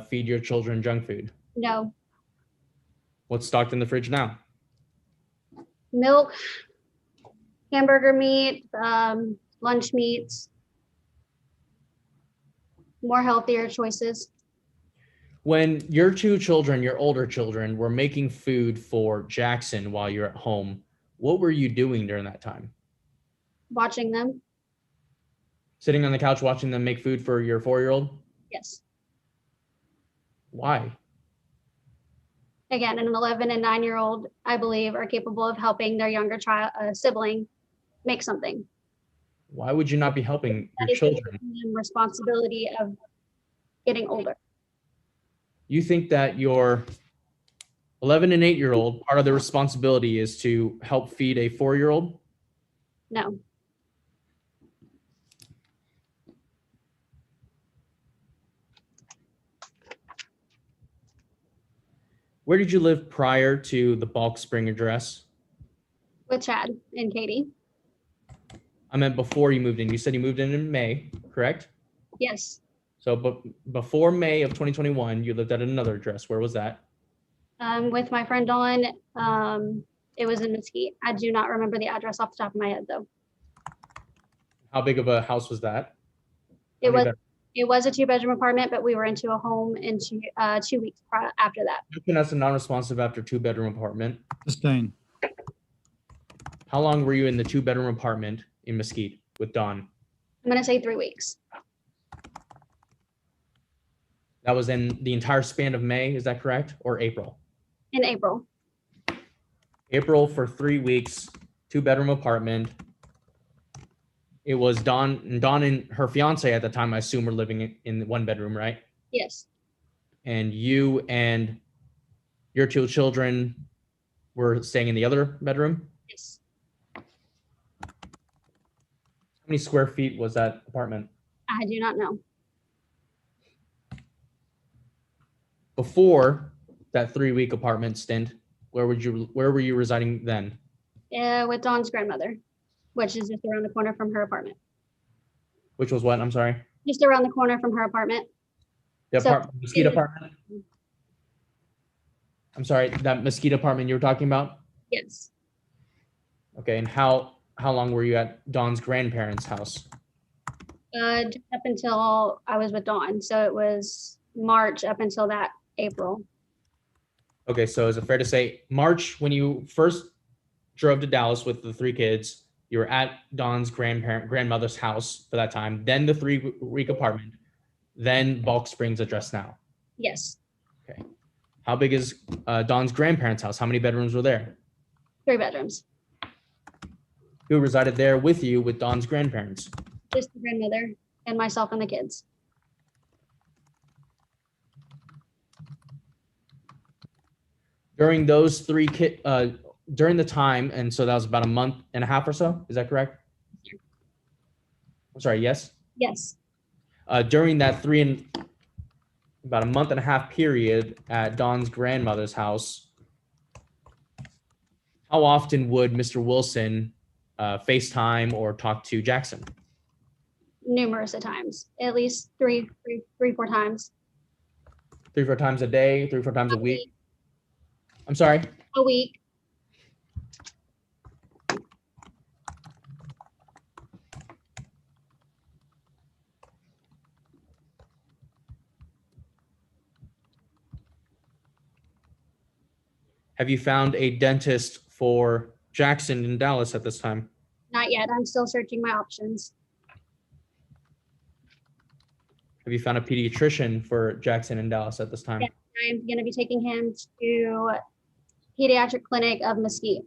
feed your children junk food? no. What's stocked in the fridge now? Milk, hamburger meat, lunch meats, more healthier choices. When your two children, your older children, were making food for Jackson while you're at home, what were you doing during that time? Watching them. Sitting on the couch watching them make food for your 4-year-old? Yes. Why? Again, an 11 and 9-year-old, I believe, are capable of helping their younger child sibling make something. Why would you not be helping That your is the children? responsibility of getting older. You think that your 11 and 8-year-old, part of the responsibility is to help feed a 4-year-old? No, Where did you live prior to the Balk Spring address? with Chad and Katie. I meant before you moved in. You said you moved in May, correct? Yes, So, but before May of 2021, you lived at another address. Where was that? with my friend Dawn. It was in Mesquite. I do not remember the address off the top of my head, though. How big of a house was that? It How many was bedrooms? it was a 2-bedroom apartment, but we were into a home in 2 weeks after that. That's a non-responsive after 2-bedroom apartment. Sustained. How long were you in the 2-bedroom apartment in Mesquite with Dawn? I'm gonna say 3 weeks. That was in the entire span of May, is that correct? Or April? In April. April for 3 weeks, 2-bedroom apartment. It was Dawn and her fiance at the time, I assume, were living in 1 bedroom, right? Yes, And you and your 2 children were staying in the other bedroom? yes. How many square feet was that apartment? I do not know. Before that 3-week apartment stint, where were you residing then? With Dawn's grandmother, which is just around the corner from her apartment. Which was what? I'm sorry. Just around the corner from her apartment. The So- Mesquite apartment? I'm sorry, that Mesquite apartment you were talking about? Yes, Okay, and how long were you at Dawn's grandparents' house? just up until I was with Dawn. So it was March up until that April. Okay, so is it fair to say March, when you first drove to Dallas with the 3 kids, you were at Dawn's grandmother's house for that time, then the 3-week apartment, then Balk Springs address now? Yes, How big is Dawn's grandparents' house? How many bedrooms were there? 3 bedrooms. Who resided there with you with Dawn's grandparents? Just the grandmother and myself and the kids. During those during the time, and so that was about a month and a half or so, is that correct? I'm sorry, yes? Yes. During that about a month and a half period at Dawn's grandmother's house, how often would Mr. Wilson FaceTime or talk to Jackson? Numerous of times, at least three, 4 times 3-4 times a day, 3-4 times a week? I'm sorry? a week. Have you found a dentist for Jackson in Dallas at this time? Not yet. I'm still searching my options. Have you found a pediatrician for Jackson in Dallas at this time? Yeah. I'm going to be taking him to pediatric clinic of Mesquite.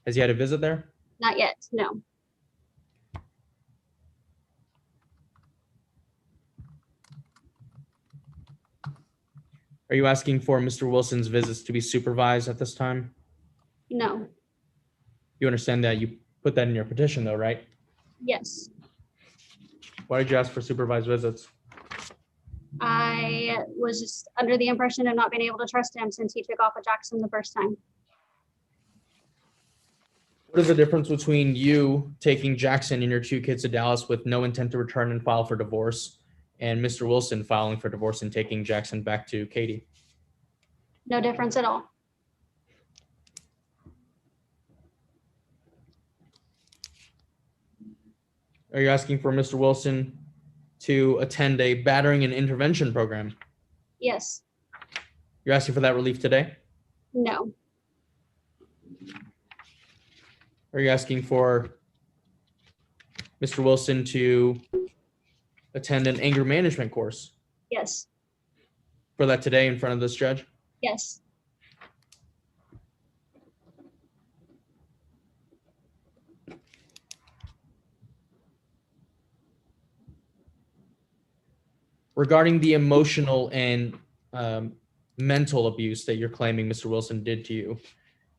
Has he had a visit there? Not yet. No. Are you asking for Mr. Wilson's visits to be supervised at this time? No. You understand that you put that in your petition though, right? Yes. Why did you ask for supervised visits? I was just under the impression of not being able to trust him since he took off with Jackson the first time. What is the difference between you taking Jackson and your 2 kids to Dallas with no intent to return and file for divorce, and Mr. Wilson filing for divorce and taking Jackson back to Katie? No difference at all. Are you asking for Mr. Wilson to attend a battering and intervention program? Yes. You're asking for that relief today? No. Are you asking for Mr. Wilson to attend an anger management course Yes. for that today in front of this judge? Yes. Regarding the emotional and mental abuse that you're claiming Mr. Wilson did to you,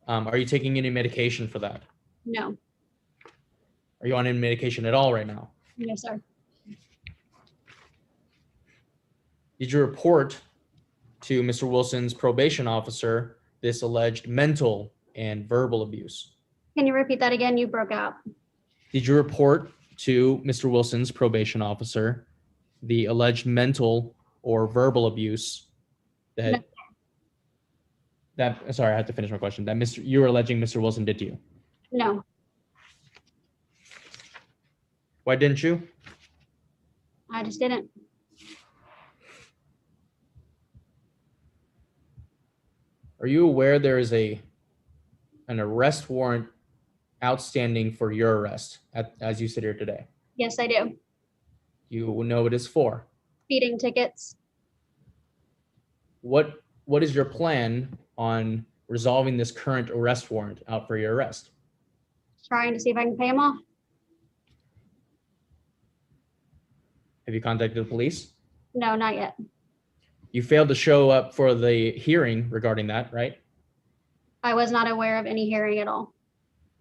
are you taking any medication for that? No. Are you on any medication at all right now? No, sir. Did you report to Mr. Wilson's probation officer this alleged mental and verbal abuse? Can you repeat that again? You broke out. Did you report to Mr. Wilson's probation officer the alleged mental or verbal abuse that sorry, I had to finish my question, that you were alleging Mr. Wilson did to you? No. Why didn't you? I just didn't. Are you aware there is an arrest warrant outstanding for your arrest as you sit here today? Yes, I do. You will know what it's for. Speeding tickets. What is your plan on resolving this current arrest warrant out for your arrest? Trying to see if I can pay him off. Have you contacted the police? No, not yet. You failed to show up for the hearing regarding that, right? I was not aware of any hearing at all.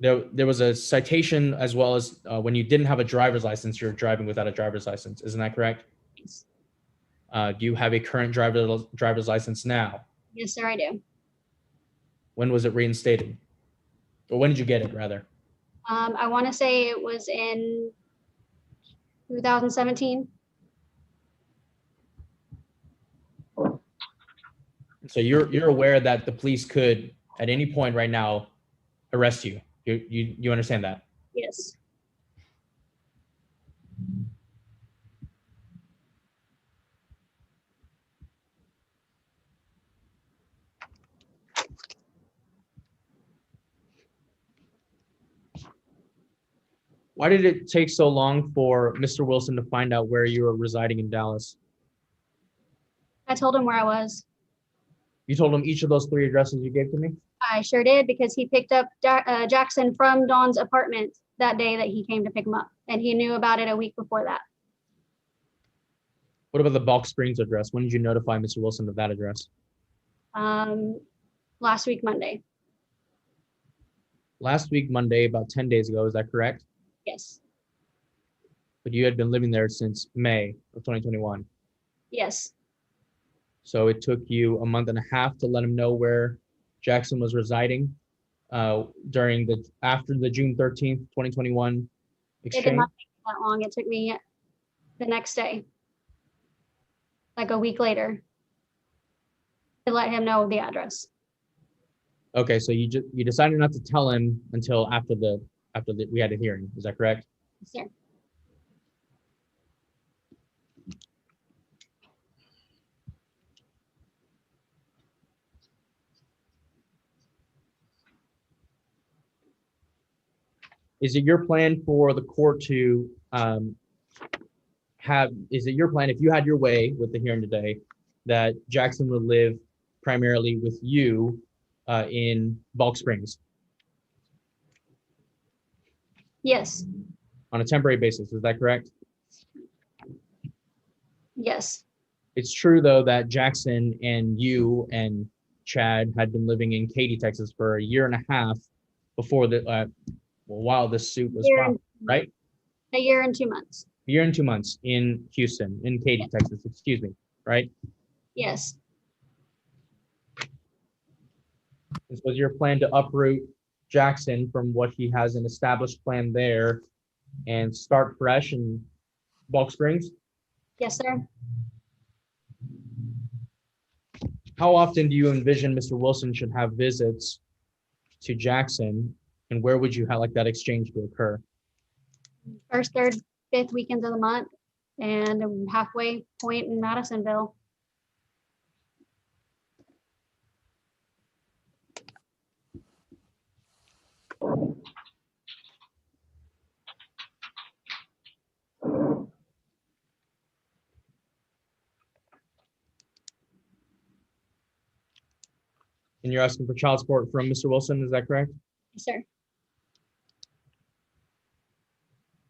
There was a citation as well as when you didn't have a driver's license, you're driving without a driver's license. Isn't that correct? Yes. Do you have a current driver's license now? Yes, sir, I do. When was it reinstated? Or when did you get it, rather? I want to say it was in 2017. So you're aware that the police could, at any point right now, arrest you. You understand that? Yes. Why did it take so long for Mr. Wilson to find out where you were residing in Dallas? I told him where I was. You told him each of those 3 addresses you gave to me? I sure did, because he picked up Jackson from Dawn's apartment that day that he came to pick him up, and he knew about it a week before that. What about the Bulk Springs address? When did you notify Mr. Wilson of that address? Last week, Monday. Last week, Monday, about 10 days ago. Is that correct? Yes. But you had been living there since May of 2021. Yes, So it took you a month and a half to let him know where Jackson was residing after the June 13th, 2021 it did exchange. not take me that long. It took me the next day, like a week later, to let him know the address. Okay, so you decided not to tell him until after we had a hearing. Is that correct? Yes, sir. Is it your plan for the court to is it your plan, if you had your way with the hearing today, that Jackson would live primarily with you in Bulk Springs Yes, on a temporary basis? Is that correct? yes, It's true, though, that Jackson and you and Chad had been living in Katy, Texas for a year and a half before while this suit was filed, right? a year and 2 months. A year and 2 months in Houston, in Katy, Texas, excuse me, right? Yes, This was your plan to uproot Jackson from what he has an established plan there and start fresh in Bulk Springs? yes, sir. How often do you envision Mr. Wilson should have visits to Jackson, and where would you like that exchange to occur? First, third, fifth weekends of the month, and a halfway point in Madisonville. And you're asking for child support from Mr. Wilson, is that correct? Yes, sir.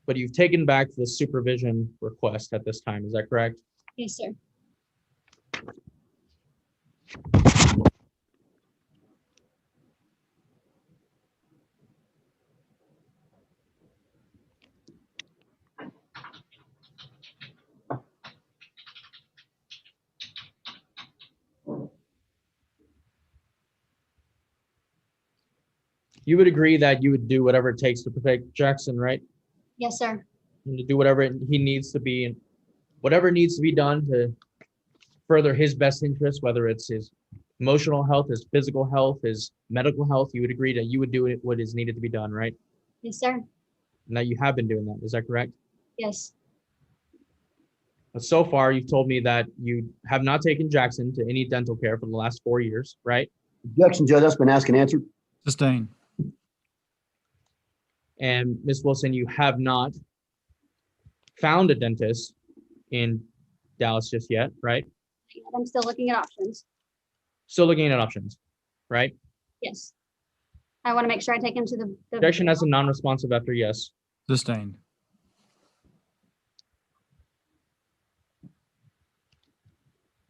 But you've taken back the supervision request at this time, is that correct? Yes, sir. You would agree that you would do whatever it takes to protect Jackson, right? Yes, sir. And to do whatever he needs to be, whatever needs to be done to further his best interest, whether it's his emotional health, his physical health, his medical health, you would agree that you would do what is needed to be done, right? Yes, sir. And that you have been doing that, is that correct? Yes. But so far, you've told me that you have not taken Jackson to any dental care for the last 4 years, right? Objection, Judge. That's been asked and answered. Sustained. And Ms. Wilson, you have not found a dentist in Dallas just yet, right? I'm still looking at options. Still looking at options, right? Yes. I want to make sure I take him to the Objection as a non-responsive after yes. Sustained.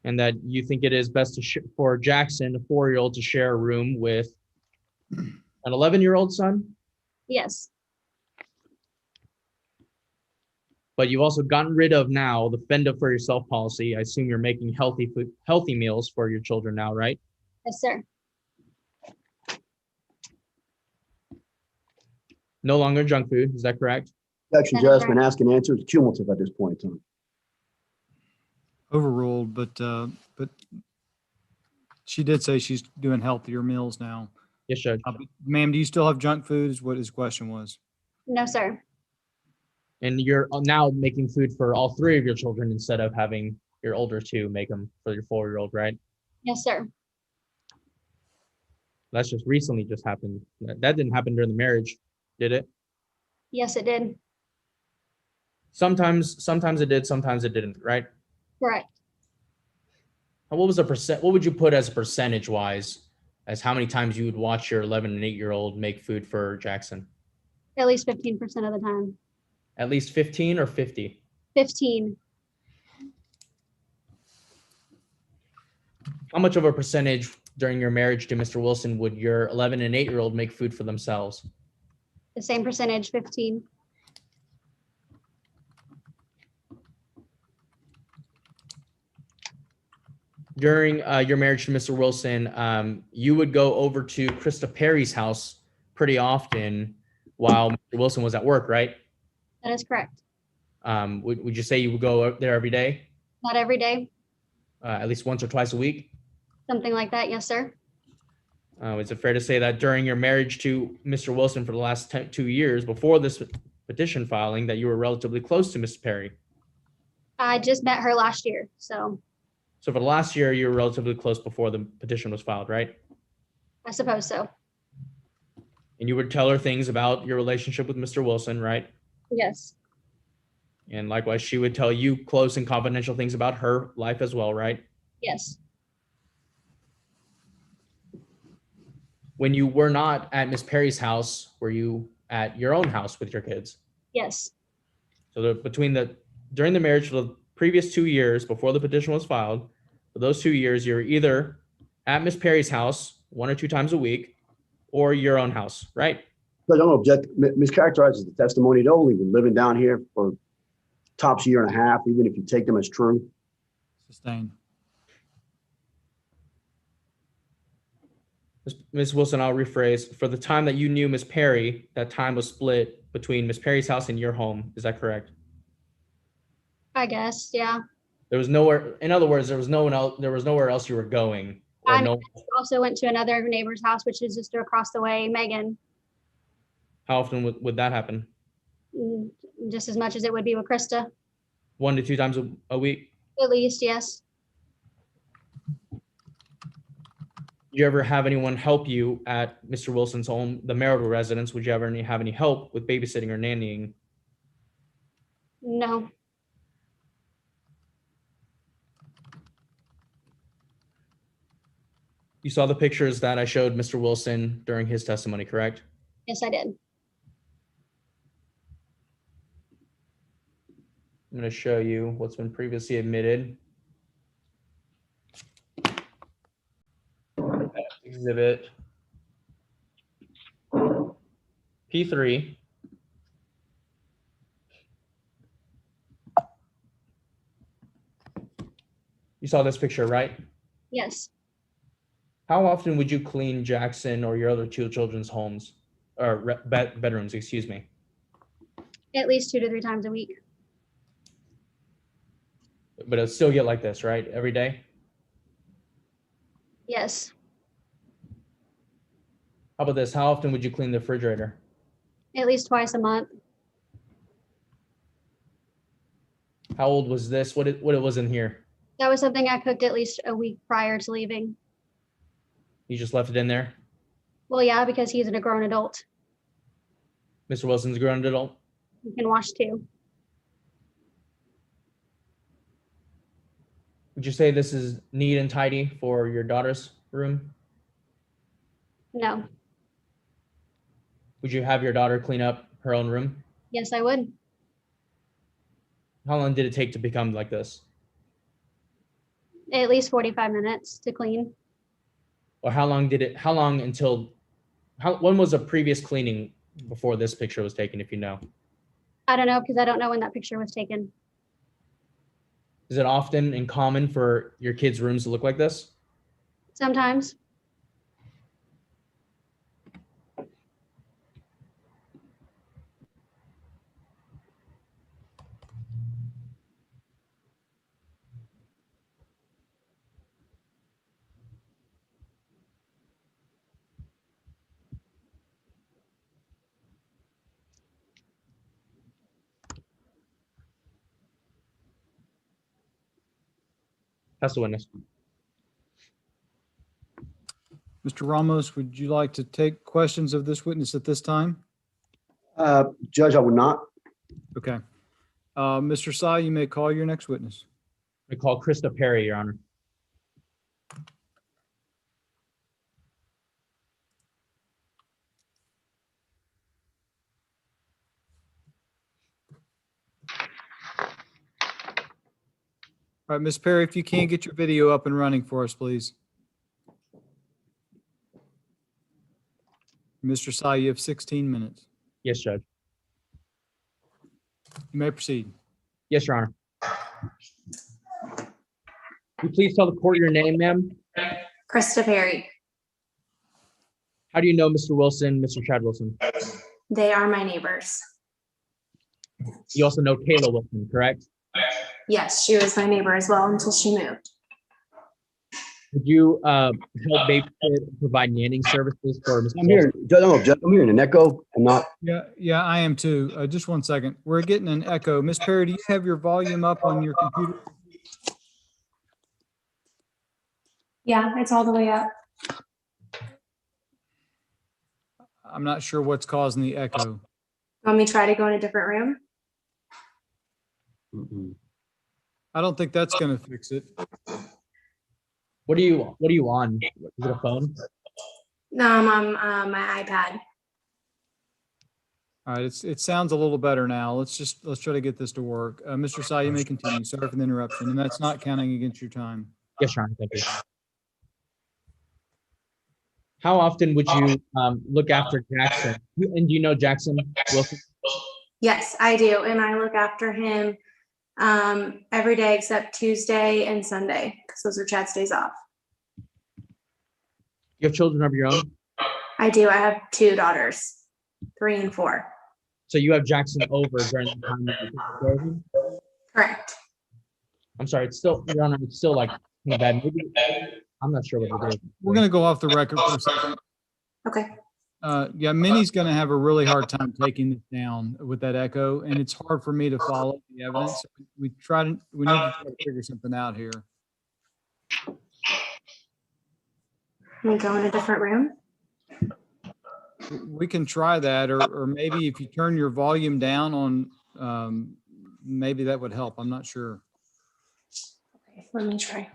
And that you think it is best for Jackson, a 4-year-old, to share a room with an 11-year-old son, Yes, but you've also gotten rid of now the fend up for yourself policy. I assume you're making healthy meals for your children now, right? yes, sir. No longer junk food, is that correct? Objection, That is Judge. That's been asked and answered. It's cumulative at this point in time. Overruled, but she did say she's doing healthier meals now. Yes, Judge. Ma'am, do you still have junk food is what his question was. No, sir. And you're now making food for all 3 of your children instead of having your older 2 make them for your 4-year-old, right? Yes, sir. That's just recently just happened. That didn't happen during the marriage, did it? Yes, it did. Sometimes it did, sometimes it didn't, right? Correct. And what was what would you put as percentage wise as how many times you would watch your 11 and 8-year-old make food for Jackson? At least 15% of the time. At least 15 or 50? 15. How much of a percentage during your marriage to Mr. Wilson would your 11 and 8-year-old make food for themselves? The same percentage, 15. during your marriage to Mr. Wilson, you would go over to Krista Perry's house pretty often while Mr. Wilson was at work, right? That is correct. Would you say you would go up there every day, Not every day, at least once or twice a week? something like that. Yes, sir. Is it fair to say that during your marriage to Mr. Wilson for the last 2 years before this petition filing that you were relatively close to Ms. Perry? I just met her last year, so So for the last year, you were relatively close before the petition was filed, right? I suppose so. And you would tell her things about your relationship with Mr. Wilson, right? Yes, And likewise, she would tell you close and confidential things about her life as well, right? yes, When you were not at Miss Perry's house, were you at your own house with your kids? yes, So during the marriage for the previous 2 years before the petition was filed, for those 2 years, you're either at Miss Perry's house 1 or 2 times a week or your own house, right? But I don't object, mischaracterizes the testimony. They've only been living down here for tops year and a half, even if you take them as true. Sustained. Ms. Wilson, I'll rephrase. For the time that you knew Miss Perry, that time was split between Miss Perry's house and your home. Is that correct? I guess, yeah. There was nowhere, in other words, there was nowhere else you were going. Or I no, also went to another neighbor's house, which is just across the way, Megan, how often would that happen? just as much as it would be with Krista. 1 to 2 times a week? At least, yes. Did you ever have anyone help you at Mr. Wilson's home, the marital residence? Would you ever have any help with babysitting or nannying? No, You saw the pictures that I showed Mr. Wilson during his testimony, correct? yes, I did. I'm going to show you what's been previously admitted. Exhibit P3. You saw this picture, right? Yes, How often would you clean Jackson or your other 2 children's homes or bedrooms, excuse me? at least 2 to 3 times a week. But it'll still get like this, right? Every day? Yes, How about this? How often would you clean the refrigerator? at least twice a month. How old was this? What it was in here? That was something I cooked at least a week prior to leaving. You just left it in there? Well, yeah, because he's a grown adult. Mr. Wilson's a grown adult? He can wash too. Would you say this is neat and tidy for your daughter's room? No, Would you have your daughter clean up her own room? yes, I would. How long did it take to become like this? At least 45 minutes to clean. Or when was a previous cleaning before this picture was taken, if you know? I don't know, because I don't know when that picture was taken. Is it often and common for your kids' rooms to look like this? Sometimes. That's the witness. Mr. Ramos, would you like to take questions of this witness at this time? Judge, I would not. Okay. Mr. Sy, you may call your next witness. I call Krista Perry, Your Honor. All right, Ms. Perry, if you can get your video up and running for us, please. Mr. Sy, you have 16 minutes. Yes, Judge. You may proceed. Yes, Your Honor. you please tell the court your name, ma'am? Krista Perry. How do you know Mr. Wilson, Mr. Chad Wilson? They are my neighbors. You also know Kayla Wilson, correct? Yes, she was my neighbor as well until she moved. Would you help babysit and provide nannying services for Mr. I'm hearing, no, Jeff, I'm hearing an echo. I'm not. Yeah, I am too. Just one second. We're getting an echo. Miss Perry, do you have your volume up on your computer? Yeah, it's all the way up. I'm not sure what's causing the echo. Want me to try to go in a different room? Mm-mm. I don't think that's going to fix it. What are you on? Is it a phone? No, I'm on my iPad. All right, it sounds a little better now. Let's try to get this to work. Mr. Sy, you may continue. Sorry for the interruption, and that's not counting against your time. Yes, Your Honor, thank you. How often would you look after Jackson? And do you know Jackson Wilson? Yes, I do. And I look after him every day except Tuesday and Sunday because those are Chad's days off. You have children of your own? I do. I have 2 daughters, 3 and 4. So you have Jackson over during the time that you take care of him? Correct. I'm sorry, it's still, Your Honor, it's still like bad. Maybe, I'm not sure what it is. We're going to go off the record for a second. Okay. Yeah, Minnie's going to have a really hard time taking this down with that echo, and it's hard for me to follow the evidence. We need to try to figure something out here. Can we go in a different room? We can try that, or maybe if you turn your volume down on, maybe that would help. I'm not sure. Okay, let me try.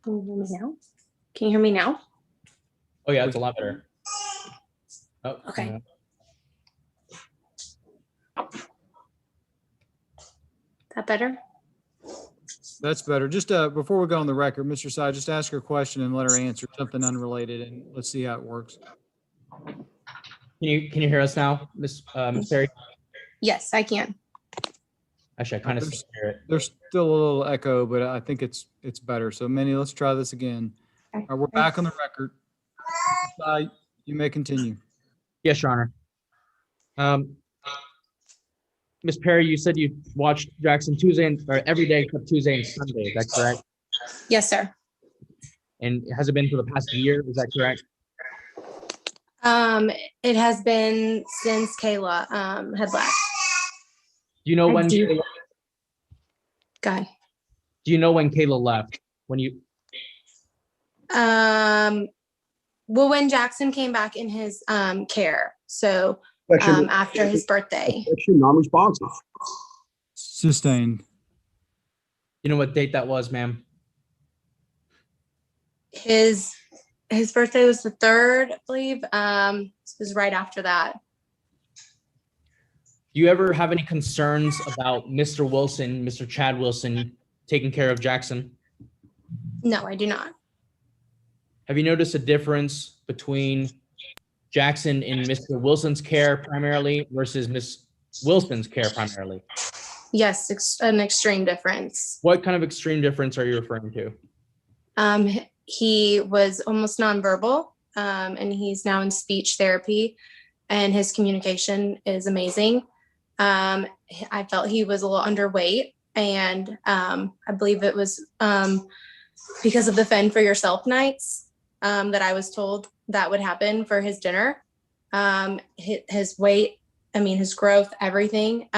Can you hear me now? Can you hear me now? Oh yeah, it's a lot better. Oh, Okay. That better? That's better. Just before we go on the record, Mr. Sy, just ask her a question and let her answer something unrelated, and let's see how it works. Can you hear us now, Miss Perry? Yes, I can. Actually, I kind of hear it. There's still a little echo, but I think it's better. So Minnie, let's try this again. All right, we're back on the record. Mr. Sy, you may continue. Yes, Your Honor. Ms. Perry, you said you watched Jackson or every day except Tuesday and Sunday. Is that correct? Yes, sir. And has it been for the past year? Is that correct? It has been since Kayla had left. Do you know when? Guy. Do you know when Kayla left? When you? Well, when Jackson came back in his care, so after his birthday. Non-responsive. Sustained. You know what date that was, ma'am? His birthday was the 3rd, I believe. It was right after that. Do you ever have any concerns about Mr. Wilson, Mr. Chad Wilson, taking care of Jackson? No, I do not. Have you noticed a difference between Jackson in Mr. Wilson's care primarily versus Miss Wilson's care primarily? Yes, an extreme difference. What kind of extreme difference are you referring to? He was almost nonverbal, and he's now in speech therapy, and his communication is amazing. I felt he was a little underweight, and I believe it was because of the Fend for Yourself nights that I was told that would happen for his dinner. His weight, his growth, everything.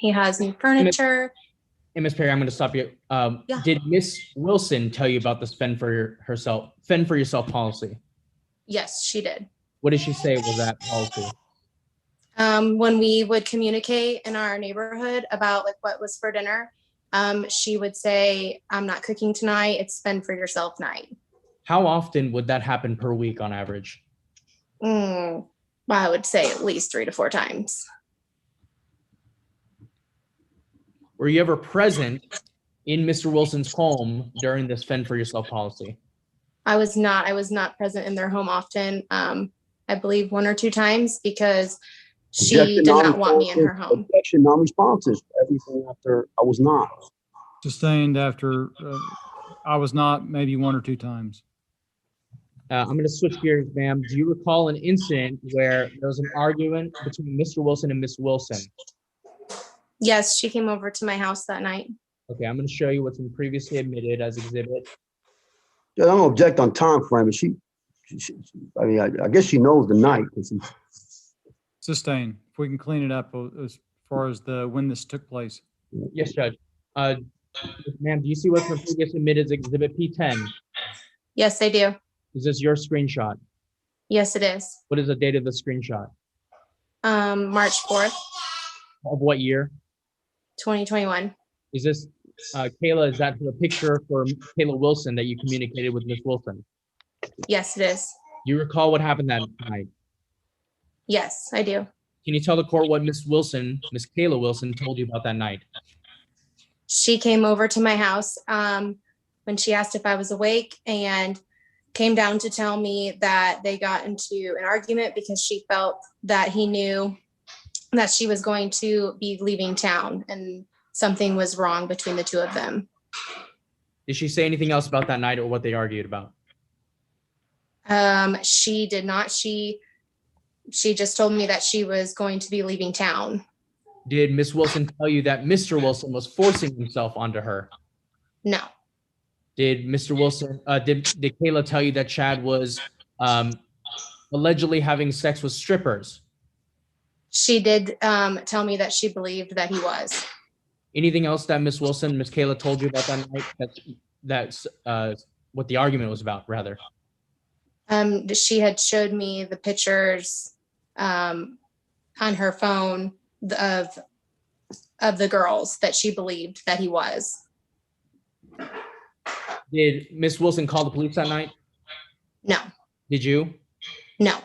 He has new furniture. Hey, Ms. Perry, I'm going to stop you. Yeah. Did Miss Wilson tell you about this Fend for Yourself policy? Yes, she did. What did she say was that policy? When we would communicate in our neighborhood about what was for dinner, she would say, "I'm not cooking tonight. It's Fend for Yourself night." How often would that happen per week on average? I would say at least 3 to 4 times. Were you ever present in Mr. Wilson's home during this Fend for Yourself policy? I was not present in their home often. I believe 1 or 2 times because she Objection, did not want me in her non-responsive. home. Objection, non-responsive. Everything after I was not. Sustained after I was not, maybe 1 or 2 times. I'm going to switch gears, ma'am. Do you recall an incident where there was an argument between Mr. Wilson and Miss Wilson? Yes, she came over to my house that night. Okay, I'm going to show you what's been previously admitted as exhibit. Yeah, I don't object on time frame. I mean, I guess she knows the night. Sustained. If we can clean it up as far as when this took place. Yes, Judge. Ma'am, do you see what's been previously admitted as exhibit P10? Yes, I do. Is this your screenshot? Yes, it is. What is the date of the screenshot? March 4th, Of what year? 2021. Is this, Kayla, is that the picture for Kayla Wilson that you communicated with Miss Wilson? Yes, it is. Do you recall what happened that night? Yes, I do. Can you tell the court what Miss Kayla Wilson told you about that night? She came over to my house when she asked if I was awake and came down to tell me that they got into an argument because she felt that he knew that she was going to be leaving town and something was wrong between the two of them. Did she say anything else about that night or what they argued about? She did not. She just told me that she was going to be leaving town. Did Miss Wilson tell you that Mr. Wilson was forcing himself onto her? No. Did Mr. Wilson, did Kayla tell you that Chad was allegedly having sex with strippers? She did tell me that she believed that he was. Anything else that Miss Kayla told you about that night? That's what the argument was about, rather. She had showed me the pictures on her phone of the girls that she believed that he was. Did Miss Wilson call the police that night? No. Did you? No.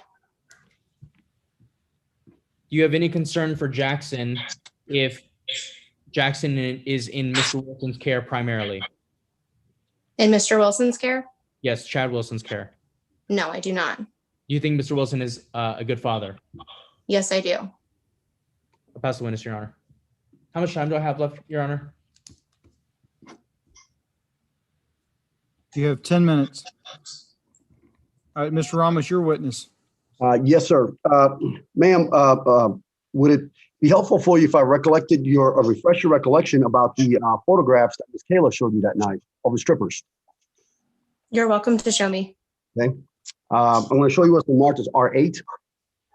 Do you have any concern for Jackson if Jackson is in Mr. Wilson's care primarily? In Mr. Wilson's care? Yes, Chad Wilson's care. No, I do not. Do you think Mr. Wilson is a good father? Yes, I do. I'll pass the witness, Your Honor. How much time do I have left, Your Honor? You have 10 minutes. All right, Mr. Ramos, your witness. Yes, sir. Ma'am, would it be helpful for you if I recollected refresh your recollection about the photographs that Ms. Kayla showed you that night of the strippers? You're welcome to show me. Okay. I'm going to show you what's been marked as R8.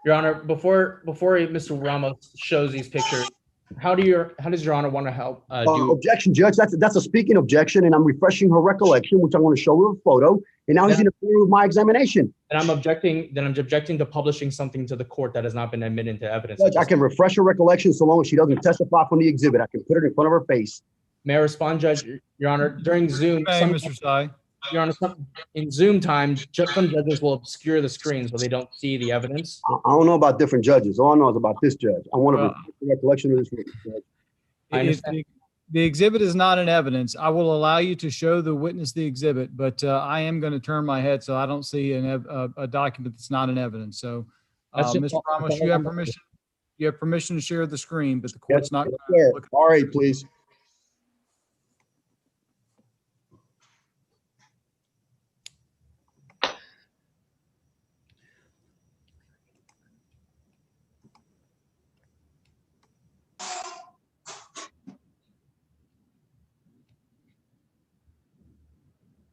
Your Honor, before Mr. Ramos shows these pictures, how does Your Honor want to help do? Objection, Judge. That's a speaking objection, and I'm refreshing her recollection, which I want to show her a photo. And now he's interfering with my examination. And I'm objecting to publishing something to the court that has not been admitted into evidence. Judge, I can refresh her recollection so long as she doesn't testify from the exhibit. I can put it in front of her face. May I respond, Judge? Your Honor, during Zoom, Hey, Mr. Tsai. Your Honor, in Zoom time, some judges will obscure the screen so they don't see the evidence. I don't know about different judges. All I know is about this judge. I want to refresh the recollection of this witness, Judge. I understand. The exhibit is not an evidence. I will allow you to show the witness the exhibit, but I am going to turn my head so I don't see a document that's not an evidence. So, Mr. Ramos, you have permission. You have permission to share the screen, but the court's not. Yes, sir. All right, please.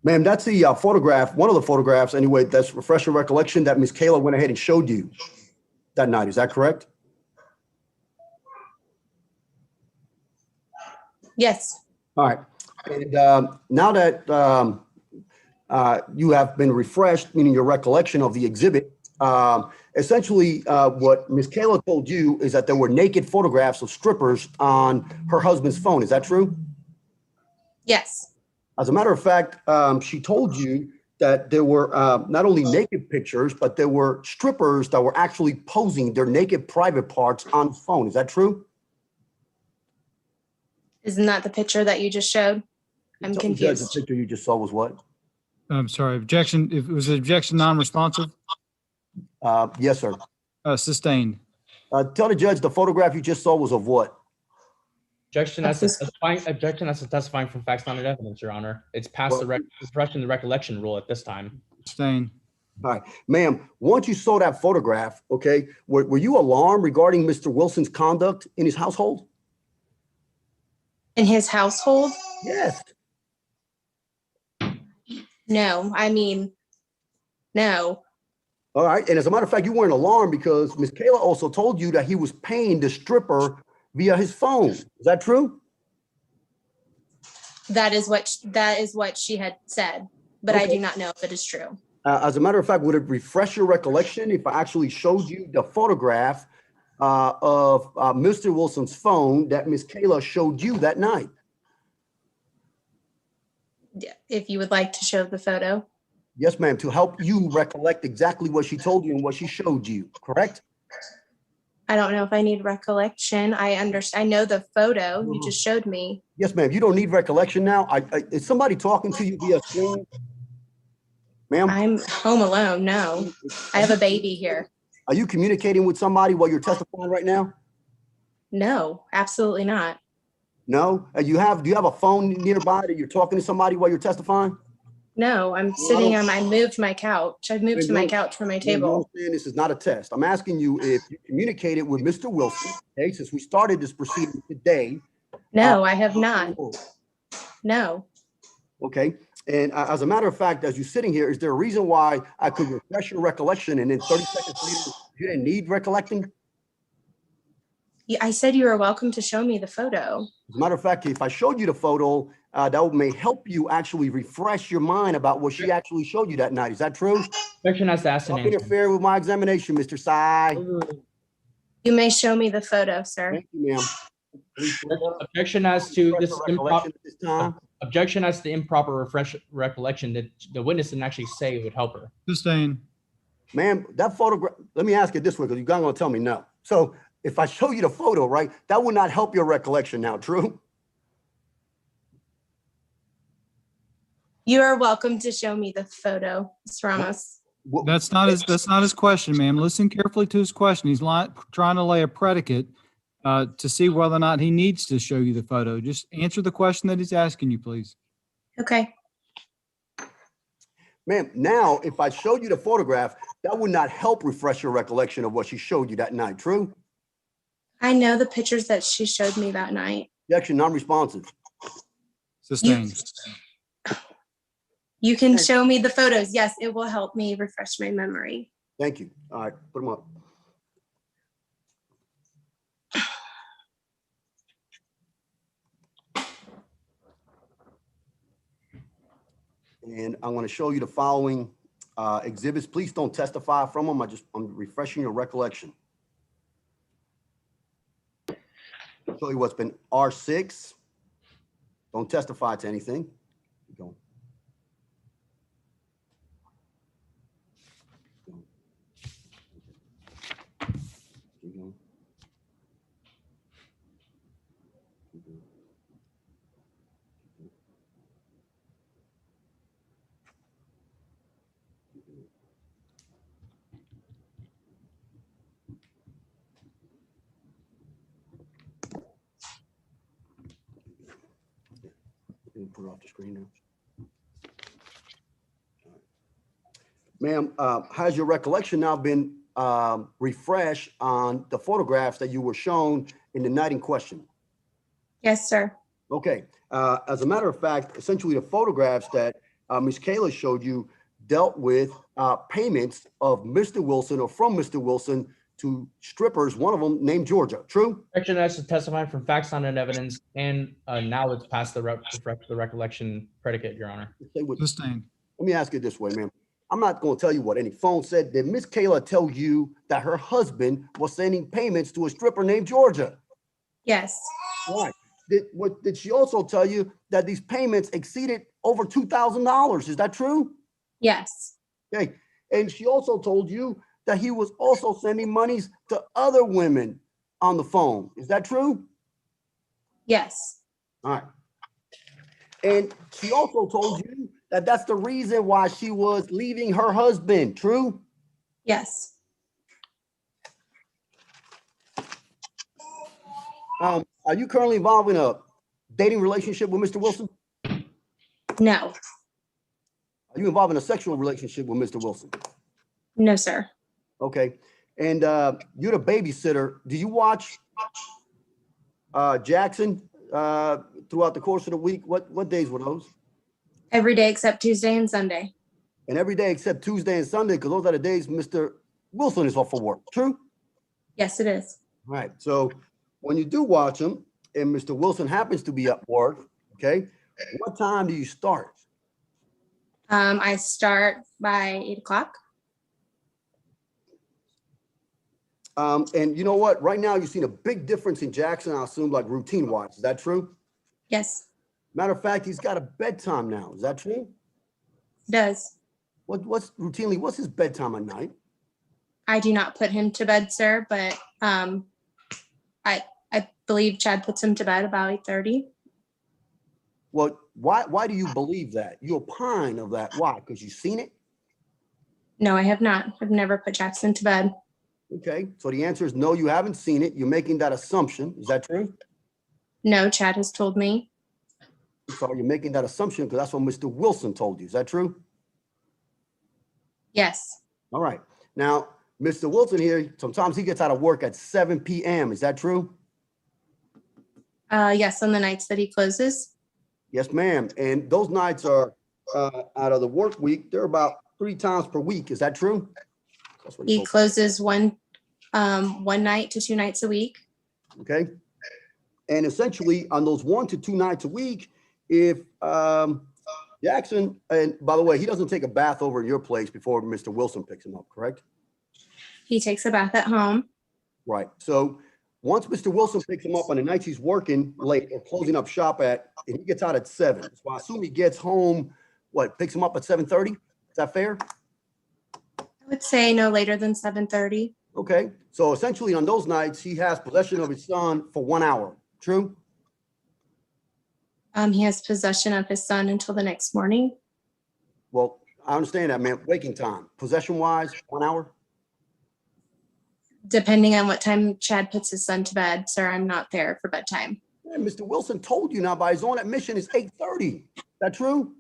Ma'am, that's the photograph, one of the photographs anyway, that's refreshing recollection that Ms. Kayla went ahead and showed you that night. Is that correct? Yes. All right. And now that you have been refreshed, meaning your recollection of the exhibit, essentially what Ms. Kayla told you is that there were naked photographs of strippers on her husband's phone. Is that true? Yes. As a matter of fact, she told you that there were not only naked pictures, but there were strippers that were actually posing their naked private parts on the phone. Is that true? Isn't that the picture that you just showed? I'm Judge, confused. the picture you just saw was what? I'm sorry, objection, if it was an objection non-responsive, Yes, sir. sustained. Tell the judge the photograph you just saw was of what? Objection as to testifying from facts not in evidence, Your Honor. It's past the refreshing the recollection rule at this time. Sustained. All right, ma'am, once you saw that photograph, okay, were you alarmed regarding Mr. Wilson's conduct in his household? In his household? Yes. No, I mean, no. All right, and as a matter of fact, you weren't alarmed because Ms. Kayla also told you that he was paying the stripper via his phone. Is that true? That is what she had said, but I do not know if it is true. As a matter of fact, would it refresh your recollection if I actually showed you the photograph of Mr. Wilson's phone that Ms. Kayla showed you that night? If you would like to show the photo. Yes, ma'am, to help you recollect exactly what she told you and what she showed you, correct? I don't know if I need recollection. I understand. I know the photo you just showed me. Yes, ma'am, you don't need recollection now. Is somebody talking to you via screen? Ma'am? I'm home alone. No, I have a baby here. Are you communicating with somebody while you're testifying right now? No, absolutely not. No? Do you have a phone nearby that you're talking to somebody while you're testifying? No, I'm sitting on I moved my couch. I've moved to my couch from my table. This is not a test. I'm asking you if you communicated with Mr. Wilson, okay, since we started this proceeding today. No, I have not. No. Okay. And as a matter of fact, as you're sitting here, is there a reason why I could refresh your recollection and then 30 seconds later, you didn't need recollecting? Yeah, I said you were welcome to show me the photo. As a matter of fact, if I showed you the photo, that may help you actually refresh your mind about what she actually showed you that night. Is that true? Objection has to ask and Don't answer. interfere with my examination, Mr. Sai. You may show me the photo, sir. Thank you, ma'am. Objection as to this Refresh the improper. recollection at this time. Objection as to the improper recollection that the witness didn't actually say it would help her. Sustained. Ma'am, that photograph, let me ask it this way, because you're going to tell me no. So if I show you the photo, right, that would not help your recollection now, true? You are welcome to show me the photo, Ms. Ramos. That's not his question, ma'am. Listen carefully to his question. He's trying to lay a predicate to see whether or not he needs to show you the photo. Just answer the question that he's asking you, please. Okay. Ma'am, now, if I showed you the photograph, that would not help refresh your recollection of what she showed you that night, true? I know the pictures that she showed me that night. Objection, non-responsive. Sustained. You can show me the photos. Yes, it will help me refresh my memory. Thank you. All right, put them up. And I want to show you the following exhibits. Please don't testify from them. I'm refreshing your recollection. I'll show you what's been R6. Don't testify to anything. Keep going. Keep going. Keep going. Put it off the screen now. Ma'am, has your recollection now been refreshed on the photographs that you were shown in the night in question? Yes, sir. Okay. As a matter of fact, essentially the photographs that Ms. Kayla showed you dealt with payments of Mr. Wilson or from Mr. Wilson to strippers, one of them named Georgia. True? Objection as to testifying from facts not in evidence, and now it's past the recollection predicate, Your Honor. Sustained. Let me ask it this way, ma'am. I'm not going to tell you what any phone said. Did Miss Kayla tell you that her husband was sending payments to a stripper named Georgia? Yes. Why? Did she also tell you that these payments exceeded over $2,000? Is that true? Yes. Okay. And she also told you that he was also sending monies to other women on the phone. Is that true? Yes. All right. And she also told you that that's the reason why she was leaving her husband. True? Yes. Are you currently involved in a dating relationship with Mr. Wilson? No. Are you involved in a sexual relationship with Mr. Wilson? No, sir. Okay. And you're the babysitter. Do you watch Jackson throughout the course of the week? What days were those? Every day except Tuesday and Sunday. And every day except Tuesday and Sunday, because those are the days Mr. Wilson is off for work. True? Yes, it is. All right. So when you do watch him and Mr. Wilson happens to be at work, okay, what time do you start? I start by 8 o'clock. And you know what? Right now, you've seen a big difference in Jackson, I assume, like routine-wise. Is that true? Yes, Matter of fact, he's got a bedtime now. Is that true? it does. What's his bedtime at night? I do not put him to bed, sir, but I believe Chad puts him to bed about 8:30. Well, why do you believe that? You opine of that. Why? Because you've seen it? No, I have not. I've never put Jackson to bed. Okay. So the answer is no, you haven't seen it. You're making that assumption. Is that true? No, Chad has told me. So you're making that assumption because that's what Mr. Wilson told you. Is that true? Yes, All right. Now, Mr. Wilson here, sometimes he gets out of work at 7 p.m. Is that true? yes, on the nights that he closes. Yes, ma'am. And those nights are out of the work week. They're about 3 times per week. Is that true? That's what He told me. closes one night to 2 nights a week. Okay. And essentially on those 1 to 2 nights a week, if Jackson, and by the way, he doesn't take a bath over at your place before Mr. Wilson picks him up, correct? He takes a bath at home. Right. So once Mr. Wilson picks him up on the nights he's working late or closing up shop and he gets out at 7. So I assume he gets home, picks him up at 7:30? Is that fair? I would say no later than 7:30. Okay. So essentially on those nights, he has possession of his son for 1 hour. True? He has possession of his son until the next morning. Well, I understand that, man. Waking time, possession wise, 1 hour. Depending on what time Chad puts his son to bed, sir, I'm not there for bedtime. Man, Mr. Wilson told you now by his own admission it's 8:30. Is that true?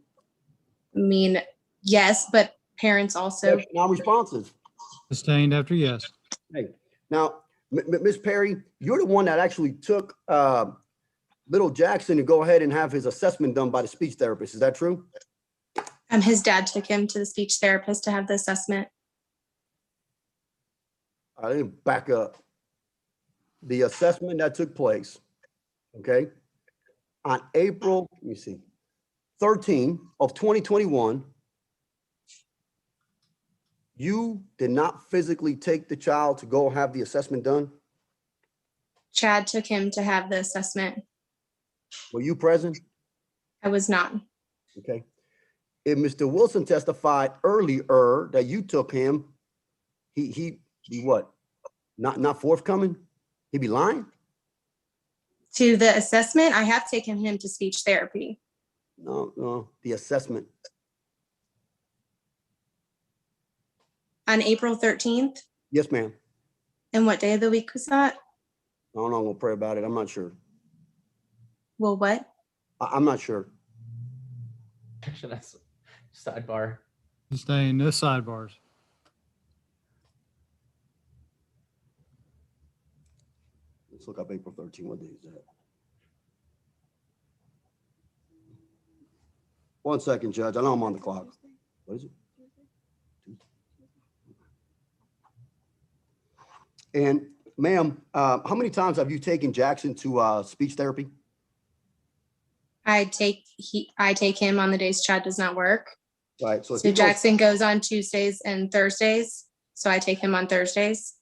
I mean, yes, but parents also. Non-responsive. Sustained after yes. Hey, now, Miss Perry, you're the one that actually took little Jackson to go ahead and have his assessment done by the speech therapist. Is that true? His dad took him to the speech therapist to have the assessment. I didn't back up. The assessment that took place, okay, on April, let me see, 13 of 2021, you did not physically take the child to go have the assessment done? Chad took him to have the assessment. Were you present? I was not. Okay. If Mr. Wilson testified earlier that you took him, he what? Not forthcoming? He'd be lying? To the assessment, I have taken him to speech therapy. No, the assessment. On April 13th. Yes, ma'am. And what day of the week was that? I don't know. We'll pray about it. I'm not sure. Well, what? I'm not sure. Actually, that's sidebar. Sustained, no sidebars. Let's look up April 13. What day is that? 1 second, Judge. I know I'm on the clock. What is it? And ma'am, how many times have you taken Jackson to speech therapy? I take him on the days Chad does not work. Right. So, if So he goes- Jackson goes on Tuesdays and Thursdays. So I take him on Thursdays.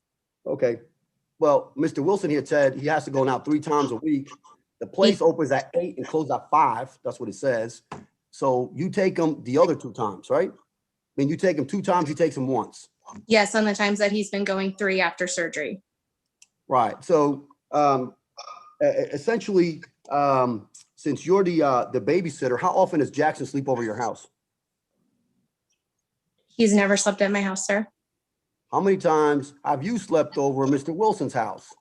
okay. Well, Mr. Wilson here said he has to go now 3 times a week. The place opens at 8 and closes at 5. That's what it says. So you take him the other 2 times, right? I mean, you take him 2 times, he takes him once. Yes, on the times that he's been going 3 after surgery. Right. So essentially, since you're the babysitter, how often does Jackson sleep over your house? He's never slept at my house, sir. How many times have you slept over at Mr. Wilson's house?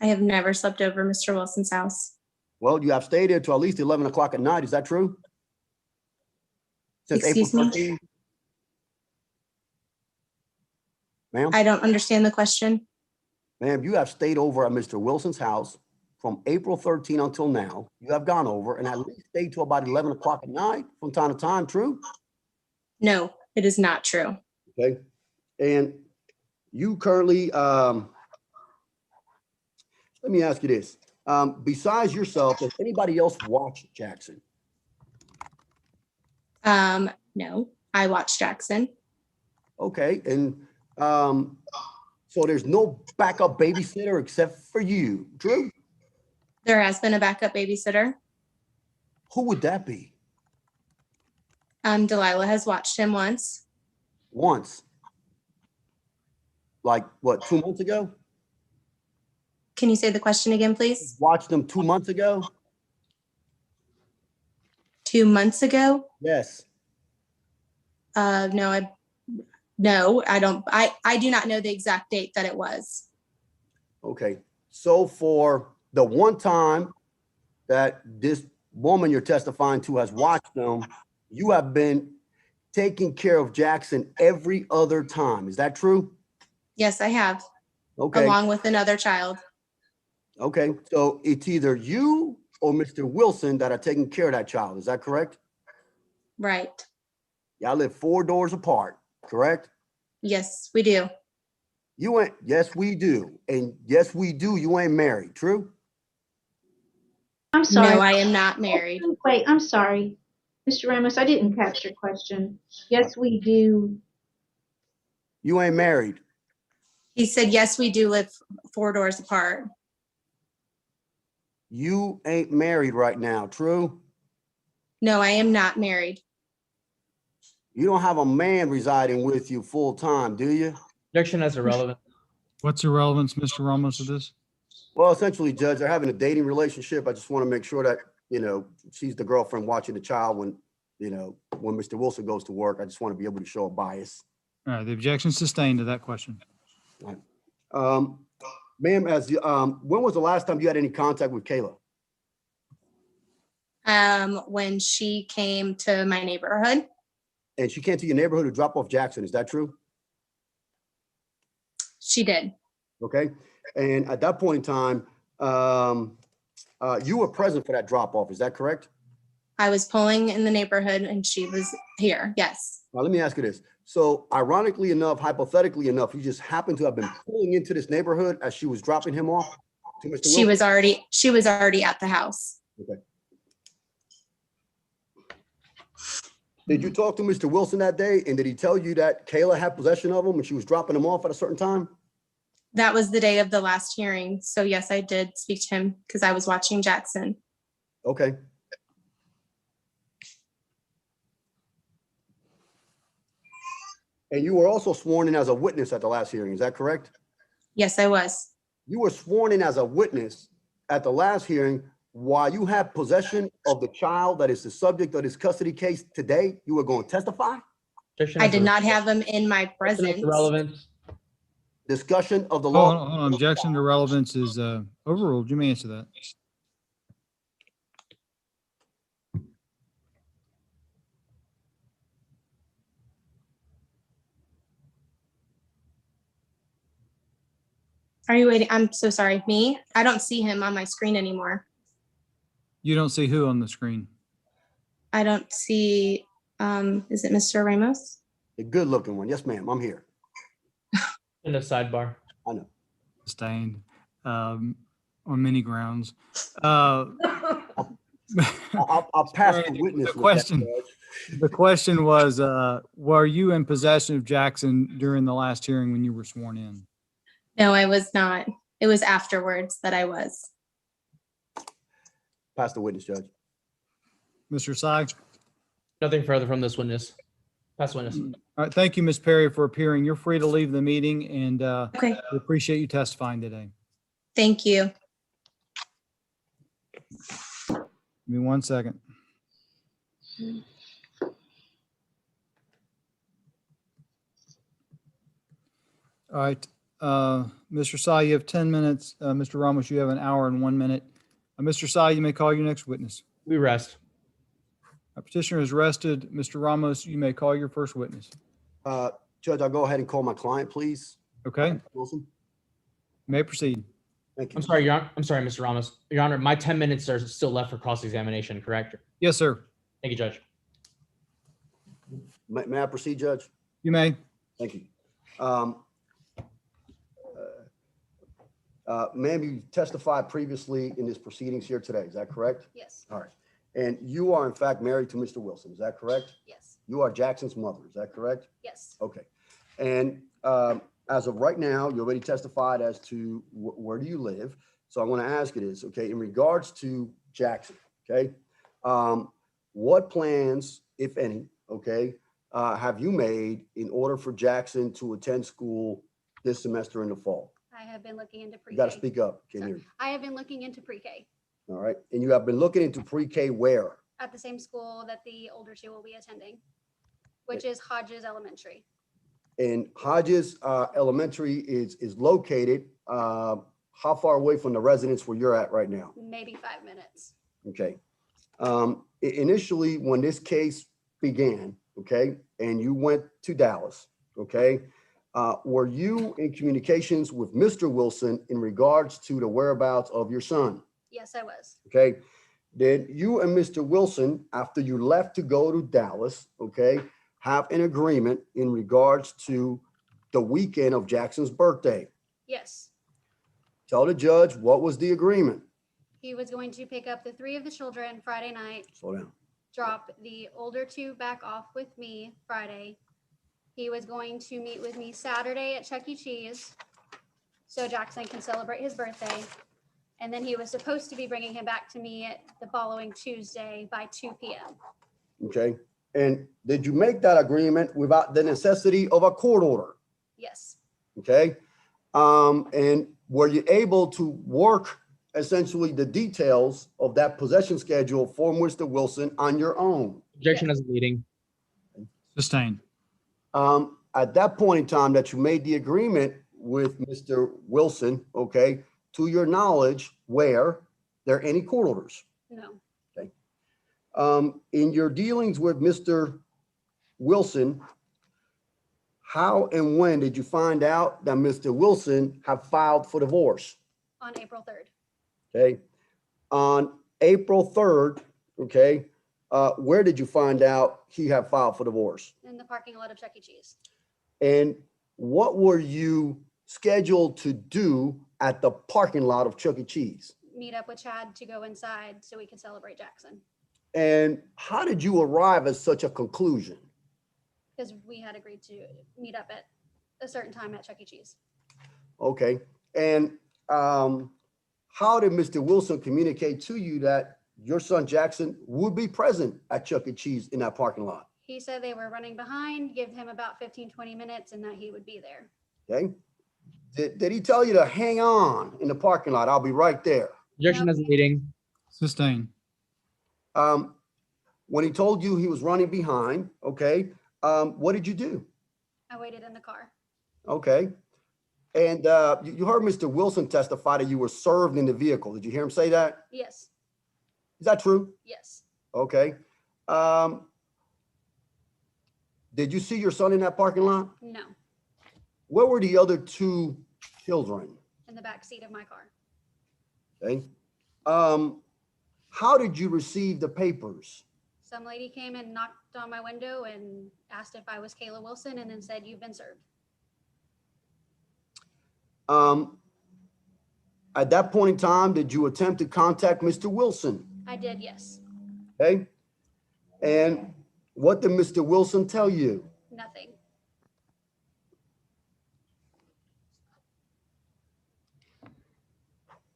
I have never slept over Mr. Wilson's house. Well, you have stayed there till at least 11 o'clock at night. Is that true? Since Excuse me? April 13th? Ma'am? I don't understand the question. Ma'am, you have stayed over at Mr. Wilson's house from April 13 until now. You have gone over and at least stayed till about 11 o'clock at night from time to time, true? No, it is not true. Okay. And you currently, let me ask you this. Besides yourself, does anybody else watch Jackson? No, I watched Jackson. Okay. And so there's no backup babysitter except for you, true? There has been a backup babysitter. Who would that be? Delilah has watched him once. Once. Like what, 2 months ago? Can you say the question again, please? Watched them 2 months ago? 2 months ago? Yes. No, I don't. I do not know the exact date that it was. Okay. So for the one time that this woman you're testifying to has watched them, you have been taking care of Jackson every other time. Is that true? Yes, I have, Okay. along with another child. Okay. So it's either you or Mr. Wilson that are taking care of that child. Is that correct? Right. Y'all live 4 doors apart, correct? Yes, we do. You ain't, yes, we do. And yes, we do. You ain't married, true? I'm sorry. No, I am not married. Wait, I'm sorry. Mr. Ramos, I didn't catch your question. Yes, we do. You ain't married. He said, yes, we do live 4 doors apart. You ain't married right now, true? No, I am not married. You don't have a man residing with you full time, do you? Objection as irrelevant. What's the relevance, Mr. Ramos, of this? Well, essentially, Judge, they're having a dating relationship. I just want to make sure that, she's the girlfriend watching the child when Mr. Wilson goes to work. I just want to be able to show a bias. All right, the objection sustained to that question. Ma'am, when was the last time you had any contact with Kayla? When she came to my neighborhood. And she came to your neighborhood to drop off Jackson. Is that true? She did. Okay. And at that point in time, you were present for that drop off. Is that correct? I was pulling in the neighborhood and she was here. Yes. Now, let me ask you this. So ironically enough, hypothetically enough, you just happened to have been pulling into this neighborhood as she was dropping him off to Mr. Wilson? She was already at the house. Okay. Did you talk to Mr. Wilson that day? And did he tell you that Kayla had possession of him when she was dropping him off at a certain time? That was the day of the last hearing. So yes, I did speak to him because I was watching Jackson. Okay. And you were also sworn in as a witness at the last hearing. Is that correct? Yes, I was. You were sworn in as a witness at the last hearing while you had possession of the child that is the subject of this custody case today. You were going to testify? Objection I as did not irrelevant. have him in my Objection as presence. irrelevant. Discussion of the Hold law. on, hold on. Objection to relevance is overruled. You may answer that. Are you waiting? I'm so sorry. Me? I don't see him on my screen anymore. You don't see who on the screen? I don't see, is it Mr. Ramos? A good looking one. Yes, ma'am. I'm here. In the sidebar. I know. Sustained on many grounds. Uh, I'll pass the witness. The with question. that, Judge. The question was, were you in possession of Jackson during the last hearing when you were sworn in? No, I was not. It was afterwards that I was. Pass the witness, Judge. Mr. Sy? Nothing further from this witness. Pass witness. All right, thank you, Ms. Perry, for appearing. You're free to leave the meeting, and Okay, we appreciate you testifying today. thank you. Give me 1 second. All right. Mr. Sy, you have 10 minutes. Mr. Ramos, you have an hour and 1 minute. Mr. Sy, you may call your next witness. We rest. Petitioner is rested. Mr. Ramos, you may call your first witness. Judge, I'll go ahead and call my client, please. Okay, Wilson, you may proceed. thank you. I'm sorry, Mr. Ramos. Your Honor, my 10 minutes are still left for cross-examination, correct? Yes, sir. Thank you, Judge. May I proceed, Judge? You may. Thank you. Ma'am, you testified previously in this proceedings here today. Is that correct? Yes, All right. And you are in fact married to Mr. Wilson. Is that correct? yes, You are Jackson's mother. Is that correct? yes, Okay. And as of right now, you already testified as to where do you live. So I want to ask you this, okay, in regards to Jackson, okay, what plans, if any, okay, have you made in order for Jackson to attend school this semester in the fall? I have been looking into You got to pre-K. speak up. Can't Sorry. hear you. I have been looking into pre-K All right. And you have been looking into pre-K where? at the same school that the older two will be attending, which is Hodges Elementary. And Hodges Elementary is located how far away from the residence where you're at right now? Maybe 5 minutes. Okay. Initially, when this case began, okay, and you went to Dallas, okay, were you in communications with Mr. Wilson in regards to the whereabouts of your son? Yes, I was. Okay. Did you and Mr. Wilson, after you left to go to Dallas, okay, have an agreement in regards to the weekend of Jackson's birthday? Yes. Tell the judge what was the agreement. He was going to pick up the 3 of the children Friday night, Slow down. drop the older 2 back off with me Friday. He was going to meet with me Saturday at Chuck E. Cheese so Jackson can celebrate his birthday. And then he was supposed to be bringing him back to me the following Tuesday by 2 p.m. Okay. And did you make that agreement without the necessity of a court order? Yes, Okay. And were you able to work essentially the details of that possession schedule for Mr. Wilson on your own? Objection as leading. Sustained. At that point in time that you made the agreement with Mr. Wilson, okay, to your knowledge, were there any court orders? no, In your dealings with Mr. Wilson, how and when did you find out that Mr. Wilson had filed for divorce? on April 3rd. Okay. On April 3rd, okay, where did you find out he had filed for divorce? In the parking lot of Chuck E. Cheese. And what were you scheduled to do at the parking lot of Chuck E. Cheese? Meet up with Chad to go inside so we could celebrate Jackson. And how did you arrive at such a conclusion? Because we had agreed to meet up at a certain time at Chuck E. Cheese. Okay. And how did Mr. Wilson communicate to you that your son Jackson would be present at Chuck E. Cheese in that parking lot? He said they were running behind, give him about 15-20 minutes and that he would be there. Okay. Did he tell you to hang on in the parking lot? I'll be right there. Objection as leading. Sustained. When he told you he was running behind, okay, what did you do? I waited in the car. Okay. And you heard Mr. Wilson testify that you were served in the vehicle. Did you hear him say that? Yes, Is that true? yes, Okay. Did you see your son in that parking lot? no, Where were the other 2 children? in the back seat of my car. Okay. How did you receive the papers? Some lady came and knocked on my window and asked if I was Kayla Wilson and then said, "You've been served." At that point in time, did you attempt to contact Mr. Wilson? I did, yes. Okay. And what did Mr. Wilson tell you? Nothing.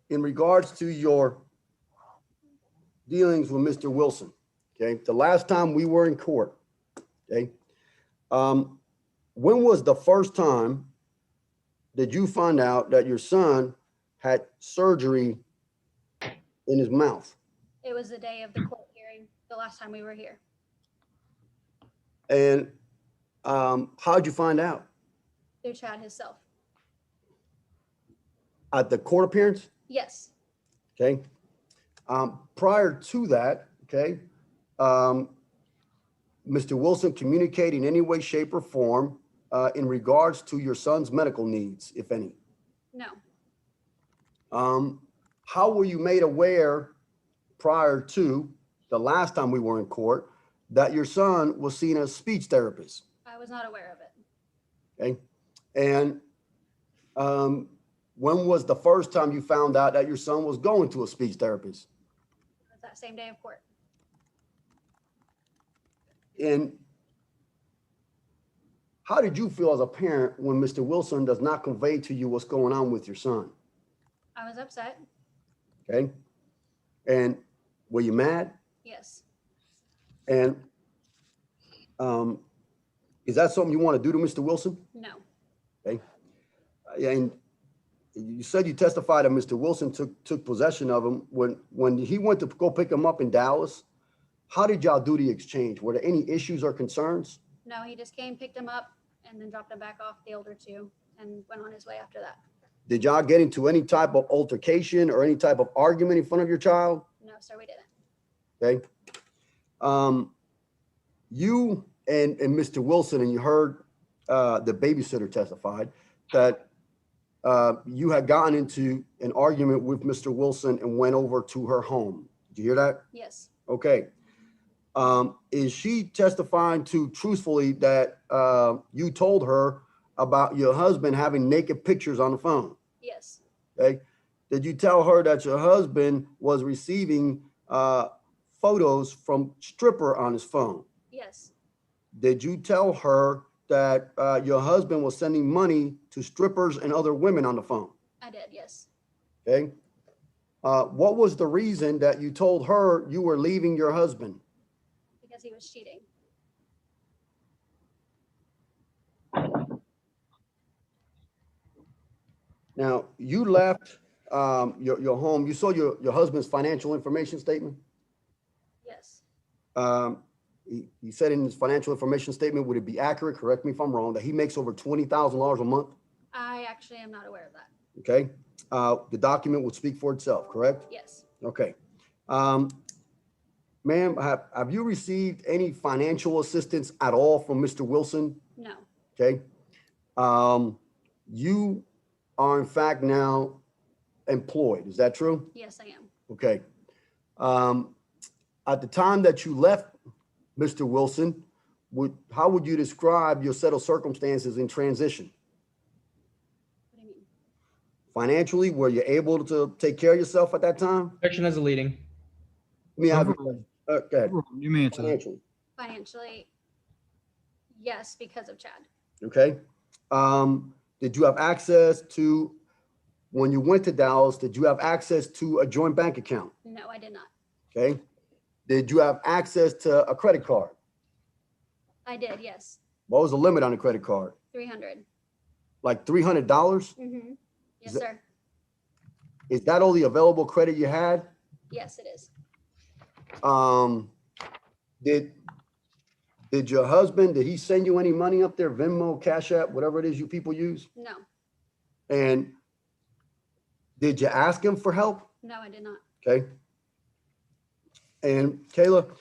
In regards to your dealings with Mr. Wilson, okay, the last time we were in court, okay, when was the first time did you find out that your son had surgery in his mouth? It was the day of the court hearing, the last time we were here. And how'd you find out? Through Chad himself. at the court appearance? Yes. Okay. Prior to that, okay, Mr. Wilson communicated in any way, shape, or form in regards to your son's medical needs, if any? No. How were you made aware prior to the last time we were in court that your son was seeing a speech therapist? I was not aware of it. Okay. And when was the first time you found out that your son was going to a speech therapist? It was that same day of court. And how did you feel as a parent when Mr. Wilson does not convey to you what's going on with your son? I was upset. Okay. And were you mad? Yes. And is that something you want to do to Mr. Wilson? No. Okay. And you said you testified that Mr. Wilson took possession of him when he went to go pick him up in Dallas. How did y'all do the exchange? Were there any issues or concerns? No, he just came, picked him up, and then dropped him back off, the older two, and went on his way after that. Did y'all get into any type of altercation or any type of argument in front of your child? No, sir, we didn't. Okay. You and Mr. Wilson, and you heard the babysitter testified that you had gotten into an argument with Mr. Wilson and went over to her home. Did you hear that? Yes. Okay. Is she testifying to truthfully that you told her about your husband having naked pictures on the phone? Yes. Okay. Did you tell her that your husband was receiving photos from stripper on his phone? Yes. Did you tell her that your husband was sending money to strippers and other women on the phone? I did, yes. Okay. What was the reason that you told her you were leaving your husband? Because he was cheating. Now, you left your home. You saw your husband's financial information statement. Yes. He said in his financial information statement, would it be accurate, correct me if I'm wrong, that he makes over $20,000 a month? I actually am not aware of that. Okay. The document would speak for itself, correct? Yes. Okay. Ma'am, have you received any financial assistance at all from Mr. Wilson? No. Okay. You are in fact now employed. Is that true? Yes, I am. Okay. At the time that you left Mr. Wilson, how would you describe your set of circumstances in transition? What do you mean? Financially, were you able to take care of yourself at that time? Objection as a leading. Let me have Overruled. go ahead. You may answer that. Financially. Financially, yes, because of Chad. Okay. Did you have access to, when you went to Dallas, did you have access to a joint bank account? No, I did not. Okay. Did you have access to a credit card? I did, yes. What was the limit on the credit card? 300. Like $300? Mm-hmm. Yes, that- sir. Is that all the available credit you had? Yes, it is. Did your husband, did he send you any money up there, Venmo, Cash App, whatever it is you people use? No. And did you ask him for help? No, I did not. Okay. And Kayla,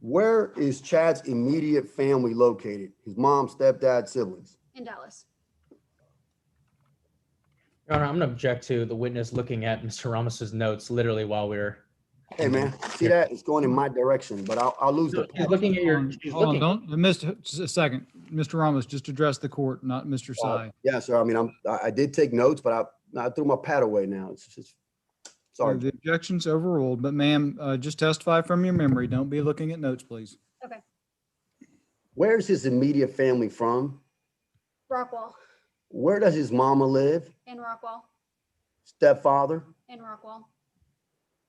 where is Chad's immediate family located? His mom, stepdad, siblings? In Dallas. Your Honor, I'm going to object to the witness looking at Mr. Ramos's notes literally while we're. Hey, man, see that? It's going in my direction, but I'll lose the She's looking at your. She's Hold on, looking. don't, just a second. Mr. Ramos, just address the court, not Mr. Sy. Yeah, sir. I mean, I did take notes, but I threw my pad away now. It's just, sorry. The objection's overruled, but ma'am, just testify from your memory. Don't be looking at notes, please. Okay. Where's his immediate family from? Rockwall. Where does his mama live? In Rockwall. Stepfather? In Rockwall.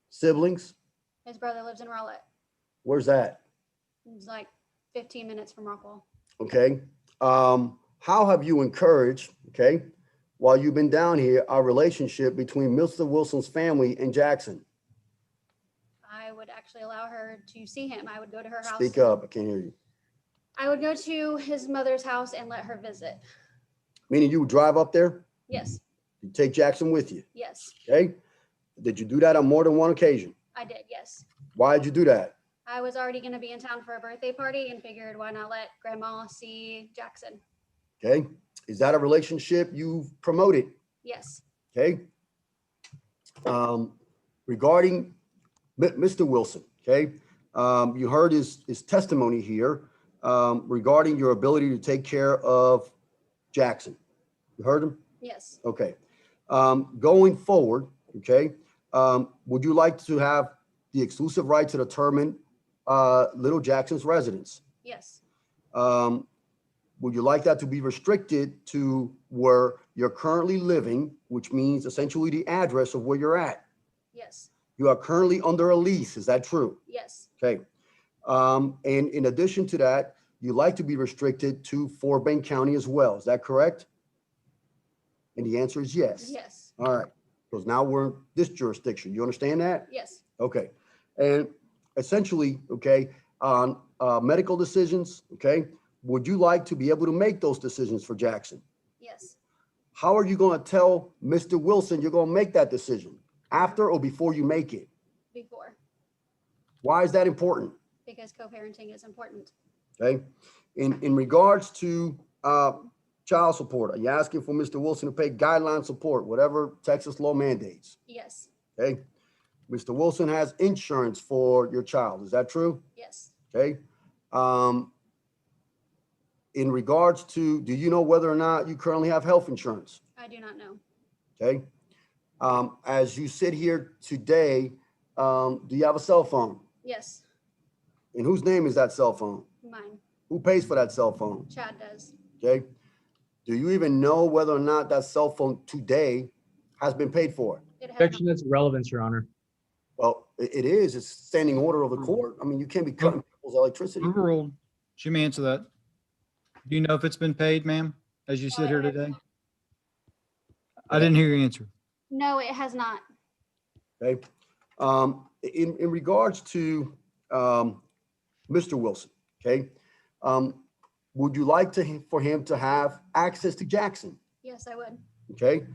Siblings? His brother lives in Rowlett. Where's that? It's like 15 minutes from Rockwall. Okay. How have you encouraged, okay, while you've been down here, our relationship between Mr. Wilson's family and Jackson? I would actually allow her to see him. I would go to her house. Speak up. I can't hear you. I would go to his mother's house and let her visit. Meaning you would drive up there? Yes. You take Jackson with you, Yes. okay? Did you do that on more than one occasion? I did. Yes. Why did you do that? I was already going to be in town for a birthday party and figured why not let grandma see Jackson? Okay? Is that a relationship you've promoted? Yes. Okay? Regarding Mr. Wilson, okay? You heard his testimony here regarding your ability to take care of Jackson. You heard him? Yes. Okay. Going forward, okay, would you like to have the exclusive right to determine little Jackson's residence? Yes. Would you like that to be restricted to where you're currently living, which means essentially the address of where you're at? Yes. You are currently under a lease. Is that true? Yes. Okay. And in addition to that, you like to be restricted to Fort Bend County as well. Is that correct? And the answer is yes. Yes. All right. Because now we're in this jurisdiction. You understand that? Yes. Okay. And essentially, okay, on medical decisions, okay, would you like to be able to make those decisions for Jackson? Yes. How are you going to tell Mr. Wilson you're going to make that decision? After or before you make it? Before. Why is that important? Because co-parenting is important. Okay. In regards to child support, are you asking for Mr. Wilson to pay guideline support, whatever Texas law mandates? Yes. Okay. Mr. Wilson has insurance for your child. Is that true? Yes. Okay. In regards to, do you know whether or not you currently have health insurance? I do not know. Okay. As you sit here today, do you have a cell phone? Yes. In whose name is that cell phone? Mine. Who pays for that cell phone? Chad does. Okay. Do you even know whether or not that cell phone today has been paid for? It has Objection, that's irrelevance, Your Honor. Well, it is. It's standing order of the court. I mean, you can't be cutting people's electricity. Overruled. She may answer that. Do you know if it's been paid, ma'am, as you sit here today? I didn't hear your answer. No, it has not. Okay. In regards to Mr. Wilson, okay, would you like for him to have access to Jackson? Yes, I would. Okay.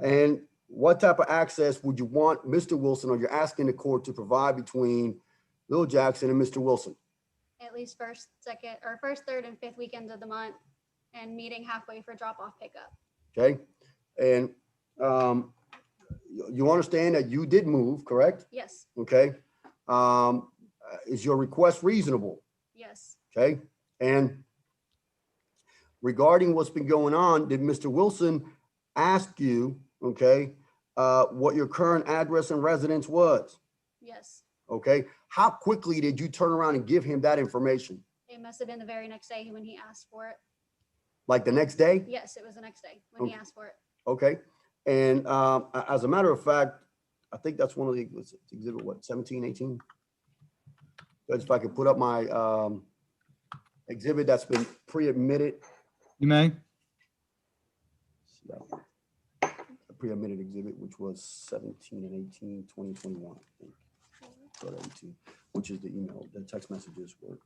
And what type of access would you want Mr. Wilson, or you're asking the court to provide between Lil Jackson and Mr. Wilson? At least first, second, or first, third, and fifth weekends of the month, and meeting halfway for drop-off pickup. Okay. And you understand that you did move, correct? Yes. Okay. Is your request reasonable? Yes. Okay. And regarding what's been going on, did Mr. Wilson ask you, okay, what your current address and residence was? Yes. Okay. How quickly did you turn around and give him that information? It must have been the very next day when he asked for it. Like the next day? Yes, it was the next day when he asked for it. Okay. And as a matter of fact, I think that's one of the exhibit, what, 17, 18? Judge, if I could put up my exhibit that's been pre-admitted. You may. A pre-admitted exhibit, which was 17 and 18, 2021, I think. Go to 18, which is the email, the text messages were.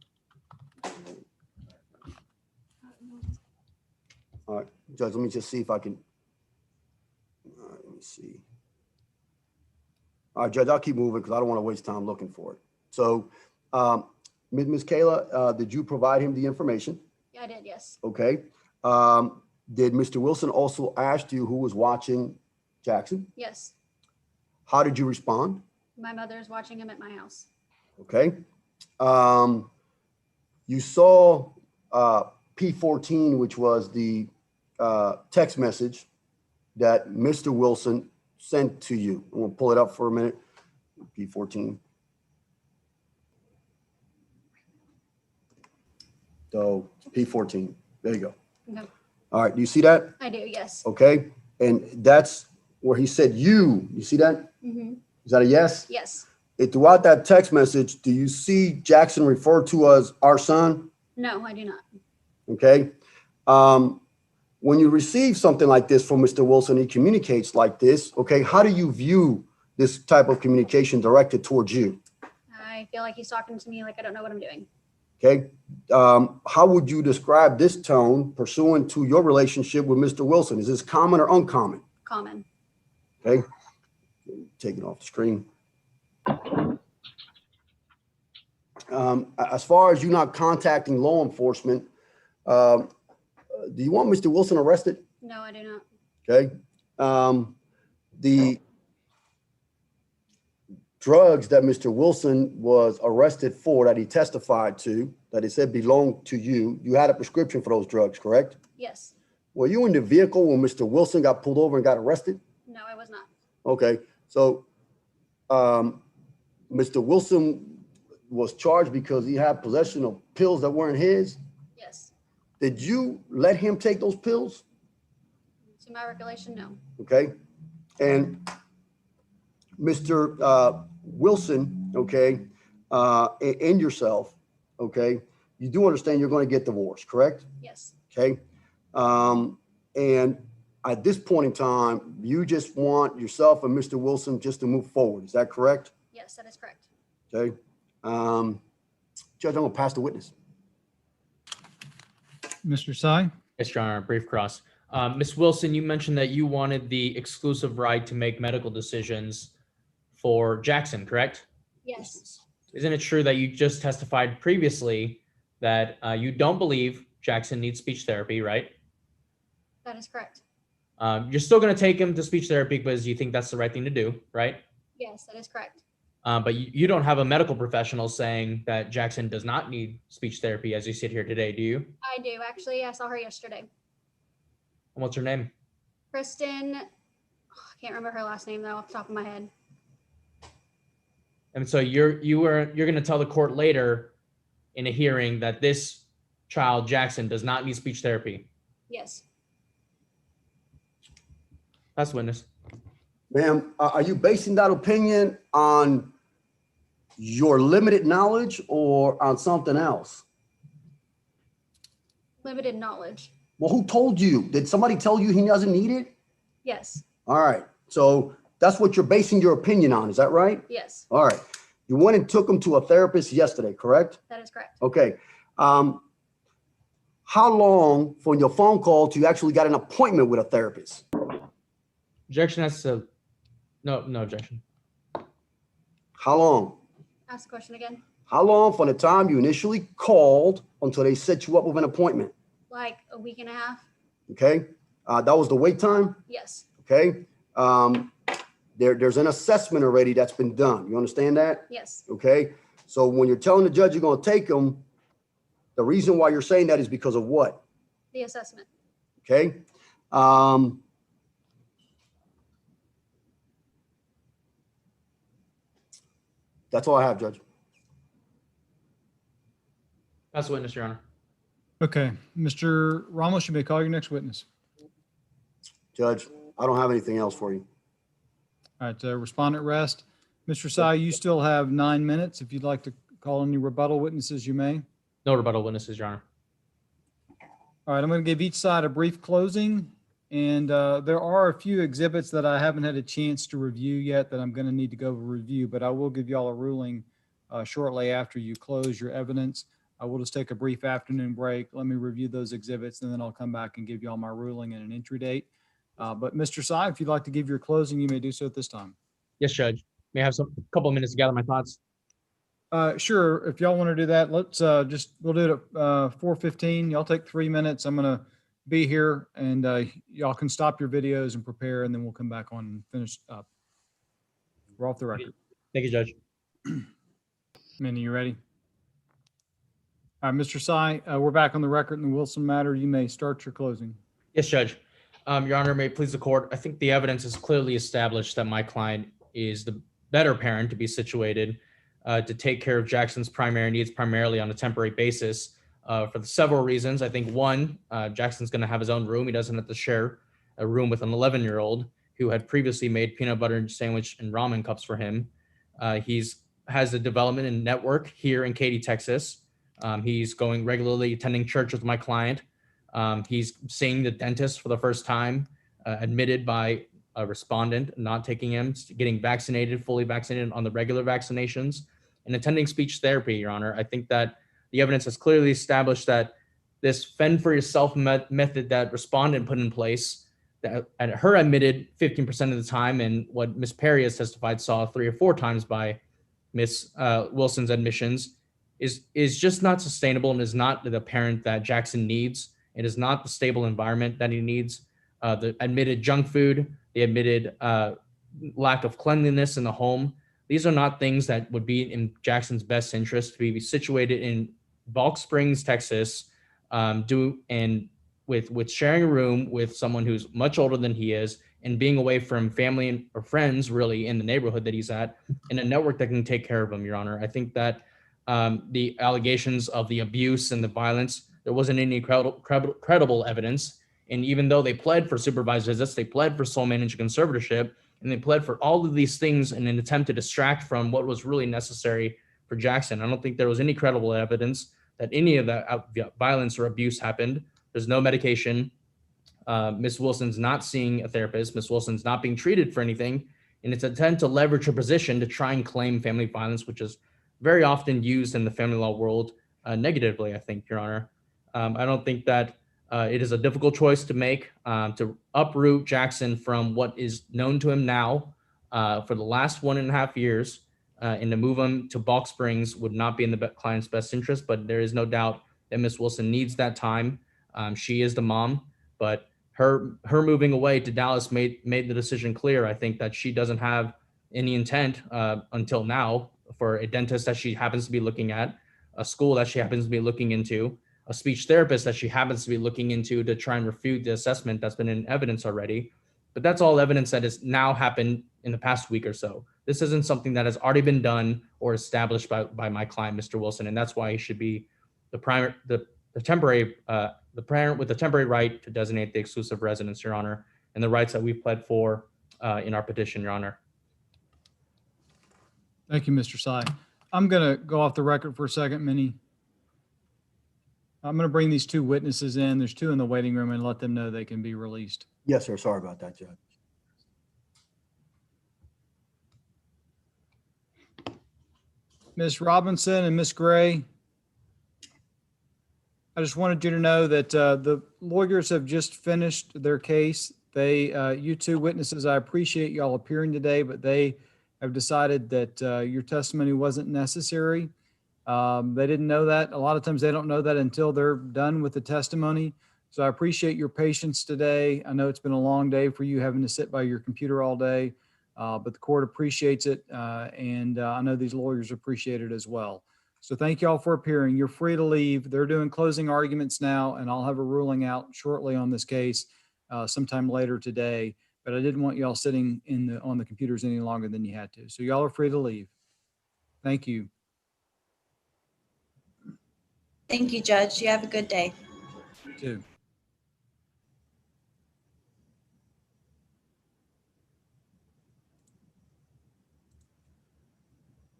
All right, Judge, let me just see if I can. All right, let me see. All right, Judge, I'll keep moving because I don't want to waste time looking for it. So, Ms. Kayla, did you provide him the information? Yeah, I did, yes. Okay. Did Mr. Wilson also ask you who was watching Jackson? Yes. How did you respond? My mother is watching him at my house. Okay. You saw P14, which was the text message that Mr. Wilson sent to you. I'm gonna pull it up for a minute. P14. So P14, there you go. Okay. All right, do you see that? I do, yes. Okay, and that's where he said you see that? Mm-hmm. Is that a yes? Yes. Throughout that text message, do you see Jackson referred to as our son? No, I do not. Okay. When you receive something like this from Mr. Wilson, he communicates like this. Okay. How do you view this type of communication directed towards you? I feel like he's talking to me like I don't know what I'm doing. Okay. How would you describe this tone pursuant to your relationship with Mr. Wilson? Is this common or uncommon? Common. Okay. Take it off the screen. As far as you not contacting law enforcement, do you want Mr. Wilson arrested? No, I do not. Okay. The drugs that Mr. Wilson was arrested for, that he testified to, that he said belonged to you, you had a prescription for those drugs, correct? Yes. Were you in the vehicle when Mr. Wilson got pulled over and got arrested? No, I was not. Okay. So Mr. Wilson was charged because he had possession of pills that weren't his. Yes. Did you let him take those pills? To my recollection, no. Okay. And Mr. Wilson, okay, and yourself, okay, you do understand you're going to get divorced, correct? Yes. Okay. And at this point in time, you just want yourself and Mr. Wilson just to move forward. Is that correct? Yes, that is correct. Okay. Judge, I'm going to pass the witness. Mr. Sy? Yes, Your Honor, brief cross. Ms. Wilson, you mentioned that you wanted the exclusive right to make medical decisions for Jackson, correct? Yes. Isn't it true that you just testified previously that you don't believe Jackson needs speech therapy, right? That is correct. You're still going to take him to speech therapy because you think that's the right thing to do, right? Yes, that is correct. But you don't have a medical professional saying that Jackson does not need speech therapy as you sit here today, do you? I do. Actually, I saw her yesterday. And what's her name? Kristen, I can't remember her last name though off the top of my head. And so you're going to tell the court later in a hearing that this child, Jackson, does not need speech therapy. Yes. That's witness. Ma'am, are you basing that opinion on your limited knowledge or on something else? Limited knowledge. Well, who told you? Did somebody tell you he doesn't need it? Yes. All right. So that's what you're basing your opinion on. Is that right? Yes. All right. You went and took him to a therapist yesterday, correct? That is correct. Okay. How long from your phone call to you actually got an appointment with a therapist? Objection has to, no objection. How long? Ask the question again. How long from the time you initially called until they set you up with an appointment? Like a week and a half. Okay. That was the wait time. Yes. Okay. There's an assessment already that's been done. You understand that? Yes. Okay. So when you're telling the judge you're going to take them, the reason why you're saying that is because of what? The assessment. Okay. That's all I have, Judge. That's witness, Your Honor. Okay, Mr. Ramos, you may call your next witness. Judge, I don't have anything else for you. All right, respondent rest. Mr. Sy, you still have 9 minutes. If you'd like to call any rebuttal witnesses, you may. No rebuttal witnesses, Your Honor. All right, I'm going to give each side a brief closing. And there are a few exhibits that I haven't had a chance to review yet that I'm going to need to go review, but I will give y'all a ruling shortly after you close your evidence. I will just take a brief afternoon break. Let me review those exhibits, and then I'll come back and give y'all my ruling and an entry date. But Mr. Sy, if you'd like to give your closing, you may do so at this time. Yes, Judge. May I have a couple of minutes to gather my thoughts? Sure. If y'all want to do that, let's we'll do it at 4:15. Y'all take 3 minutes. I'm going to be here, and y'all can stop your videos and prepare, and then we'll come back on and finish up. We're off the record. Thank you, Judge. Minnie, you ready? All right, Mr. Sy, we're back on the record in the Wilson matter. You may start your closing. Yes, Judge. Your Honor, may it please the court. I think the evidence has clearly established that my client is the better parent to be situated to take care of Jackson's primary needs primarily on a temporary basis for several reasons. I think one, Jackson's going to have his own room. He doesn't have to share a room with an 11-year-old who had previously made peanut butter sandwich and ramen cups for him. Has a development and network here in Katy, Texas. He's going regularly, attending church with my client. He's seeing the dentist for the first time, admitted by a respondent, not taking him, getting vaccinated, fully vaccinated on the regular vaccinations, and attending speech therapy, Your Honor. I think that the evidence has clearly established that this fend for yourself method that Respondent put in place, that at her admitted 15% of the time, and what Ms. Perry has testified saw 3 or 4 times by Ms. Wilson's admissions, is just not sustainable and is not the parent that Jackson needs. It is not the stable environment that he needs. The admitted junk food, the admitted lack of cleanliness in the home. These are not things that would be in Jackson's best interest to be situated in Balk Springs, Texas, with sharing a room with someone who's much older than he is, and being away from family or friends really in the neighborhood that he's at, in a network that can take care of him, Your Honor. I think that the allegations of the abuse and the violence, there wasn't any credible evidence. And even though they pled for supervised visits, they pled for sole managed conservatorship, and they pled for all of these things in an attempt to distract from what was really necessary for Jackson. I don't think there was any credible evidence that any of that violence or abuse happened. There's no medication. Ms. Wilson's not seeing a therapist. Ms. Wilson's not being treated for anything. And it's an attempt to leverage her position to try and claim family violence, which is very often used in the family law world negatively, I think, Your Honor. I don't think that it is a difficult choice to make to uproot Jackson from what is known to him now for the last 1.5 years, and to move him to Balk Springs would not be in the client's best interest. But there is no doubt that Ms. Wilson needs that time. She is the mom, but her moving away to Dallas made the decision clear. I think that she doesn't have any intent until now for a dentist that she happens to be looking at, a school that she happens to be looking into, a speech therapist that she happens to be looking into to try and refute the assessment that's been in evidence already. But that's all evidence that has now happened in the past week or so. This isn't something that has already been done or established by my client, Mr. Wilson, and that's why he should be the parent with the temporary right to designate the exclusive residence, Your Honor, and the rights that we've pled for in our petition, Your Honor. Thank you, Mr. Sy. I'm going to go off the record for a second, Minnie. I'm going to bring these 2 witnesses in. There's 2 in the waiting room, and let them know they can be released. Yes, sir. Sorry about that, Judge. Ms. Robinson and Ms. Gray, I just wanted you to know that the lawyers have just finished their case. You 2 witnesses, I appreciate y'all appearing today, but they have decided that your testimony wasn't necessary. They didn't know that. A lot of times they don't know that until they're done with the testimony. So I appreciate your patience today. I know it's been a long day for you having to sit by your computer all day, but the court appreciates it. And I know these lawyers appreciate it as well. So thank y'all for appearing. You're free to leave. They're doing closing arguments now, and I'll have a ruling out shortly on this case sometime later today. But I didn't want y'all sitting on the computers any longer than you had to. So y'all are free to leave. Thank you. Thank you, Judge. You have a good day. You too.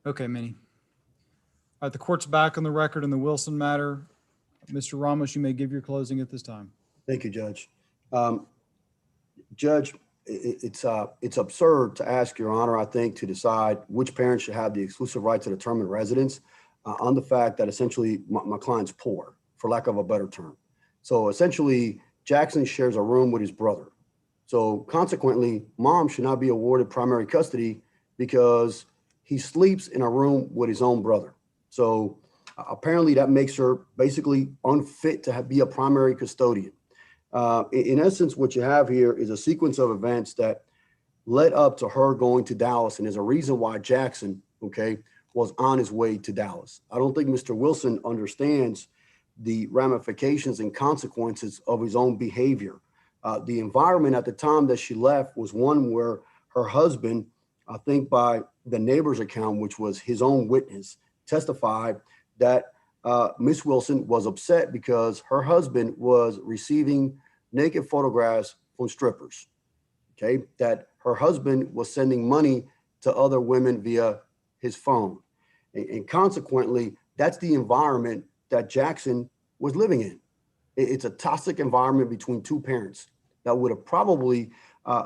Okay, Minnie. All right, the court's back on the record in the Wilson matter. Mr. Ramos, you may give your closing at this time. Thank you, Judge. Judge, it's absurd to ask Your Honor, I think, to decide which parent should have the exclusive right to determine residence on the fact that essentially my client's poor, for lack of a better term. So essentially, Jackson shares a room with his brother. So consequently, mom should not be awarded primary custody because he sleeps in a room with his own brother. So apparently that makes her basically unfit to be a primary custodian. In essence, what you have here is a sequence of events that led up to her going to Dallas, and there's a reason why Jackson, was on his way to Dallas. I don't think Mr. Wilson understands the ramifications and consequences of his own behavior. The environment at the time that she left was one where her husband, I think by the neighbor's account, which was his own witness, testified that Miss Wilson was upset because her husband was receiving naked photographs from strippers, that her husband was sending money to other women via his phone. And consequently, that's the environment that Jackson was living in. It's a toxic environment between 2 parents that would have probably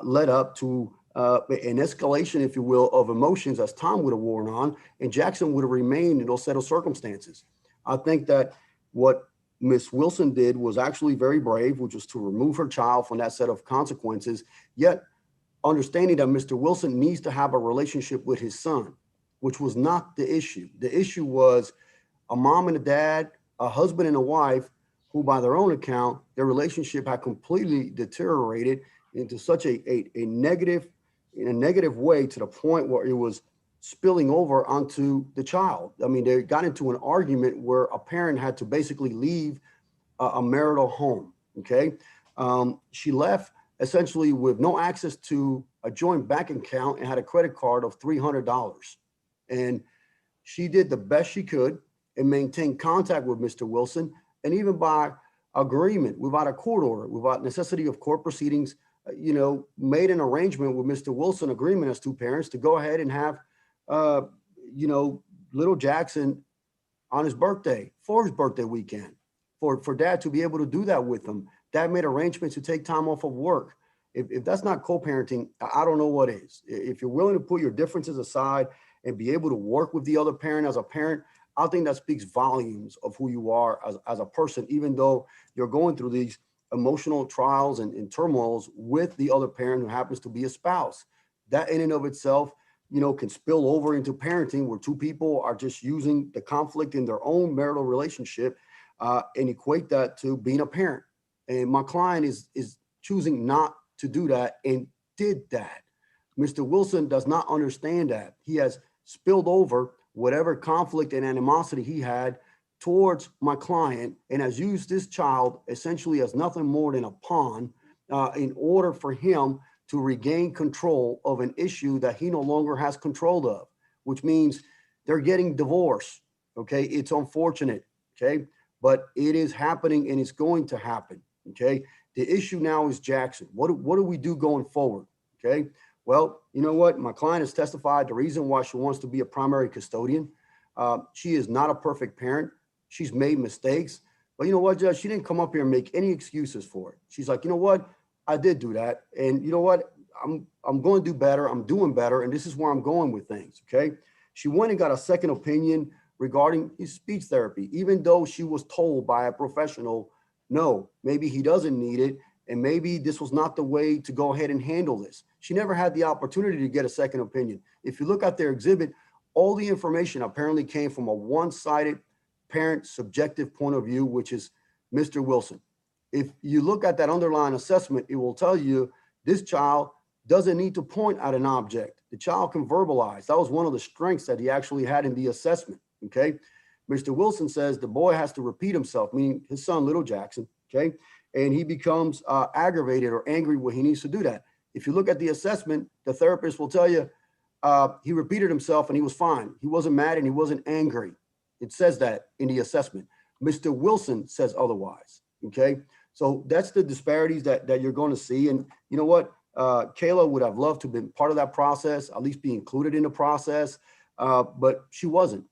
led up to an escalation, if you will, of emotions as time would have worn on, and Jackson would have remained in those set of circumstances. I think that what Miss Wilson did was actually very brave, which was to remove her child from that set of consequences, yet understanding that Mr. Wilson needs to have a relationship with his son, which was not the issue. The issue was a mom and a dad, a husband and a wife, who by their own account, their relationship had completely deteriorated into such a negative, in a negative way, to the point where it was spilling over onto the child. I mean, they got into an argument where a parent had to basically leave a marital home, okay? She left essentially with no access to a joint bank account and had a credit card of $300. And she did the best she could and maintained contact with Mr. Wilson. And even by agreement, without a court order, without necessity of court proceedings, made an arrangement with Mr. Wilson, agreement as two parents, to go ahead and have, little Jackson on his birthday, for his birthday weekend, for dad to be able to do that with him. Dad made arrangements to take time off of work. If that's not co-parenting, I don't know what is. If you're willing to put your differences aside and be able to work with the other parent as a parent, I think that speaks volumes of who you are as a person, even though you're going through these emotional trials and turmoils with the other parent who happens to be a spouse. That in and of itself, can spill over into parenting, where two people are just using the conflict in their own marital relationship and equate that to being a parent. And my client is choosing not to do that and did that. Mr. Wilson does not understand that. He has spilled over whatever conflict and animosity he had towards my client and has used this child essentially as nothing more than a pawn in order for him to regain control of an issue that he no longer has control of, which means they're getting divorced. Okay. It's unfortunate. Okay. But it is happening and it's going to happen. Okay. The issue now is Jackson. What do we do going forward? Okay. Well, you know what? My client has testified the reason why she wants to be a primary custodian. She is not a perfect parent. She's made mistakes. But you know what, Judge? She didn't come up here and make any excuses for it. She's like, you know what? I did do that. And you know what? I'm going to do better. I'm doing better. And this is where I'm going with things. Okay. She went and got a second opinion regarding his speech therapy, even though she was told by a professional, no, maybe he doesn't need it. And maybe this was not the way to go ahead and handle this. She never had the opportunity to get a second opinion. If you look at their exhibit, all the information apparently came from a one-sided parent subjective point of view, which is Mr. Wilson. If you look at that underlying assessment, it will tell you this child doesn't need to point at an object. The child can verbalize. That was one of the strengths that he actually had in the assessment. Okay. Mr. Wilson says the boy has to repeat himself, meaning his son, little Jackson. Okay. And he becomes aggravated or angry when he needs to do that. If you look at the assessment, the therapist will tell you he repeated himself and he was fine. He wasn't mad and he wasn't angry. It says that in the assessment. Mr. Wilson says otherwise. Okay. So that's the disparities that you're going to see. And you know what? Kayla would have loved to have been part of that process, at least be included in the process, but she wasn't.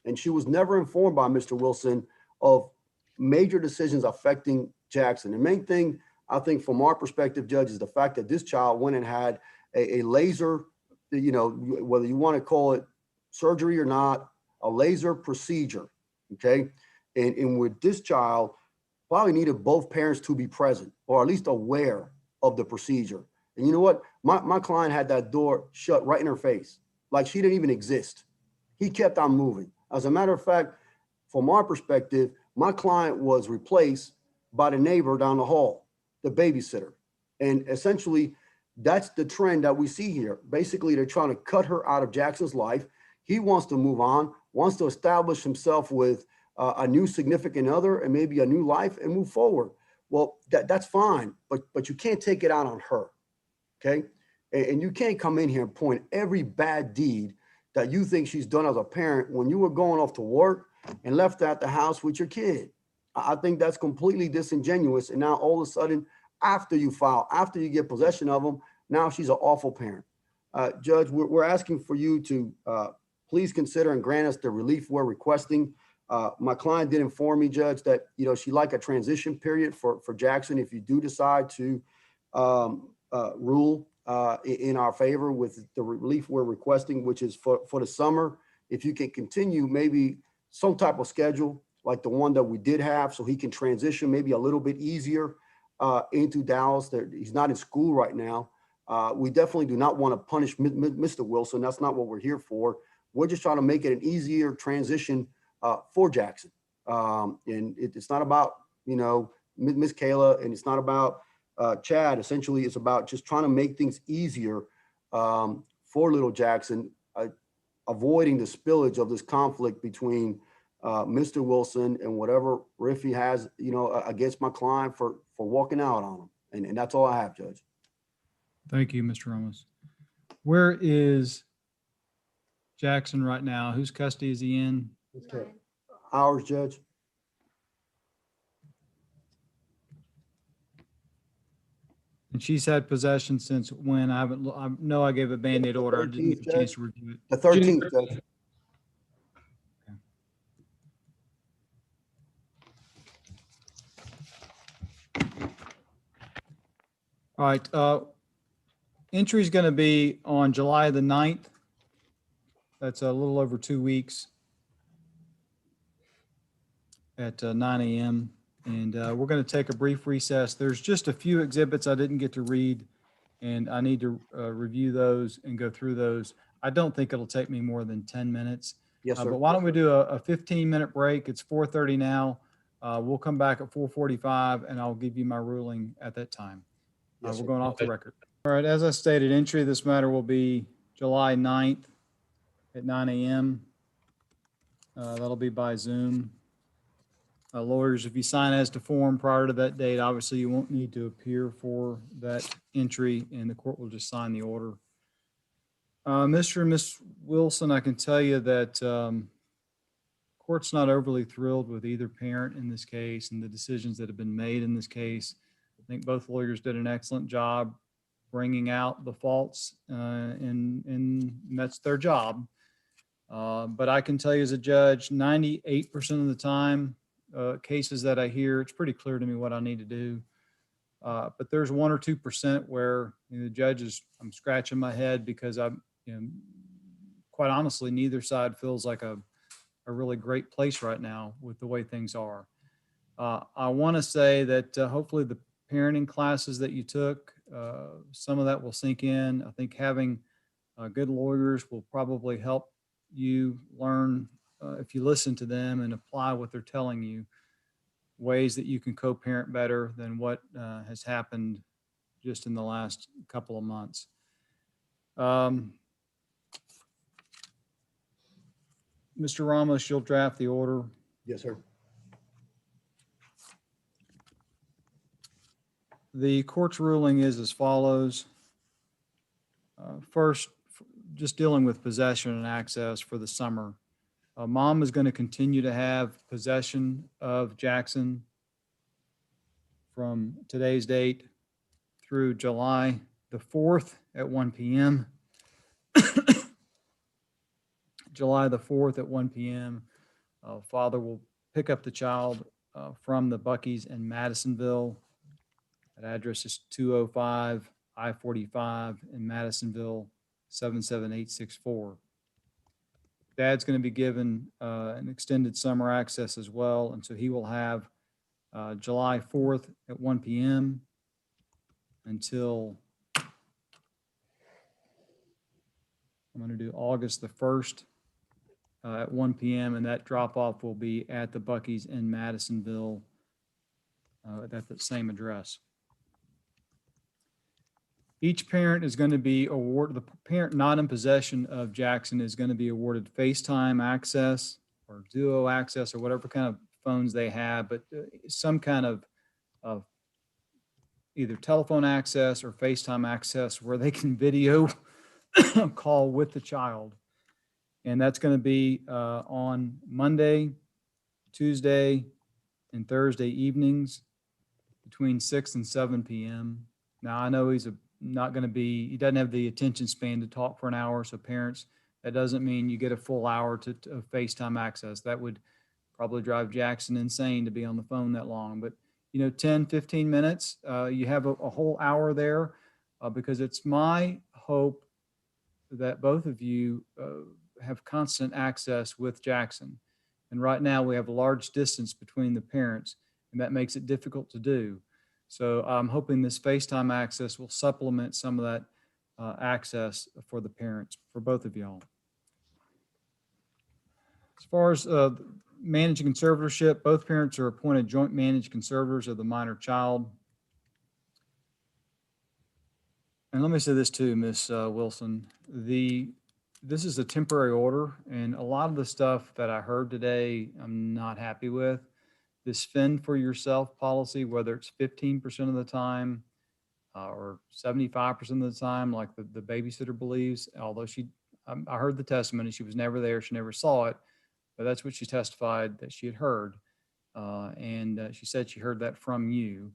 And she was never informed by Mr. Wilson of major decisions affecting Jackson. The main thing, I think, from our perspective, Judge, is the fact that this child went and had a laser, whether you want to call it surgery or not, a laser procedure. Okay. And with this child, probably needed both parents to be present or at least aware of the procedure. And you know what? My client had that door shut right in her face, like she didn't even exist. He kept on moving. As a matter of fact, from our perspective, my client was replaced by the neighbor down the hall, the babysitter. And essentially, that's the trend that we see here. Basically, they're trying to cut her out of Jackson's life. He wants to move on, wants to establish himself with a new significant other and maybe a new life and move forward. Well, that's fine, but you can't take it out on her, okay? And you can't come in here and point every bad deed that you think she's done as a parent when you were going off to work and left her at the house with your kid. I think that's completely disingenuous. And now all of a sudden, after you file, after you get possession of them, now she's an awful parent. Judge, we're asking for you to please consider and grant us the relief we're requesting. My client did inform me, Judge, that she'd like a transition period for Jackson if you do decide to rule in our favor with the relief we're requesting, which is for the summer. If you can continue maybe some type of schedule like the one that we did have, so he can transition maybe a little bit easier into Dallas. He's not in school right now. We definitely do not want to punish Mr. Wilson. That's not what we're here for. We're just trying to make it an easier transition for Jackson. And it's not about, Miss Kayla, and it's not about Chad. Essentially, it's about just trying to make things easier for little Jackson, avoiding the spillage of this conflict between Mr. Wilson and whatever riff he has, against my client for walking out on him. And that's all I have, Judge. Thank you, Mr. Ramos. Where is Jackson right now? Whose custody is he in? Okay. Ours, Judge. And she's had possession since when? I know I gave a Band-Aid order. I didn't get a chance to review it. The 13th, Judge. All right. Entry is going to be on July the 9th. That's a little over 2 weeks at 9 a.m. And we're going to take a brief recess. There's just a few exhibits I didn't get to read, and I need to review those and go through those. I don't think it'll take me more than 10 minutes. Yes, sir. But why don't we do a 15-minute break? It's 4:30 now. We'll come back at 4:45, and I'll give you my ruling at that time. Yes, We're sir. going off the record. All right, as I stated, entry of this matter will be July 9th at 9 a.m. That'll be by Zoom. Lawyers, if you sign as to form prior to that date, obviously you won't need to appear for that entry, and the court will just sign the order. Mr. and Ms. Wilson, I can tell you that court's not overly thrilled with either parent in this case and the decisions that have been made in this case. I think both lawyers did an excellent job bringing out the faults, and that's their job. But I can tell you as a judge, 98% of the time, cases that I hear, it's pretty clear to me what I need to do. But there's 1 or 2% where the judges, I'm scratching my head because I'm, quite honestly, neither side feels like a really great place right now with the way things are. I want to say that hopefully the parenting classes that you took, some of that will sink in. I think having good lawyers will probably help you learn, if you listen to them and apply what they're telling you, ways that you can co-parent better than what has happened just in the last couple of months. Mr. Ramos, you'll draft the order. Yes, sir. The court's ruling is as follows. First, just dealing with possession and access for the summer. Mom is going to continue to have possession of Jackson from today's date through July the 4th at 1 p.m. July the 4th at 1 p.m. Father will pick up the child from the Buc-ee's in Madisonville. That address is 205 I-45 in Madisonville, 77864. Dad's going to be given an extended summer access as well, and so he will have July 4th at 1 p.m. until I'm going to do August the 1st at 1 p.m. and that drop-off will be at the Buc-ee's in Madisonville at the same address. Each parent is going to be awarded, the parent not in possession of Jackson is going to be awarded FaceTime access or Duo access or whatever kind of phones they have, but some kind of either telephone access or FaceTime access where they can video call with the child. And that's going to be on Monday, Tuesday, and Thursday evenings between 6 and 7 p.m. Now, I know he's not going to be, he doesn't have the attention span to talk for an hour. So parents, that doesn't mean you get a full hour to FaceTime access. That would probably drive Jackson insane to be on the phone that long. But, 10, 15 minutes, you have a whole hour there because it's my hope that both of you have constant access with Jackson. And right now we have a large distance between the parents, and that makes it difficult to do. So I'm hoping this FaceTime access will supplement some of that access for the parents, for both of y'all. As far as managing conservatorship, both parents are appointed joint managed conservators of the minor child. And let me say this too, Ms. Wilson, this is a temporary order, and a lot of the stuff that I heard today, I'm not happy with. This fend for yourself policy, whether it's 15% of the time or 75% of the time, like the babysitter believes, although I heard the testimony, she was never there, she never saw it, but that's what she testified that she had heard. And she said she heard that from you.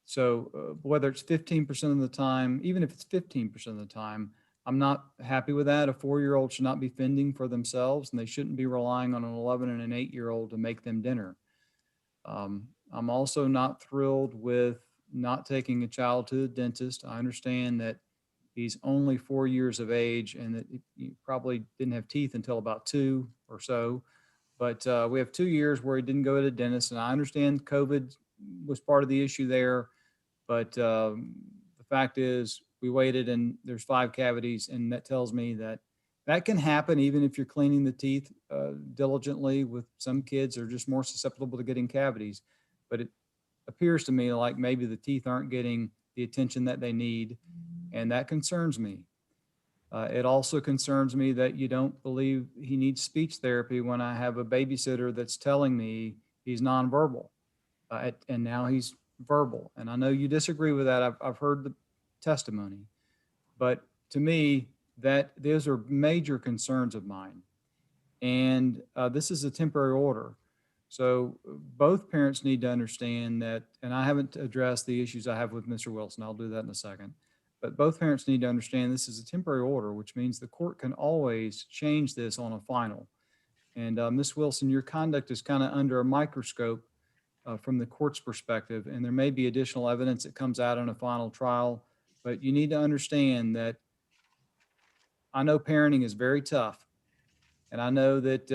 So whether it's 15% of the time, even if it's 15% of the time, I'm not happy with that. A 4-year-old should not be fending for themselves, and they shouldn't be relying on an 11 and an 8-year-old to make them dinner. I'm also not thrilled with not taking a child to the dentist. I understand that he's only 4 years of age and that he probably didn't have teeth until about 2 or so. But we have 2 years where he didn't go to the dentist, and I understand COVID was part of the issue there. But the fact is, we waited and there's 5 cavities, and that tells me that that can happen even if you're cleaning the teeth diligently. With some kids are just more susceptible to getting cavities. But it appears to me like maybe the teeth aren't getting the attention that they need, and that concerns me. It also concerns me that you don't believe he needs speech therapy when I have a babysitter that's telling me he's nonverbal, and now he's verbal. And I know you disagree with that. I've heard the testimony, but to me, that those are major concerns of mine. And this is a temporary order. So both parents need to understand that, and I haven't addressed the issues I have with Mr. Wilson. I'll do that in a second. But both parents need to understand this is a temporary order, which means the court can always change this on a final. And Ms. Wilson, your conduct is kind of under a microscope from the court's perspective, and there may be additional evidence that comes out in a final trial, but you need to understand that I know parenting is very tough, and I know that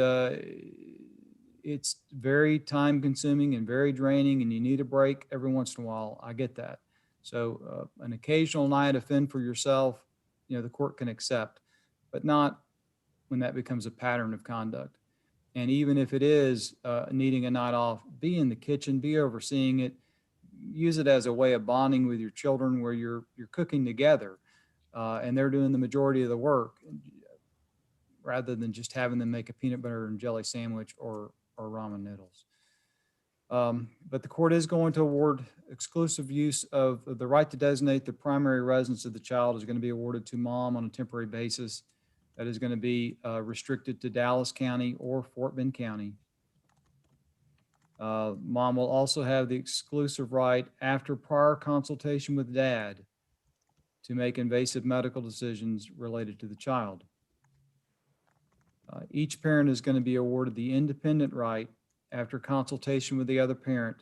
it's very time consuming and very draining, and you need a break every once in a while. I get that. So an occasional night of fend for yourself, the court can accept, but not when that becomes a pattern of conduct. And even if it is needing a night off, be in the kitchen, be overseeing it, use it as a way of bonding with your children where you're cooking together and they're doing the majority of the work rather than just having them make a peanut butter and jelly sandwich or ramen noodles. But the court is going to award exclusive use of the right to designate the primary residence of the child is going to be awarded to mom on a temporary basis. That is going to be restricted to Dallas County or Fort Bend County. Mom will also have the exclusive right, after prior consultation with dad, to make invasive medical decisions related to the child. Each parent is going to be awarded the independent right, after consultation with the other parent,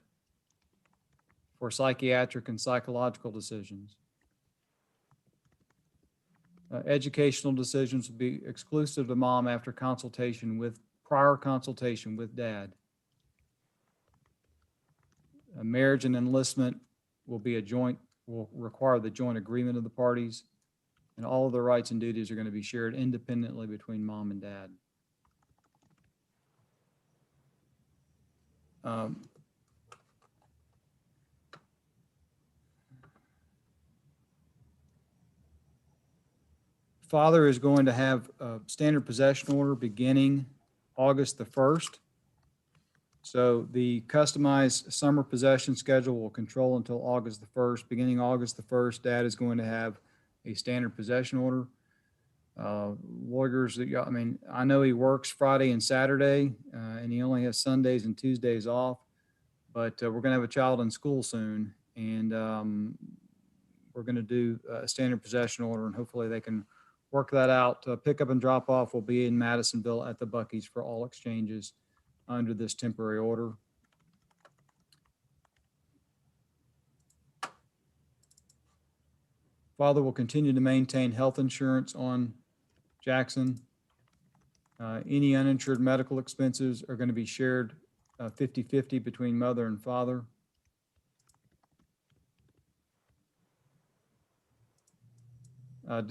for psychiatric and psychological decisions. Educational decisions will be exclusive to mom after prior consultation with dad. A marriage and enlistment will require the joint agreement of the parties, and all of the rights and duties are going to be shared independently between mom and dad. Father is going to have a standard possession order beginning August the 1st. So the customized summer possession schedule will control until August the 1st. Beginning August the 1st, dad is going to have a standard possession order. Lawyers, I know he works Friday and Saturday, and he only has Sundays and Tuesdays off, but we're going to have a child in school soon, and we're going to do a standard possession order, and hopefully they can work that out. Pick up and drop off will be in Madisonville at the Buc-ee's for all exchanges under this temporary order. Father will continue to maintain health insurance on Jackson. Any uninsured medical expenses are going to be shared 50-50 between mother and father. I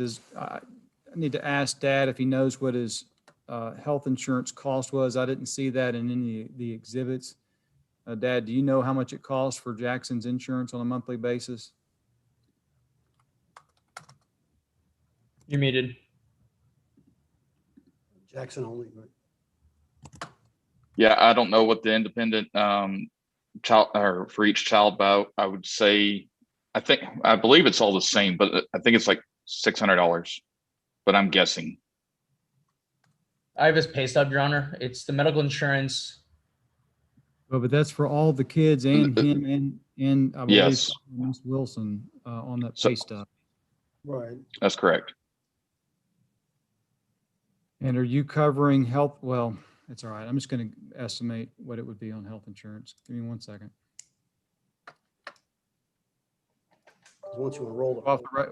need to ask Dad if he knows what his health insurance cost was. I didn't see that in any of the exhibits. Dad, do you know how much it costs for Jackson's insurance on a monthly basis? You're muted. Jackson only, right? Yeah, I don't know what the independent child or for each child about. I would say, I believe it's all the same, but I think it's like $600, but I'm guessing. I have his pay stub, Your Honor. It's the medical insurance. Well, but that's for all the kids and him and I believe Yes. Ms. Wilson on that So- pay stub. Right. That's correct. And are you covering health? Well, it's all right. I'm just going to estimate what it would be on health insurance. Give me 1 second. Once you enroll the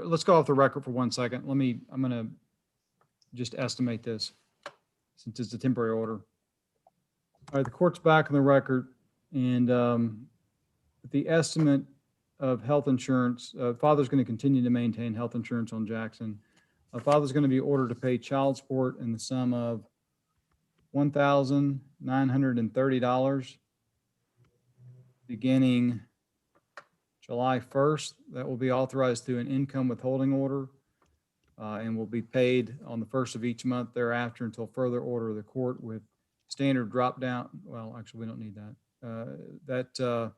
Let's go off the record for 1 second. I'm going to just estimate this since it's a temporary order. All right, the court's back on the record, and the estimate of health insurance, father's going to continue to maintain health insurance on Jackson. Father's going to be ordered to pay child support in the sum of $1,930 beginning July 1st. That will be authorized through an income withholding order and will be paid on the first of each month thereafter until further order of the court with standard drop down. Well, actually, we don't need that. That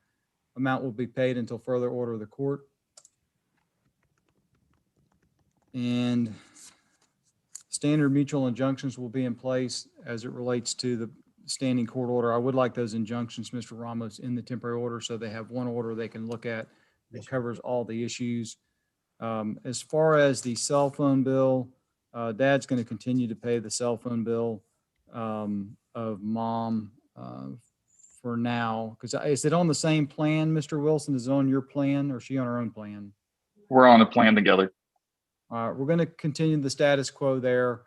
amount will be paid until further order of the court. And standard mutual injunctions will be in place as it relates to the standing court order. I would like those injunctions, Mr. Ramos, in the temporary order so they have one order they can look at that covers all the issues. As far as the cell phone bill, Dad's going to continue to pay the cell phone bill of Mom for now. Because is it on the same plan, Mr. Wilson? Is it on your plan or is she on her own plan? We're on a plan together. We're going to continue the status quo there.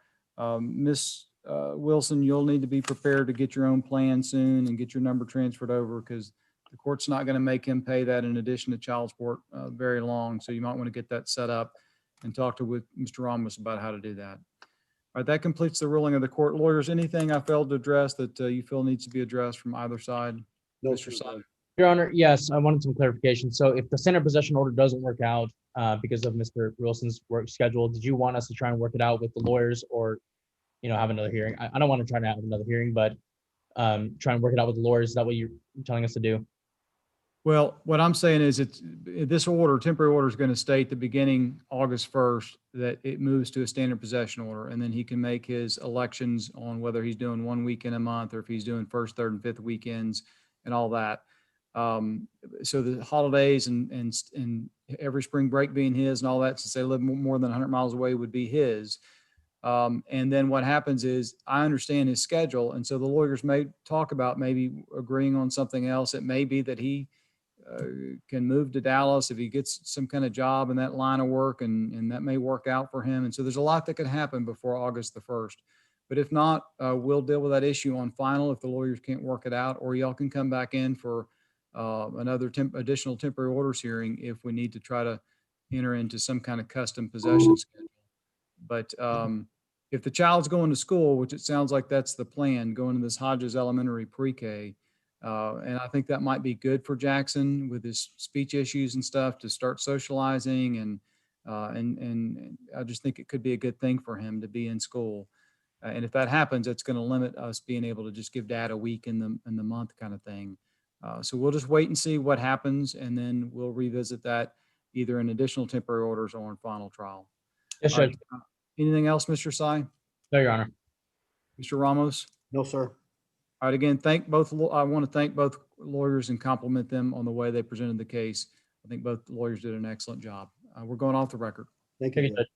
Ms. Wilson, you'll need to be prepared to get your own plan soon and get your number transferred over because the court's not going to make him pay that in addition to child support very long. So you might want to get that set up and talk with Mr. Ramos about how to do that. All right, that completes the ruling of the court. Lawyers, anything I failed to address that you feel needs to be addressed from either side? No, Mr. Side. Your Honor, yes, I wanted some clarification. So if the standard possession order doesn't work out because of Mr. Wilson's work schedule, did you want us to try and work it out with the lawyers or, have another hearing? I don't want to try to have another hearing, but try and work it out with the lawyers. Is that what you're telling us to do? Well, what I'm saying is this order, temporary order is going to state the beginning August 1st that it moves to a standard possession order. And then he can make his elections on whether he's doing 1 weekend a month or if he's doing first, third, and fifth weekends and all that. So the holidays and every spring break being his and all that, since they live more than 100 miles away, would be his. And then what happens is I understand his schedule. And so the lawyers may talk about maybe agreeing on something else. It may be that he can move to Dallas if he gets some kind of job in that line of work, and that may work out for him. And so there's a lot that could happen before August the 1st. But if not, we'll deal with that issue on final if the lawyers can't work it out, or y'all can come back in for another additional temporary orders hearing if we need to try to enter into some kind of custom possession schedule. But if the child's going to school, which it sounds like that's the plan, going to this Hodges Elementary pre-K, and I think that might be good for Jackson with his speech issues and stuff to start socializing, and I just think it could be a good thing for him to be in school. And if that happens, it's going to limit us being able to just give Dad a week in the month kind of thing. So we'll just wait and see what happens, and then we'll revisit that either in additional temporary orders or in final trial. Yes, Judge. Anything else, Mr. Sy? No, Your Honor. Mr. Ramos? No, sir. All right, again, I want to thank both lawyers and compliment them on the way they presented the case. I think both lawyers did an excellent job. We're going off the record. Thank Thank you. you, Judge.